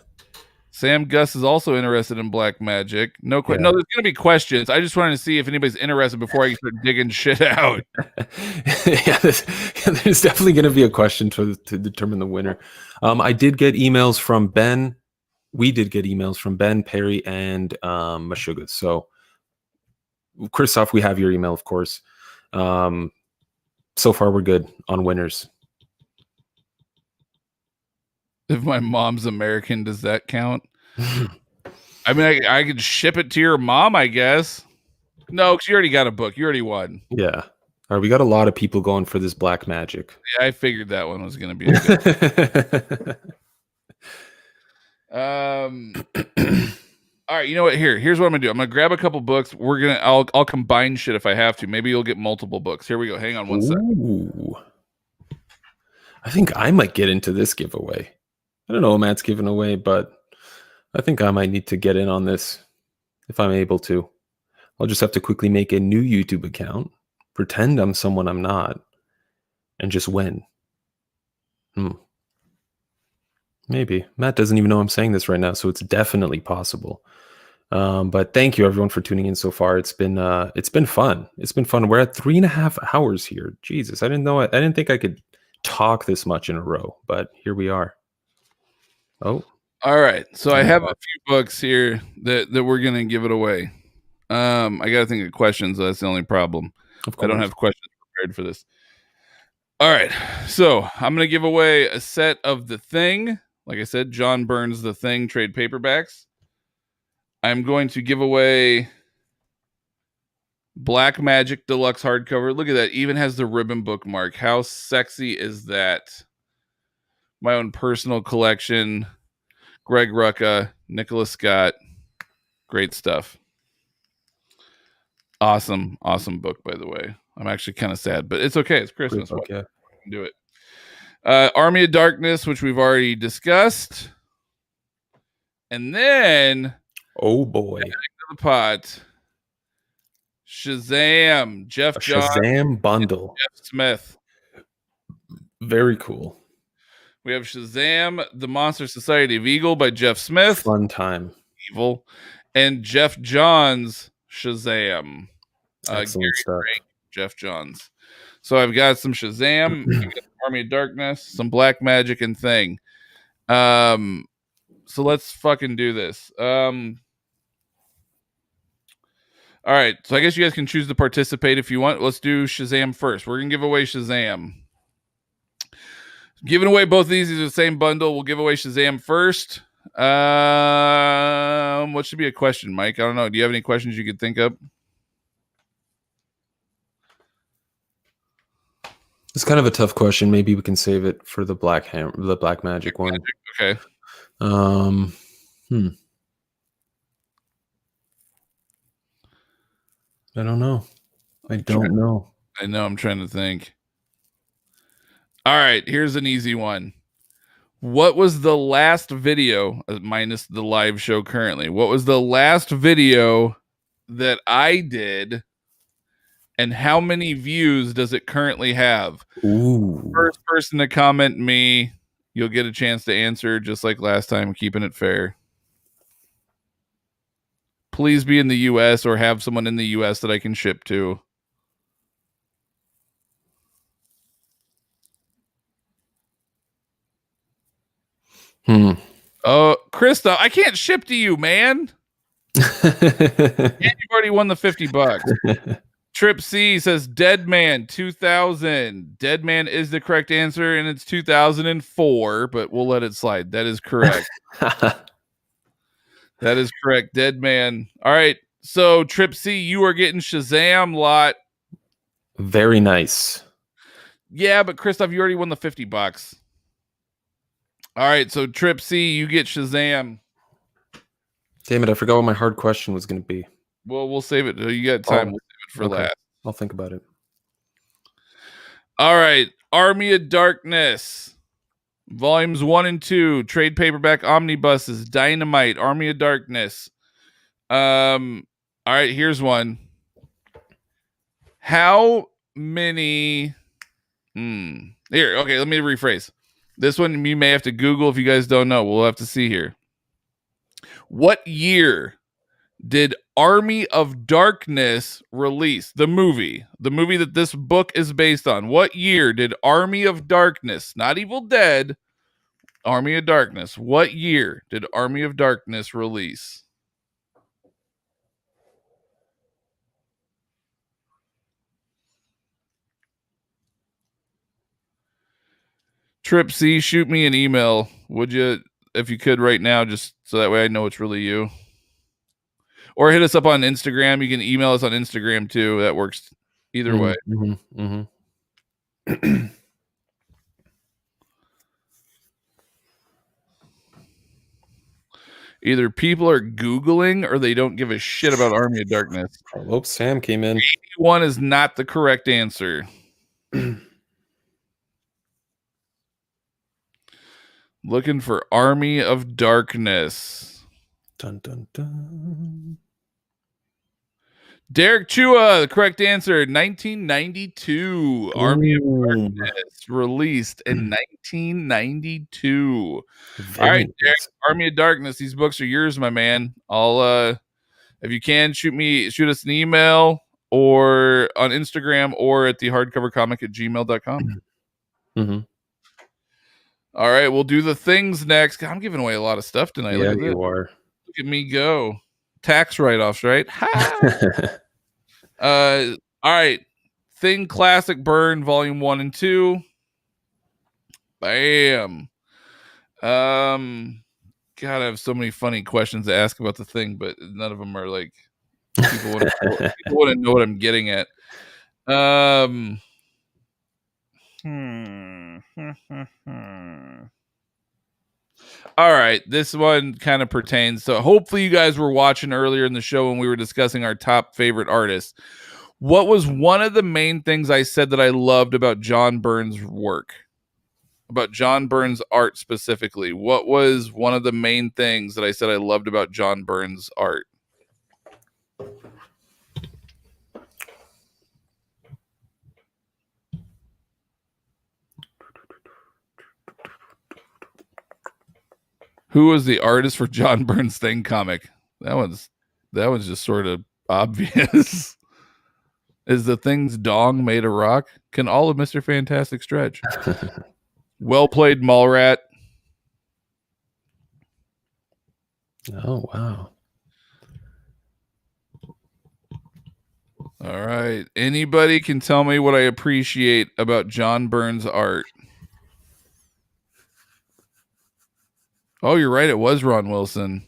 Sam Gus is also interested in Black Magic. No, there's gonna be questions. I just wanted to see if anybody's interested before I start digging shit out. There's definitely gonna be a question to determine the winner. I did get emails from Ben. We did get emails from Ben, Perry, and Meshuggah. So, Christoph, we have your email, of course. So far, we're good on winners. If my mom's American, does that count? I mean, I could ship it to your mom, I guess. No, because you already got a book. You already won. Yeah. All right, we got a lot of people going for this Black Magic. Yeah, I figured that one was going to be a good All right, you know what? Here's what I'm gonna do. I'm gonna grab a couple books. I'll combine shit if I have to. Maybe you'll get multiple books. Here we go. Hang on one second. I think I might get into this giveaway. I don't know what Matt's giving away, but I think I might need to get in on this if I'm able to. I'll just have to quickly make a new YouTube account, pretend I'm someone I'm not, and just win. Maybe. Matt doesn't even know I'm saying this right now, so it's definitely possible. But thank you everyone for tuning in so far. It's been fun. It's been fun. We're at 3.5 hours here. Jesus, I didn't think I could talk this much in a row, but here we are. Oh. All right. So I have a few books here that we're gonna give it away. I gotta think of questions, so that's the only problem. I don't have questions prepared for this. All right. So I'm gonna give away a set of The Thing. Like I said, John Burns' The Thing trade paperbacks. I'm going to give away Black Magic Deluxe hardcover. Look at that. Even has the ribbon bookmark. How sexy is that? My own personal collection. Greg Rucka, Nicholas Scott. Great stuff. Awesome book, by the way. I'm actually kind of sad, but it's okay. It's Christmas. Book, yeah. Do it. Army of Darkness, which we've already discussed. And then, oh boy, the pot. Shazam, Jeff Johns, Shazam bundle. Jeff Smith. Very cool. We have Shazam, The Monster Society of Evil by Jeff Smith. Fun time. Evil. And Jeff Johns, Shazam. Excellent stuff. Frank, Jeff Johns. So I've got some Shazam, I've got Army of Darkness, some Black Magic and Thing. So let's fucking do this. All right, so I guess you guys can choose to participate if you want. Let's do Shazam first. We're going to give away Shazam. Giving away both of these are the same bundle. We'll give away Shazam first. What should be a question, Mike? I don't know. Do you have any questions you could think of? It's kind of a tough question. Maybe we can save it for the Black Magic one. Okay. I don't know. I don't know. I know. I'm trying to think. All right. Here's an easy one. What was the last video, minus the live show currently? What was the last video that I did, and how many views does it currently have? Ooh. First person to comment me, you'll get a chance to answer, just like last time, keeping it fair. Please be in the U.S. or have someone in the U.S. that I can ship to. Oh, Krista, I can't ship to you, man. And you've already won the $50. Trip C says Dead Man 2000. Dead Man is the correct answer, and it's 2004, but we'll let it slide. That is correct. That is correct. Dead Man. All right. So, Trip C, you are getting Shazam lot. Very nice. Yeah, but Christoph, you already won the $50. All right. So, Trip C, you get Shazam. Damn it. I forgot what my hard question was going to be. Well, we'll save it. You got time. We'll save it for last. I'll think about it. All right. Army of Darkness. Volumes 1 and 2. Trade paperback omnibuses. Dynamite. Army of Darkness. All right. Here's one. How many... Here. Okay. Let me rephrase. This one you may have to Google if you guys don't know. We'll have to see here. What year did Army of Darkness release? The movie that this book is based on. What year did Army of Darkness, not Evil Dead, Army of Darkness, what year did Army of Darkness release? Trip C, shoot me an email, would you, if you could right now, just so that way I know it's really you. Or hit us up on Instagram. You can email us on Instagram too. That works either way. Either people are Googling or they don't give a shit about Army of Darkness. Oh, Sam came in. 81 is not the correct answer. Looking for Army of Darkness. Dun, dun, dun. Derek Chua, the correct answer, 1992. Army of Ooh, Darkness, released in 1992. All very right, Derek, nice. Army of Darkness, these books are yours, my man. I'll if you can, shoot us an email or on Instagram or at the hardcovercomic@gmail.com. Mm-hmm. All right, we'll do the things next. God, I'm giving away a lot of stuff tonight. Yeah, Look at this. you are. Look at me go. Tax write-offs, right? Ha! All right. Thing Classic Burn, Volume 1 and 2. Bam. God, I have so many funny questions to ask about the thing, but none of them are like people want to know what I'm getting at. All right, this one kind of pertains. So hopefully you guys were watching earlier in the show when we were discussing our top favorite artists. What was one of the main things I said that I loved about John Byrne's work? About John Byrne's art specifically. What was one of the main things that I said I loved about John Byrne's art? Who was the artist for John Byrne's Thing comic? That one's just sort of obvious. Is the Thing's dong made of rock? Can all of Mr. Fantastic stretch? Well played, Mallrat. Oh, wow. All right. Anybody can tell me what I appreciate about John Byrne's art. Oh, you're right. It was Ron Wilson.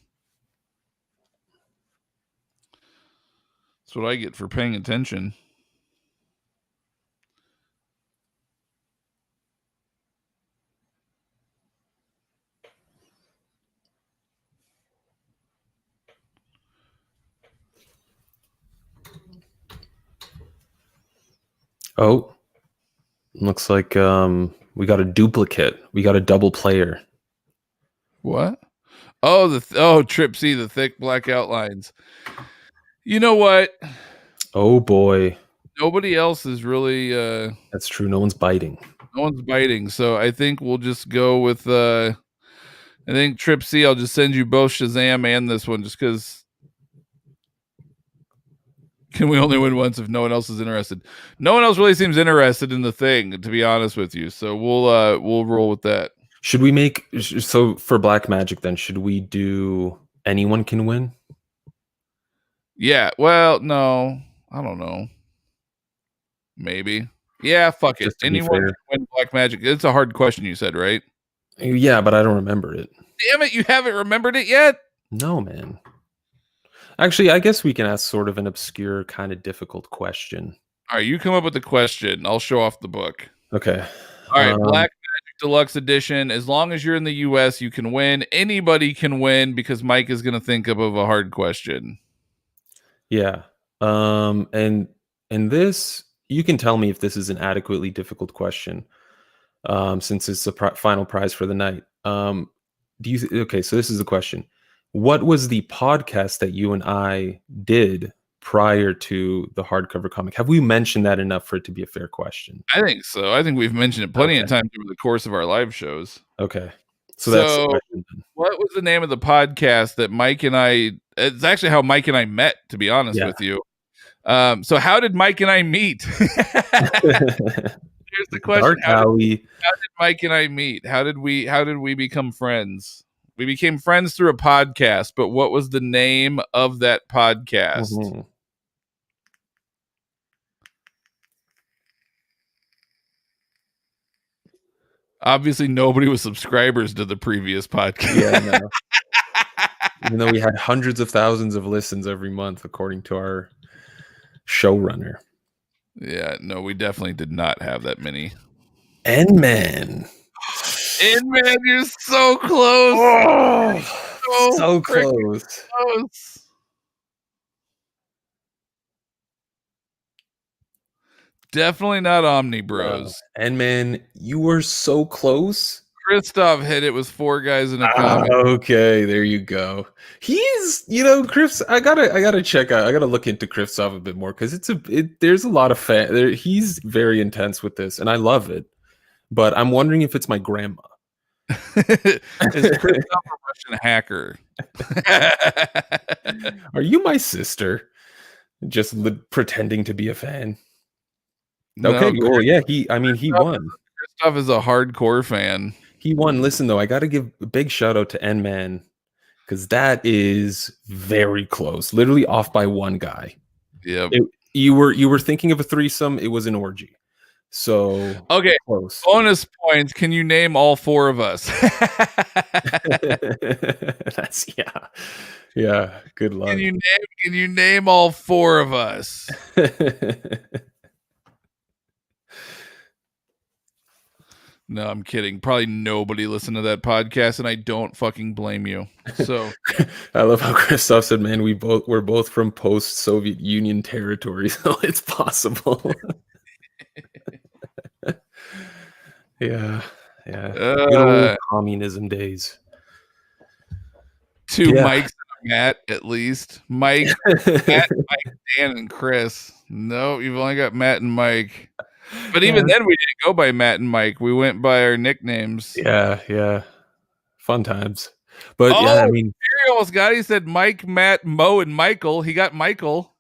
That's what I get for paying attention. Oh, looks like we got a duplicate. We got a double player. What? Oh, Trip C, the thick black outlines. You know what? Oh boy. Nobody else is really That's true. No one's biting. no one's biting. So I think we'll just go with I think Trip C, I'll just send you both Shazam and this one just because can we only win once if no one else is interested? No one else really seems interested in the thing, to be honest with you. So we'll roll with that. Should we make so for Black Magic then? Should we do anyone can win? Yeah. Well, no, I don't know. Maybe. Yeah. Fuck it. Just to be Anyone fair. can win Black Magic. It's a hard question. You said, right? Yeah, but I don't remember it. Damn it! You haven't remembered it yet. No, man. Actually, I guess we can ask sort of an obscure, kind of difficult question. All right, you come up with the question. I'll show off the book. Okay. All right, Black Magic Deluxe Edition. As long as you're in the U.S., you can win. Anybody can win because Mike is going to think of a hard question. Yeah. And this, you can tell me if this is an adequately difficult question, since it's the final prize for the night. Okay, so this is the question. What was the podcast that you and I did prior to the hardcover comic? Have we mentioned that enough for it to be a fair question? I think so. I think we've mentioned it plenty of times over the course of our live shows. Okay. So that's the question. What was the name of the podcast that Mike and I, it's actually how Mike and I met, to be honest with you. So how did Mike and I meet? Here's the question. How did Mike and I meet? How did we become friends? We became friends through a podcast, but what was the name of that podcast? Mm-hmm. Obviously, nobody was subscribers to the previous podcast. Yeah, no. Even though we had hundreds of thousands of listens every month, according to our showrunner. Yeah, no, we definitely did not have that many. N-Man. N-Man, you're so close. Oh, so close. Definitely not Omni Bros. N-Man, you were so close. Christoph hit it with 4 guys in a comment. Okay, there you go. He's, Chris. I gotta check out. I gotta look into Kristoff a bit more because there's a lot of fan. He's very intense with this, and I love it. But I'm wondering if it's my grandma. Is Christoph a Russian hacker? Are you my sister? Just pretending to be a fan. No, Okay, well, yeah, he won. Christoph is a hardcore fan. He won. Listen, though, I got to give a big shout out to N-Man because that is very close. Literally off by one guy. Yep. You were thinking of a threesome. It was an orgy. So okay. Close. Bonus points. Can you name all 4 of us? That's yeah. Good luck. Can you name all 4 of us? No, I'm kidding. Probably nobody listened to that podcast, and I don't fucking blame you. So I love how Christoph said, "Man, we're both from post-Soviet Union territory, so it's possible." Yeah. Good old communism days. 2 Mikes and Matt, at least. Mike, Matt, Mike, Dan, and Chris. No, you've only got Matt and Mike. But even then, we didn't go by Matt and Mike. We went by our nicknames. Yeah. Fun times. But yeah, I mean, He almost got it. He said Mike, Matt, Mo, and Michael. He got Michael.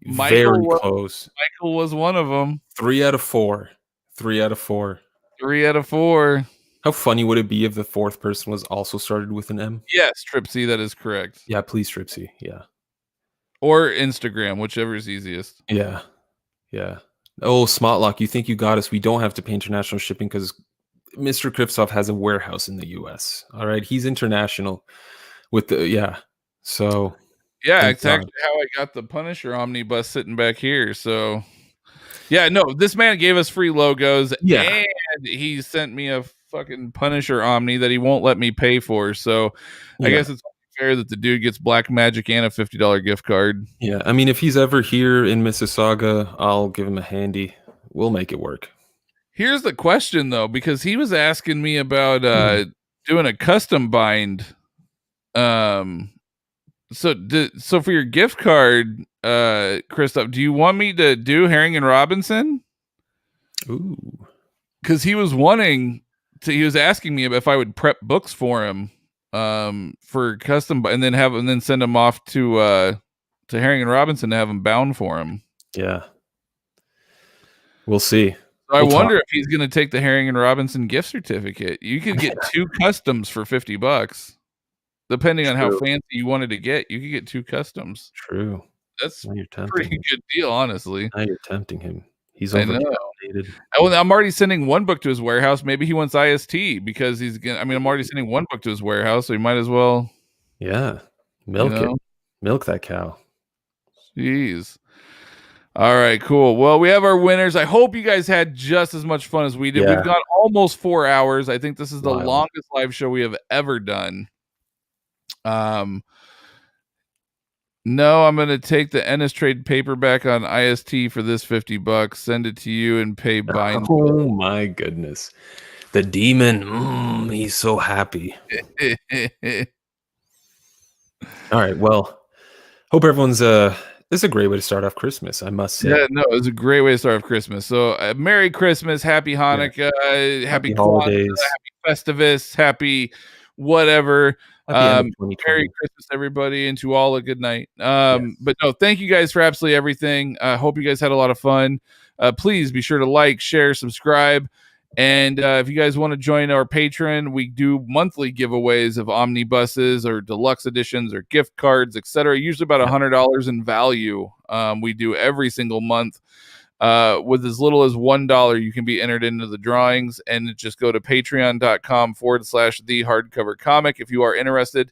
Very close. Michael was one of them. 3 out of 4. 3 out of 4. 3 out of 4. How funny would it be if the 4th person was also started with an M? Yes, Tripsy, that is correct. Yeah, please, Tripsy. Yeah. Or Instagram, whichever is easiest. Yeah. Oh, Smotlock, you think you got us? We don't have to pay international shipping because Mr. Kripsov has a warehouse in the U.S. All right, he's international with So yeah, exactly how I got the Punisher omnibus sitting back here. So yeah, no, this man gave us free logos, and he sent me a fucking Punisher Omni that he won't let me pay for. So I guess it's fair that the dude gets black magic and a $50 gift card. Yeah, I mean, if he's ever here in Mississauga, I'll give him a handy. We'll make it work. Here's the question, though, because he was asking me about doing a custom bind. So for your gift card, Christoph, do you want me to do Herring and Robinson? Ooh, because he was wanting to. He was asking me if I would prep books for him, for custom, and then send them off to Herring and Robinson to have them bound for him. Yeah, we'll see. So I wonder if he's going to take the Herring and Robinson gift certificate. You could get 2 customs for $50, depending on how fancy you wanted to get. You could get 2 customs. True. That's a pretty good deal, honestly. Now you're tempting him. He's overcapitated. I'm already sending 1 book to his warehouse. Maybe he wants IST because he's gonna. I mean, I'm already sending 1 book to his warehouse, so he might as well. Yeah, milk it. Milk that cow. Jeez. All right, cool. Well, we have our winners. I hope you guys had just as much fun as we did. We've got almost 4 hours. I think this is the longest live show we have ever done. No, I'm going to take the Ennis trade paperback on IST for this $50. Send it to you and pay bind. Oh my goodness. The demon. He's so happy. All right. Well, hope everyone's this is a great way to start off Christmas, I must say. Yeah, no, it's a great way to start off Christmas. So Merry Christmas, Happy Hanukkah, Happy holidays, Happy Festivus, Happy whatever. Merry Christmas, everybody, and to all a good night. But no, thank you guys for absolutely everything. I hope you guys had a lot of fun. Please be sure to like, share, subscribe. And if you guys want to join our Patreon, we do monthly giveaways of omnibuses or deluxe editions or gift cards, etc. Usually about $100 in value. We do every single month. With as little as $1, you can be entered into the drawings, and just go to patreon.com/the hardcover comic if you are interested.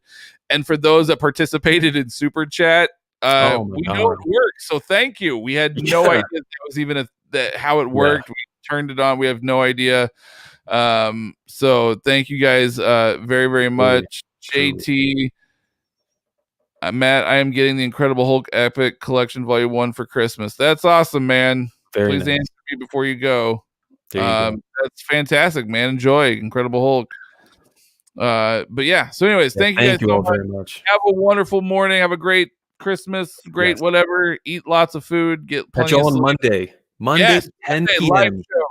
And for those that participated in Super Chat, we know it works. So thank you. We had no idea that was even how it worked. We turned it on. We have no idea. So thank you guys very, very much. JT. Matt, I am getting the Incredible Hulk Epic Collection Volume 1 for Christmas. That's awesome, man. Please answer me before you go. That's fantastic, man. Enjoy Incredible Hulk. But yeah. So, anyways, Yeah, thank you guys thank you so all much. very much. Have a wonderful morning. Have a great Christmas, great Yes. whatever. Eat lots of food. Get Catch plenty of y'all on sleep. Monday. Monday, Yes, 10 Monday live p.m. show.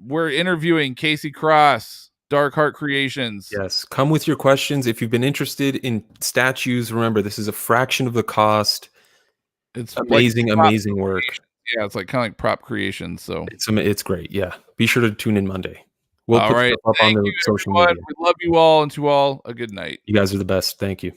We're interviewing Casey Cross, Dark Heart Creations. Yes. Come with your questions. If you've been interested in statues, remember, this is a fraction of the cost. It's Amazing, like prop amazing work. creations. Yeah, it's like kind of like prop creations. So, It's great. Yeah. Be sure to tune in Monday. We'll all put right. stuff up on Thank the you, social everyone. media. We love you all, and to all, a good night. You guys are the best. Thank you.